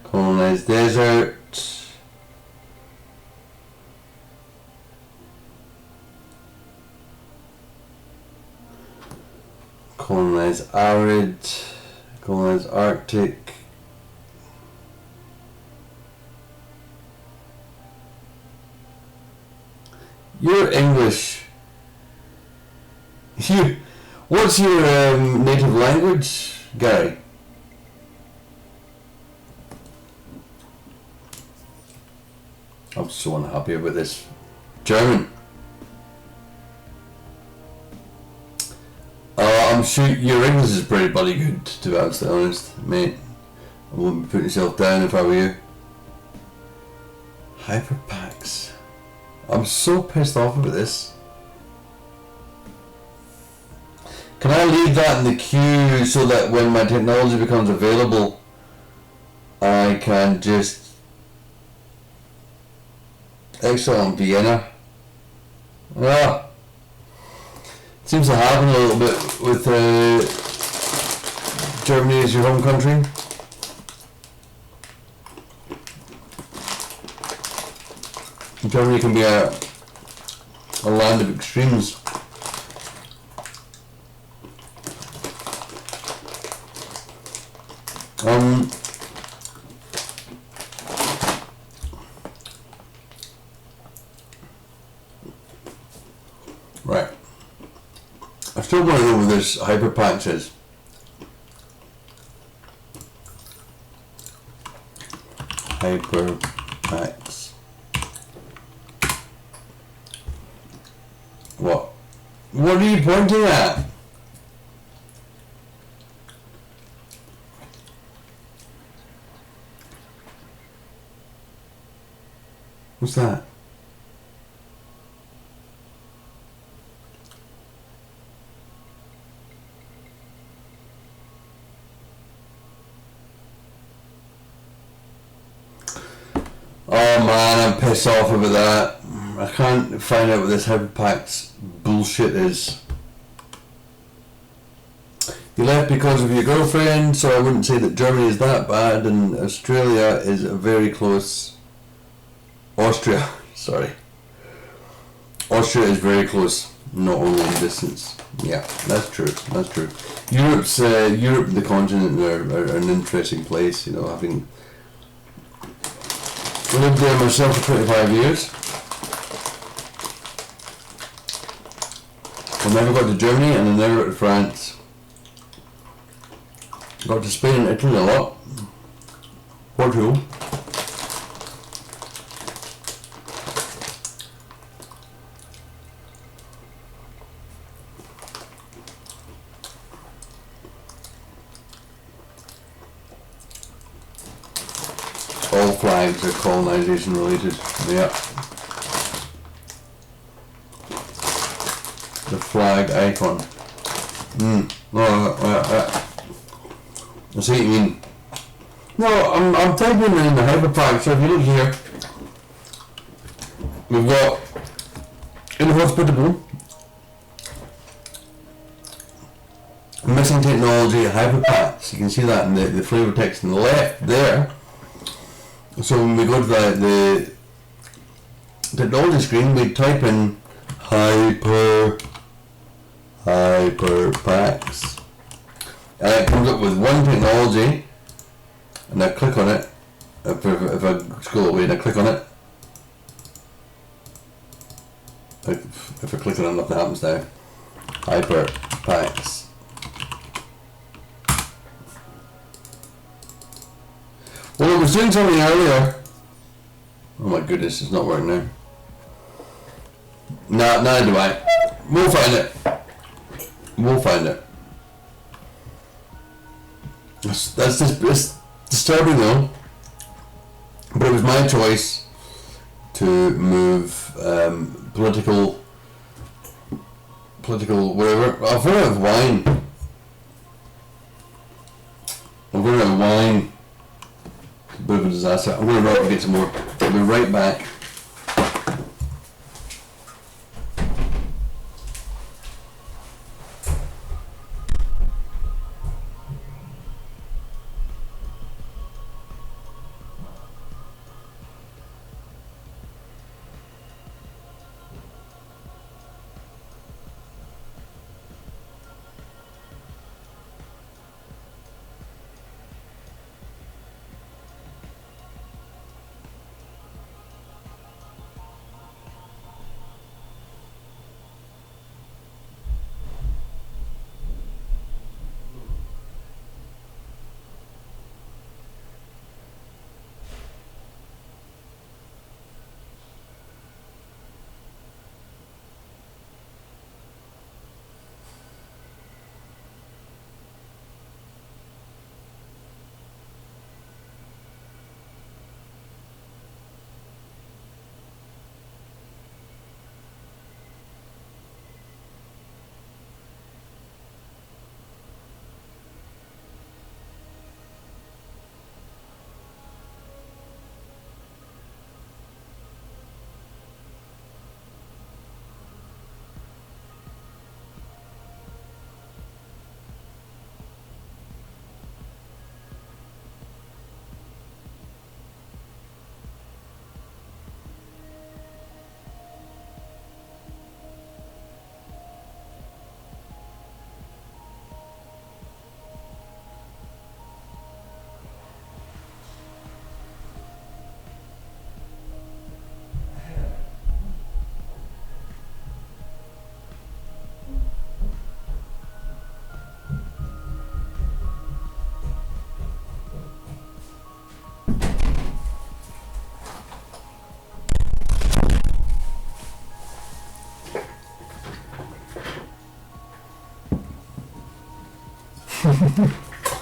[SPEAKER 1] Colonized desert. Colonize arid, colonize Arctic. You're English. What's your native language, Gary? I'm so unhappy about this. German. I'm sure your English is pretty bloody good, to be absolutely honest, mate. I wouldn't be putting yourself down if I were you. Hyperpacks. I'm so pissed off about this. Can I leave that in the queue so that when my technology becomes available, I can just extra on Vienna? Ah. Seems to happen a little bit with Germany as your home country. Germany can be a land of extremes. Right. I still want to know what this Hyperpacks is. Hyperpacks. What? What are you pointing at? What's that? Oh man, I'm pissed off about that. I can't find out what this Hyperpacks bullshit is. You left because of your girlfriend, so I wouldn't say that Germany is that bad, and Australia is a very close. Austria, sorry. Austria is very close, not only in distance. Yeah, that's true. That's true. Europe, the continent, are an interesting place. You know, having lived there myself for 25 years. I never got to Germany and I never got to France. Got to Spain and Italy a lot. Portugal. All flags are colonization related. Yeah. The flag icon. I see what you mean. No, I'm typing in the Hyperpack, so if you look here, we've got inhospitable, missing technology, Hyperpacks. You can see that in the flavor text on the left there. So when we go to the technology screen, we type in Hyperpacks, and it comes up with one technology, and I click on it. If I scroll away and I click on it, if I click on it, nothing happens now. Hyperpacks. Well, I was doing something earlier. Oh my goodness, it's not working now. Neither do I. We'll find it. We'll find it. That's just disturbing though. But it was my choice to move political whatever. I've run out of wine. I've run out of wine. Bit of a disaster. I'm going to run up and get some more. I'll be right back.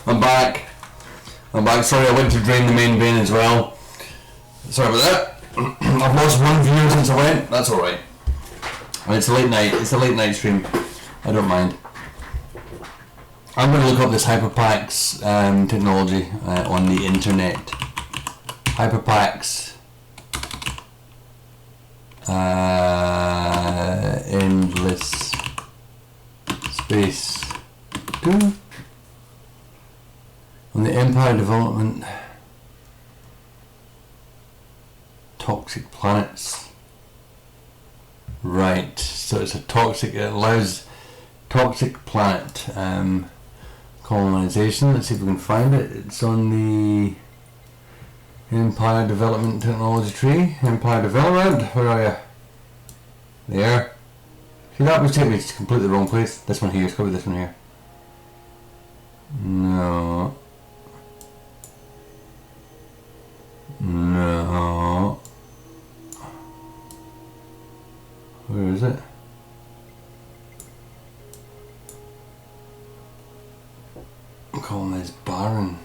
[SPEAKER 1] I'm back. Sorry, I went to drain the main vein as well. Sorry about that. I've lost one viewer since I went. That's alright. It's a late night. It's a late night stream. I don't mind. I'm going to look up this Hyperpacks technology on the internet. Hyperpacks. Endless space. On the Empire Development. Toxic planets. Right. So it's a toxic. It allows toxic planet colonization. Let's see if we can find it. It's on the Empire Development Technology tree. Empire Development. Where are you? There. See, that was taking me to completely the wrong place. This one here. It's got to be this one here. No. No. Where is it? Colonize barren.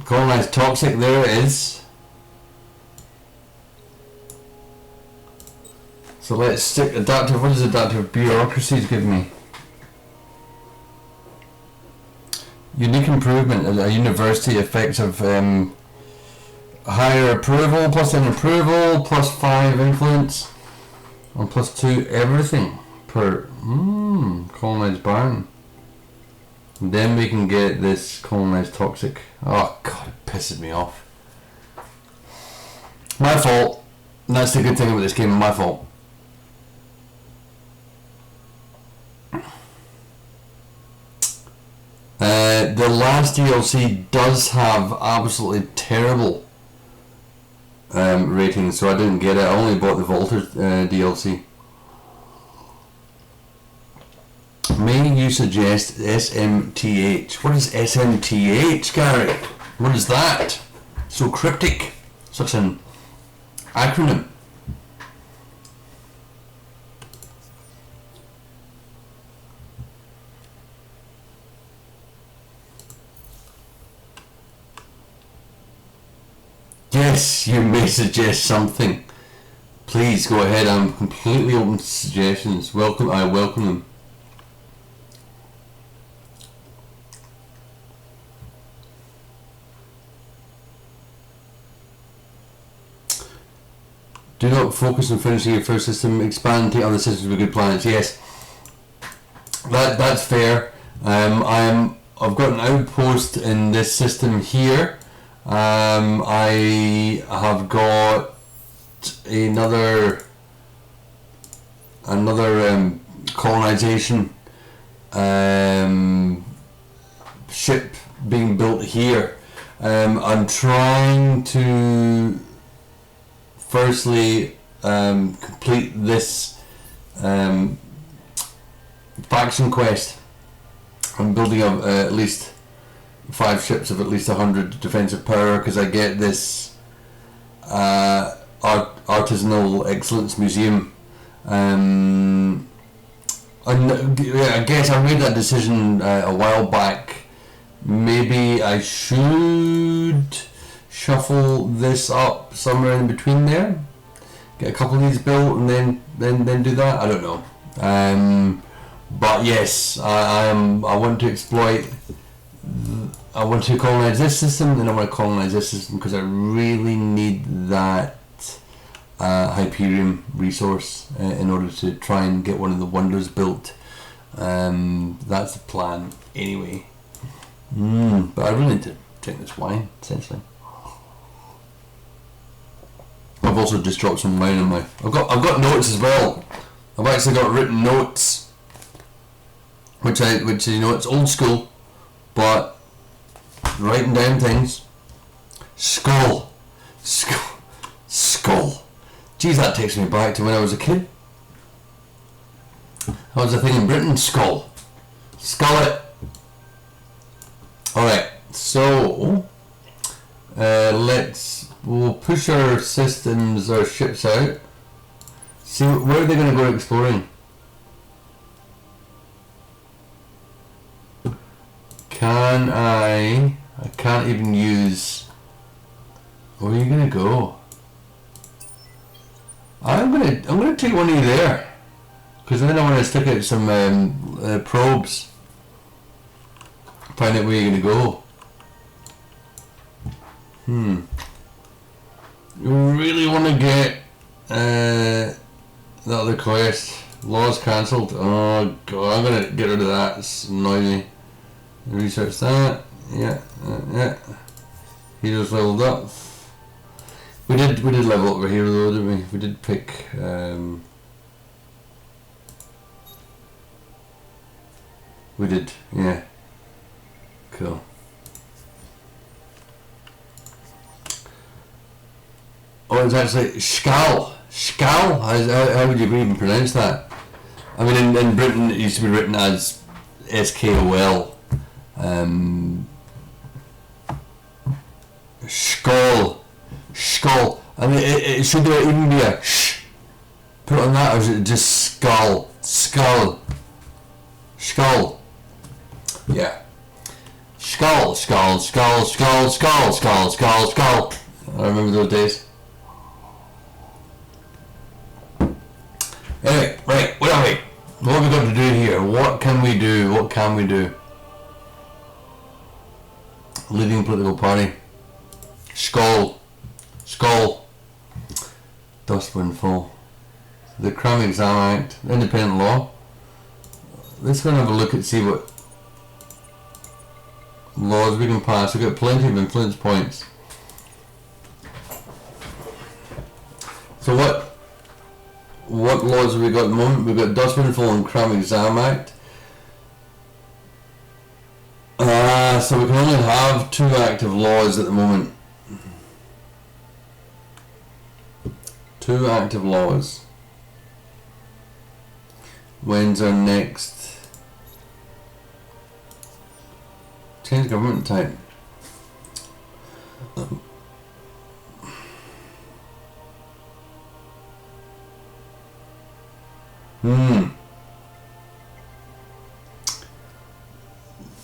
[SPEAKER 1] Colonize toxic. There it is. So let's stick adaptive. What does adaptive bureaucracies give me? Unique improvement. A university effective higher approval plus an approval plus 5 influence and plus 2 everything per colonized barren. Then we can get this colonized toxic. Oh god, it pisses me off. My fault. That's the good thing about this game. My fault. The last DLC does have absolutely terrible ratings, so I didn't get it. I only bought the Volter DLC. May you suggest SMTH? What is SMTH, Gary? What is that? So cryptic. Such an acronym. Yes, you may suggest something. Please go ahead. I'm completely open to suggestions. I welcome them. Do not focus on finishing your first system. Expand to other systems with good planets. Yes, that's fair. I've got an outpost in this system here. I have got another colonization ship being built here. I'm trying to firstly complete this faction quest. I'm building up at least 5 ships of at least 100 defensive power because I get this artisanal excellence museum. And I guess I made that decision a while back. Maybe I should shuffle this up somewhere in between there. Get a couple of these built and then do that. I don't know. But yes, I want to exploit. I want to colonize this system, then I want to colonize this system because I really need that Hyperion resource in order to try and get one of the wonders built. That's the plan anyway. But I really need to drink this wine, essentially. I've also just dropped some wine in my. I've got notes as well. I've actually got written notes, which you know it's old school, but writing down things. Skull. Geez, that takes me back to when I was a kid. That was a thing in Britain. Skull it. Alright, so we'll push our systems, our ships out. See, where are they going to go exploring? Can I can't even use... Where are you gonna go? I'm gonna take one of you there. Because then I want to stick out some probes. Find out where you're gonna go. You really want to get the other quest. Laws cancelled. Oh god, I'm gonna get rid of that. It's noisy. Research that. Yeah. Heroes leveled up. We did level up our hero though, didn't we? We did pick. We did, yeah. Cool. Oh, it's actually Skal. Skal? How would you even pronounce that? I mean, in Britain it used to be written as SKOL. Skull. Skull. I mean, should there even be a sh? Put it on that, or is it just skull? Skull. Skull. Yeah. Skull. I remember those days. Anyway, right, where are we? What have we got to do here? What can we do? Leading political party. Skull. Dust windfall. The Crime Exam Act. Independent law. Let's go and have a look and see what laws we can pass. We've got plenty of influence points. So what laws have we got at the moment? We've got Dust Windfall and Crime Exam Act. So we can only have 2 active laws at the moment. 2 active laws. When's our next change government type?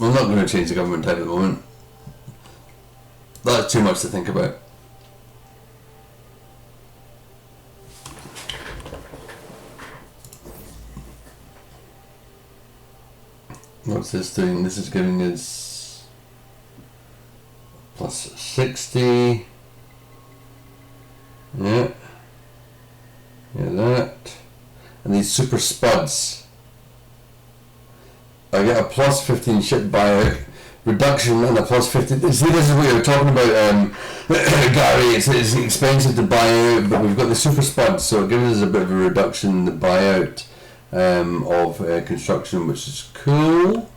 [SPEAKER 1] I'm not going to change the government type at the moment. That's too much to think about. What's this doing? This is giving us plus 60. Yeah, that. And these super spuds. I get a plus 15 ship buyout reduction and a plus 15. See, this is what you're talking about, Gary. It's expensive to buy out, but we've got the super spuds, so it gives us a bit of a reduction in the buyout of construction, which is cool.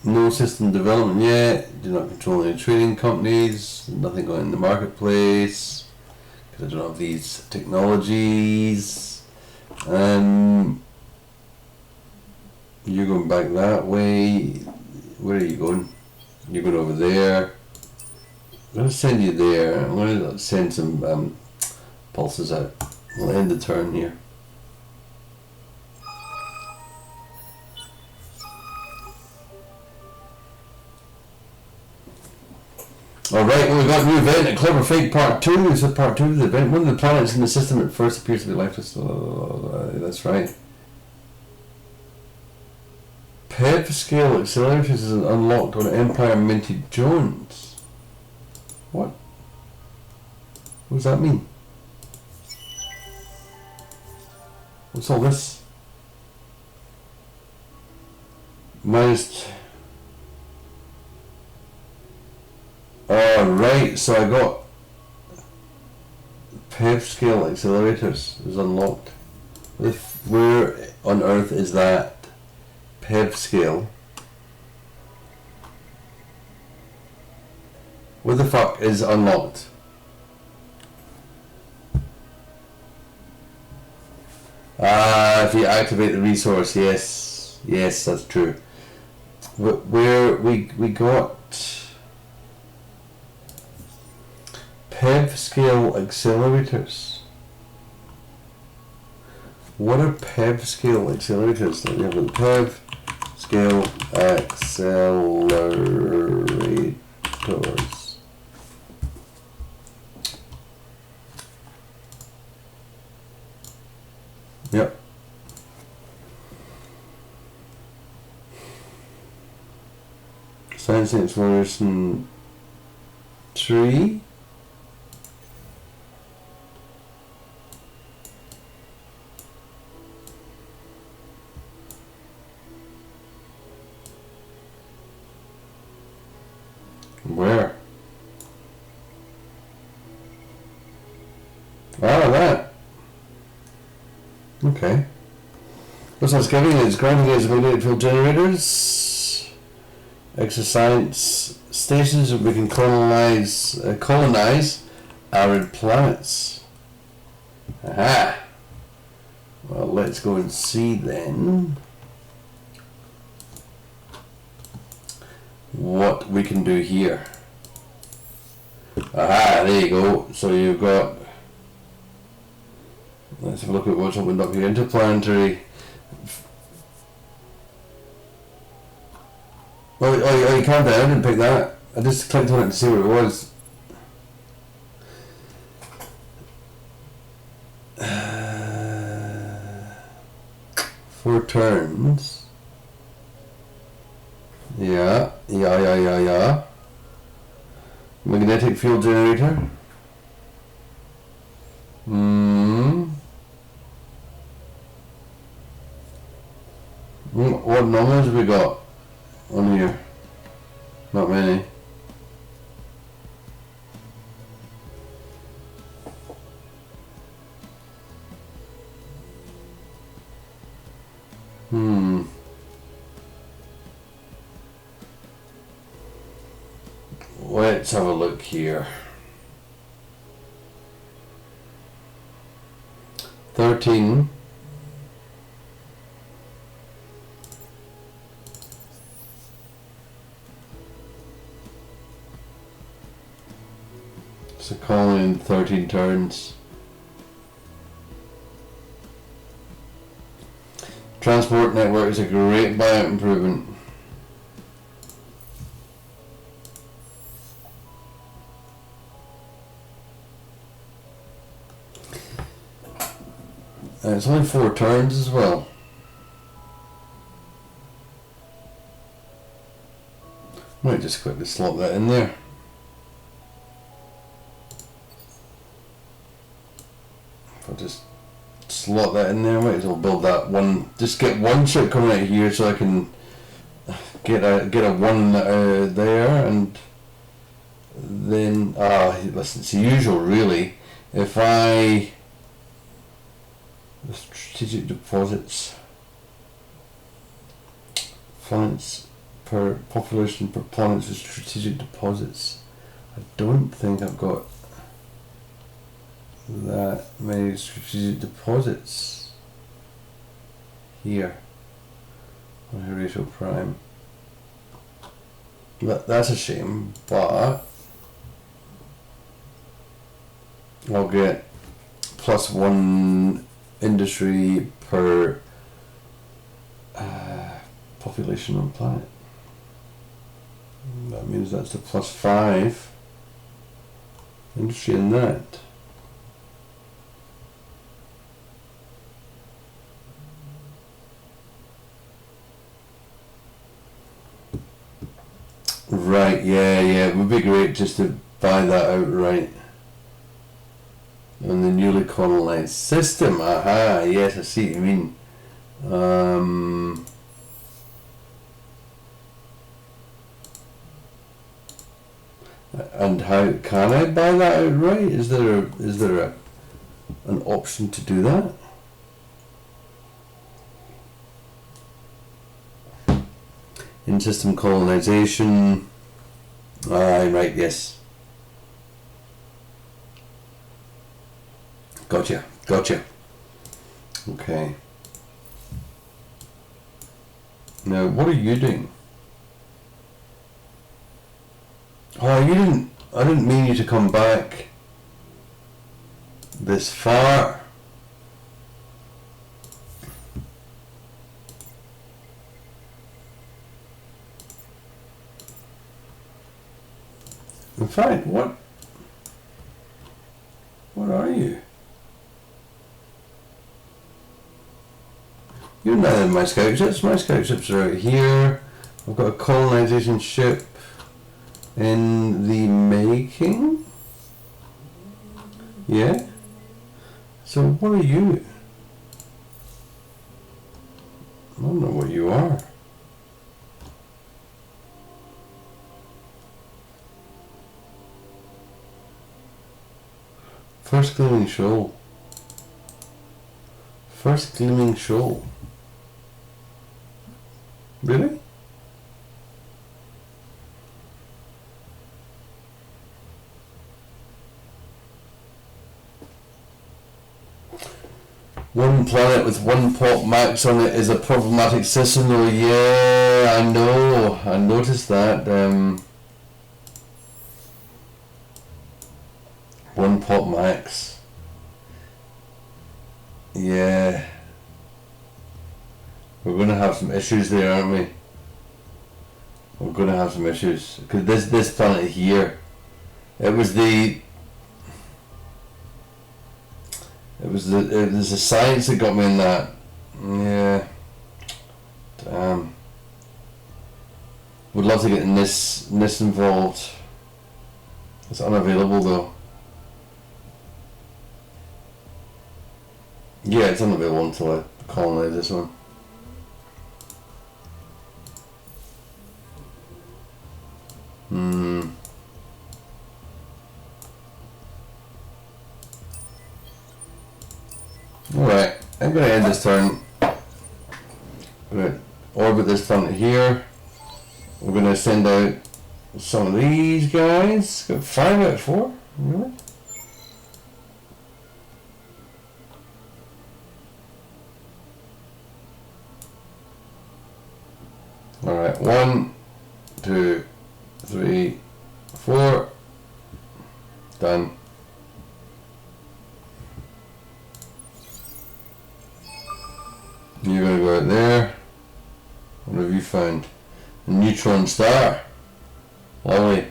[SPEAKER 1] No system development yet. Do not control any trading companies. Nothing going in the marketplace because I don't have these technologies. You're going back that way. Where are you going? You're going over there. I'm going to send you there. I'm going to send some pulses out. We'll end the turn here. Alright, well, we've got a new event at Clever Fake Part 2. This is Part 2 of the event. One of the planets in the system at first appears to be lifeless. That's right. PEV scale accelerators is unlocked on Empire Minty Jones. What? What does that mean? What's all this? Minus... Right, so I got PEV scale accelerators is unlocked. Where on earth is that PEV scale? What the fuck is unlocked? If you activate the resource, yes, that's true. Where we got PEV scale accelerators. What are PEV scale accelerators? Let me have a PEV scale accelerators. Yep. Science and exploration 3. Where? Oh, that. Okay. What's that's giving is granting us magnetic field generators, exoscience stations that we can colonize arid planets. Aha. Well, let's go and see then what we can do here. Aha, there you go. So you've got, let's have a look at what's opened up here. Interplanetary. Oh, you can't. I didn't pick that. I just clicked on it to see what it was. Four turns. Yeah. Magnetic field generator. What numbers have we got on here? Not many. Let's have a look here. 13. So calling in 13 turns. Transport network is a great buyout improvement. It's only 4 turns as well. Might just quickly slot that in there. If I just slot that in there, might as well build that one. Just get one ship coming out here so I can get a one there, and then listen, it's the usual really. If I the strategic deposits, planets per population per planets with strategic deposits. I don't think I've got that many strategic deposits here on Horatio Prime. That's a shame, but I'll get +1 industry per population on planet. That means that's the +5 industry in that. Right, yeah, it would be great just to buy that outright. On the newly colonized system, aha, yes, I see what you mean. And how can I buy that outright? Is there an option to do that? In system colonization. Right, yes. Gotcha. Okay. Now, what are you doing? Oh, I didn't mean you to come back this far. fact, what are you? You're not in my scout ships. My scout ships are out here. I've got a colonization ship in the making. Yeah? So what are you? I don't know what you are. First gleaming shoal. First gleaming shoal. Really? One planet with one pop max on it is a problematic system though. Yeah, I know. I noticed that. One pop max. Yeah. We're going to have some issues there, aren't we? We're going to have some issues. Because this planet here, it was the science that got me in that. Yeah. Damn. Would love to get NIS involved. It's unavailable though. Yeah, it's unavailable until I colonize this one. Alright, I'm going to end this turn. I'm going to orbit this planet here. We're going to send out some of these guys. Got 5 out of 4? Really? Alright, 1, 2, 3, 4. Done. You're going to go out there. What have you found? A neutron star. Lovely.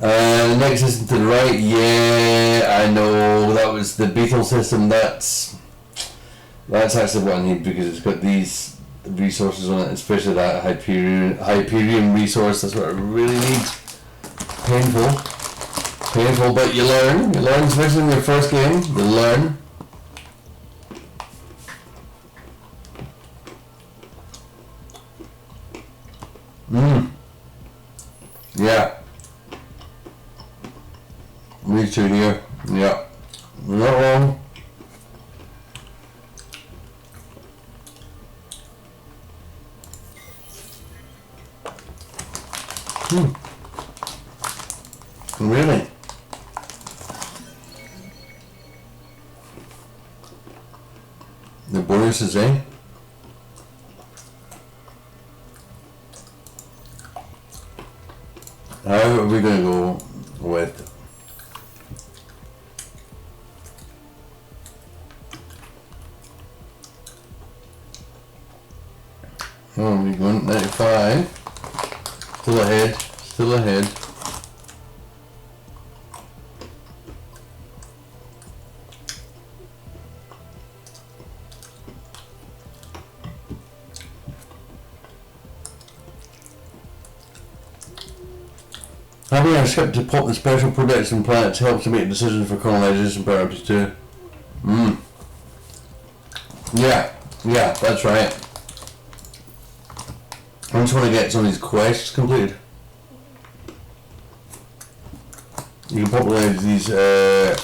[SPEAKER 1] The next system to the right, yeah, I know, that was the Beetle system. That's actually what I need because it's got these resources on it, especially that Hyperion resource. That's what I really need. Painful, but you learn, especially in your first game, you learn. Yeah. Me too here. Yeah. Not wrong. Really? The bonuses, eh? How are we going to go with we're going 95. Still ahead. Having a ship to pop the special protection planets helps to make decisions for colonization purposes too. Yeah, that's right. I just want to get some of these quests completed. You can popularize these via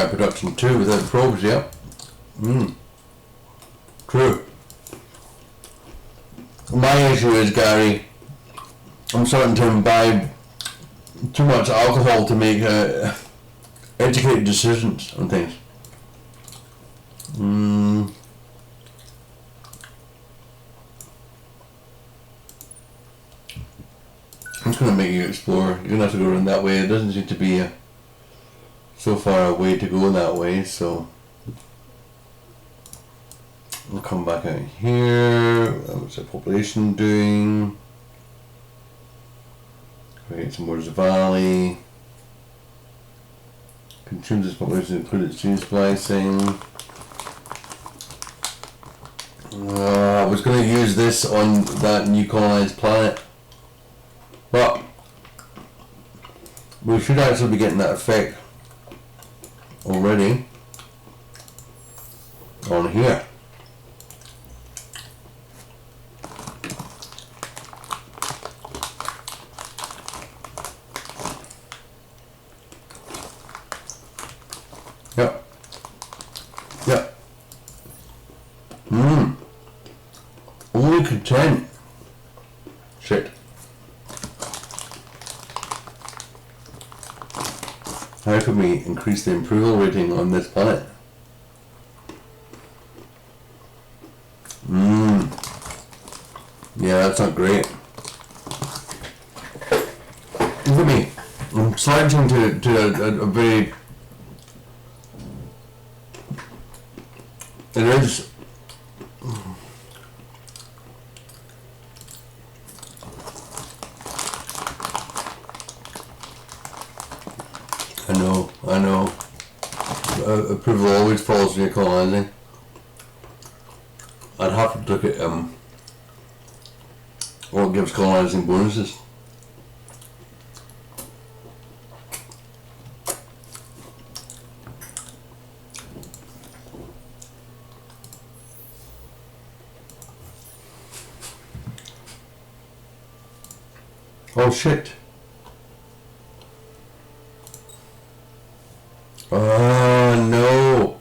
[SPEAKER 1] production too without probes, yeah. True. My issue is, Gary, I'm starting to imbibe too much alcohol to make educated decisions on things. I'm just going to make you explore. You're going to have to go around that way. It doesn't seem to be so far away to go that way, so we'll come back out here. What's the population doing? Create some more Valley. Consumes its population, include its gene splicing. I was going to use this on that new colonized planet, but we should actually be getting that effect already on here. Yep. Yep. Only content. Shit. How can we increase the approval rating on this planet? Yeah, that's not great. Look at me. I'm slouching to a very... It is... I know. Approval always falls when you're colonizing. I'd have to look at what gives colonizing bonuses. Oh shit. Oh no.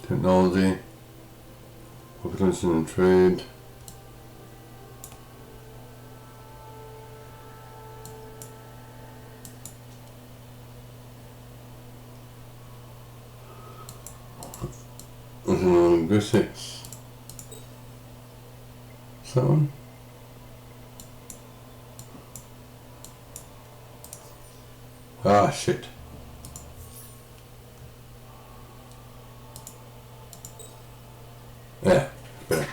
[SPEAKER 1] Technology, population and trade. Linguistics. So. Ah, shit. Yeah, better.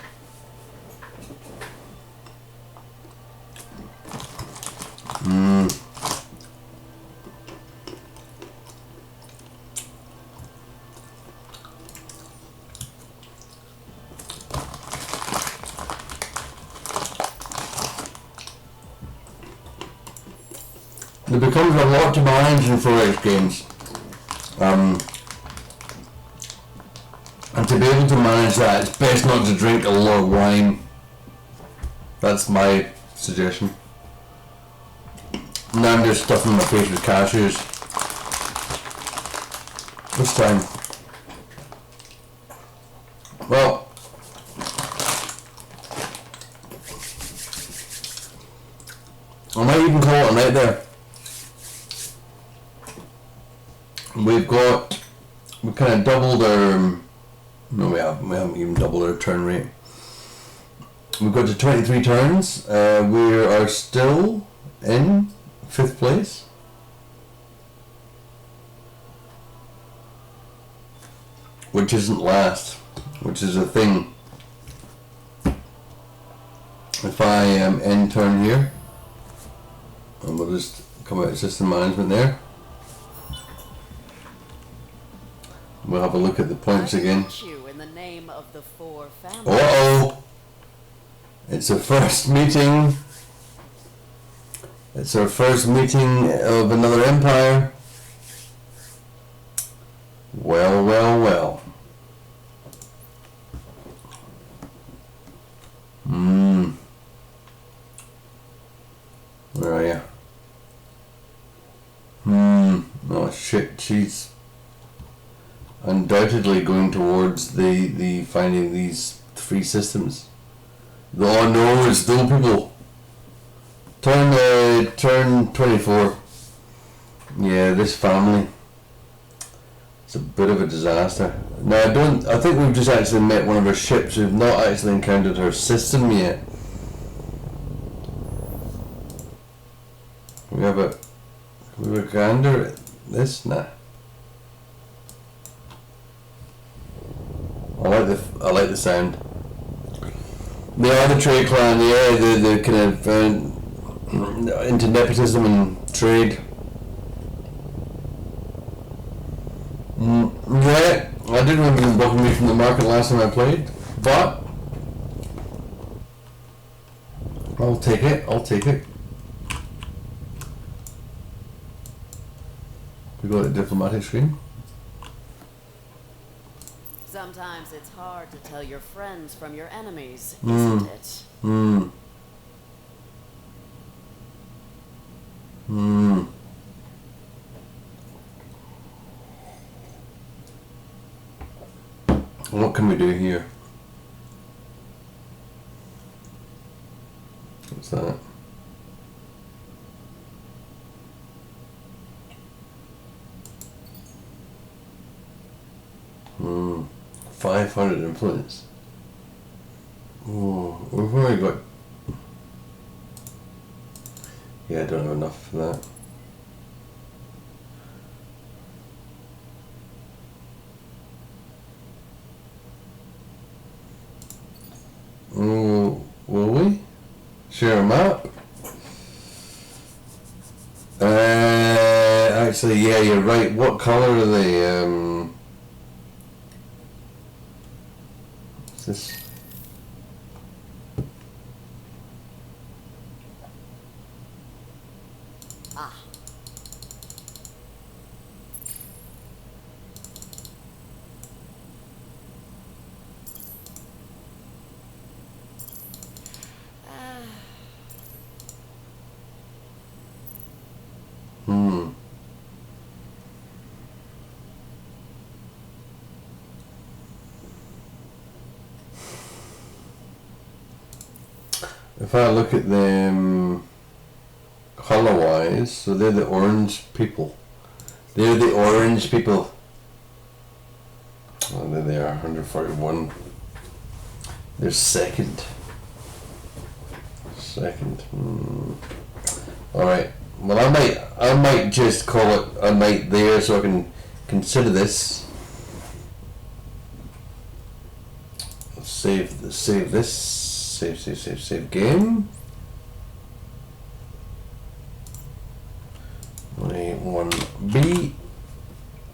[SPEAKER 1] There becomes a lot to manage in 4X games. And to be able to manage that, it's best not to drink a lot of wine. That's my suggestion. Now I'm just stuffing my face with cashews. This time. Well, I might even call it a night there. We kind of doubled our, no we haven't even doubled our turn rate. We've got to 23 turns, we are still in 5th place. Which isn't last, which is a thing. If I end turn here, and we'll just come out of system management there. We'll have a look at the points again.
[SPEAKER 2] In the name of the 4 families.
[SPEAKER 1] Uh-oh! It's a first meeting. It's our first meeting of another empire. Well, well, well. Where are you? Oh shit, she's undoubtedly going towards the finding these 3 systems. Oh no, it's still people. Turn 24. Yeah, this family. It's a bit of a disaster. Now I think we've just actually met one of her ships. We've not actually encountered her system yet. We have We were gander at this? Nah. I like the sound. They are the trade clan, yeah, the kind of into nepotism and trade. Yeah, I did remember them blocking me from the market last time I played, but I'll take it. We got a diplomatic screen.
[SPEAKER 2] Sometimes it's hard to tell your friends from your enemies, isn't it?
[SPEAKER 1] What can we do here? What's that? Hmm. 500 influence. Oh, we've already got. Yeah, I don't have enough for that. Oh, will we? Share a map? Actually, yeah, you're right. What color are they? What's this?
[SPEAKER 2] Ah.
[SPEAKER 1] If I look at them colour-wise, so they're the orange people. They're the orange people. Oh, there they are, 141. They're second. Alright. Well, I might just call it a night there so I can consider this. Save this. Save game. 1B.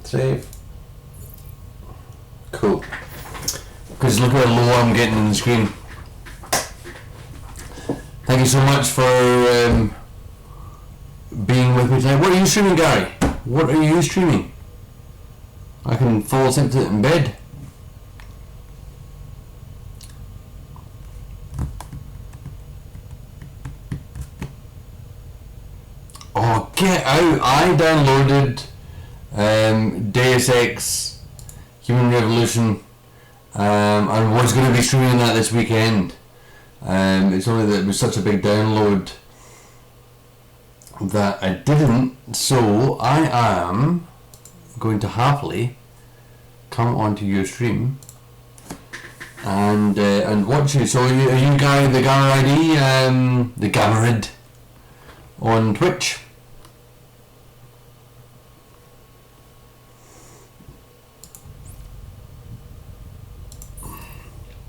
[SPEAKER 1] Save. Cool. Because look how low I'm getting on the screen. Thank you so much for being with me tonight. What are you streaming, Gary? What are you streaming? I can fall asleep to it in bed. Oh, get out! I downloaded Deus Ex Human Revolution and was going to be streaming that this weekend. It's only that it was such a big download that I didn't, so I am going to happily come onto your stream and watch you. So are you guy the Gamma ID, the Gammarid on Twitch?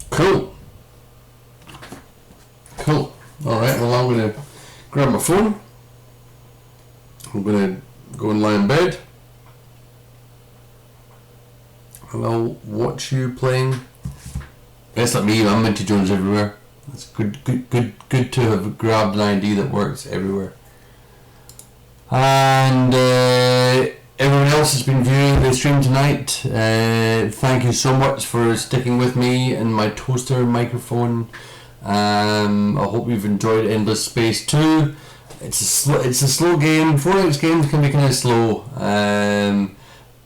[SPEAKER 1] Cool. Alright, well I'm going to grab my phone. I'm going to go and lie in bed. And I'll watch you playing. It's like me, I'm Minty Jones everywhere. It's good to have grabbed an ID that works everywhere. And everyone else has been viewing the stream tonight. Thank you so much for sticking with me and my toaster microphone. I hope you've enjoyed Endless Space 2. It's a slow game. 4X games can be kind of slow,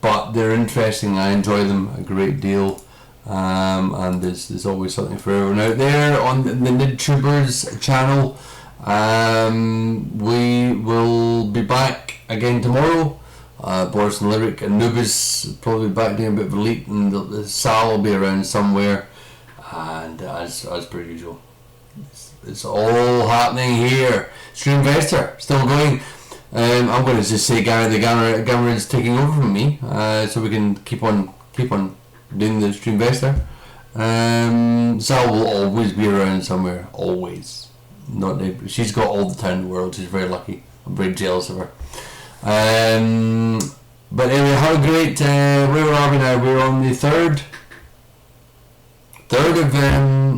[SPEAKER 1] but they're interesting. I enjoy them a great deal. And there's always something for everyone out there on the NidTubers channel. We will be back again tomorrow. Boris and Lyric and Nubis probably back doing a bit of a leak, and Sal will be around somewhere. And as per usual, it's all happening here. Streamvestor still going. I'm going to just say Gary the Gammer is taking over from me, so we can keep on doing the stream best there. Sal will always be around somewhere, always. Not she's got all the time in the world. She's very lucky. I'm very jealous of her. But anyway, how great. Where are we now? We're on the 3rd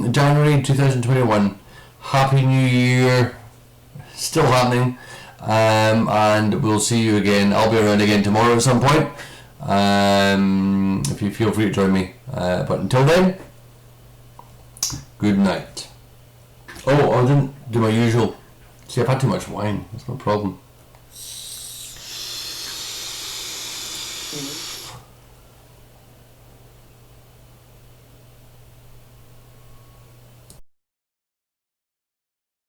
[SPEAKER 1] of January 2021. Happy New Year. Still happening. And we'll see you again. I'll be around again tomorrow at some point. If you feel free to join me. But until then, good night. Oh, I didn't do my usual. See, I've had too much wine. That's my problem.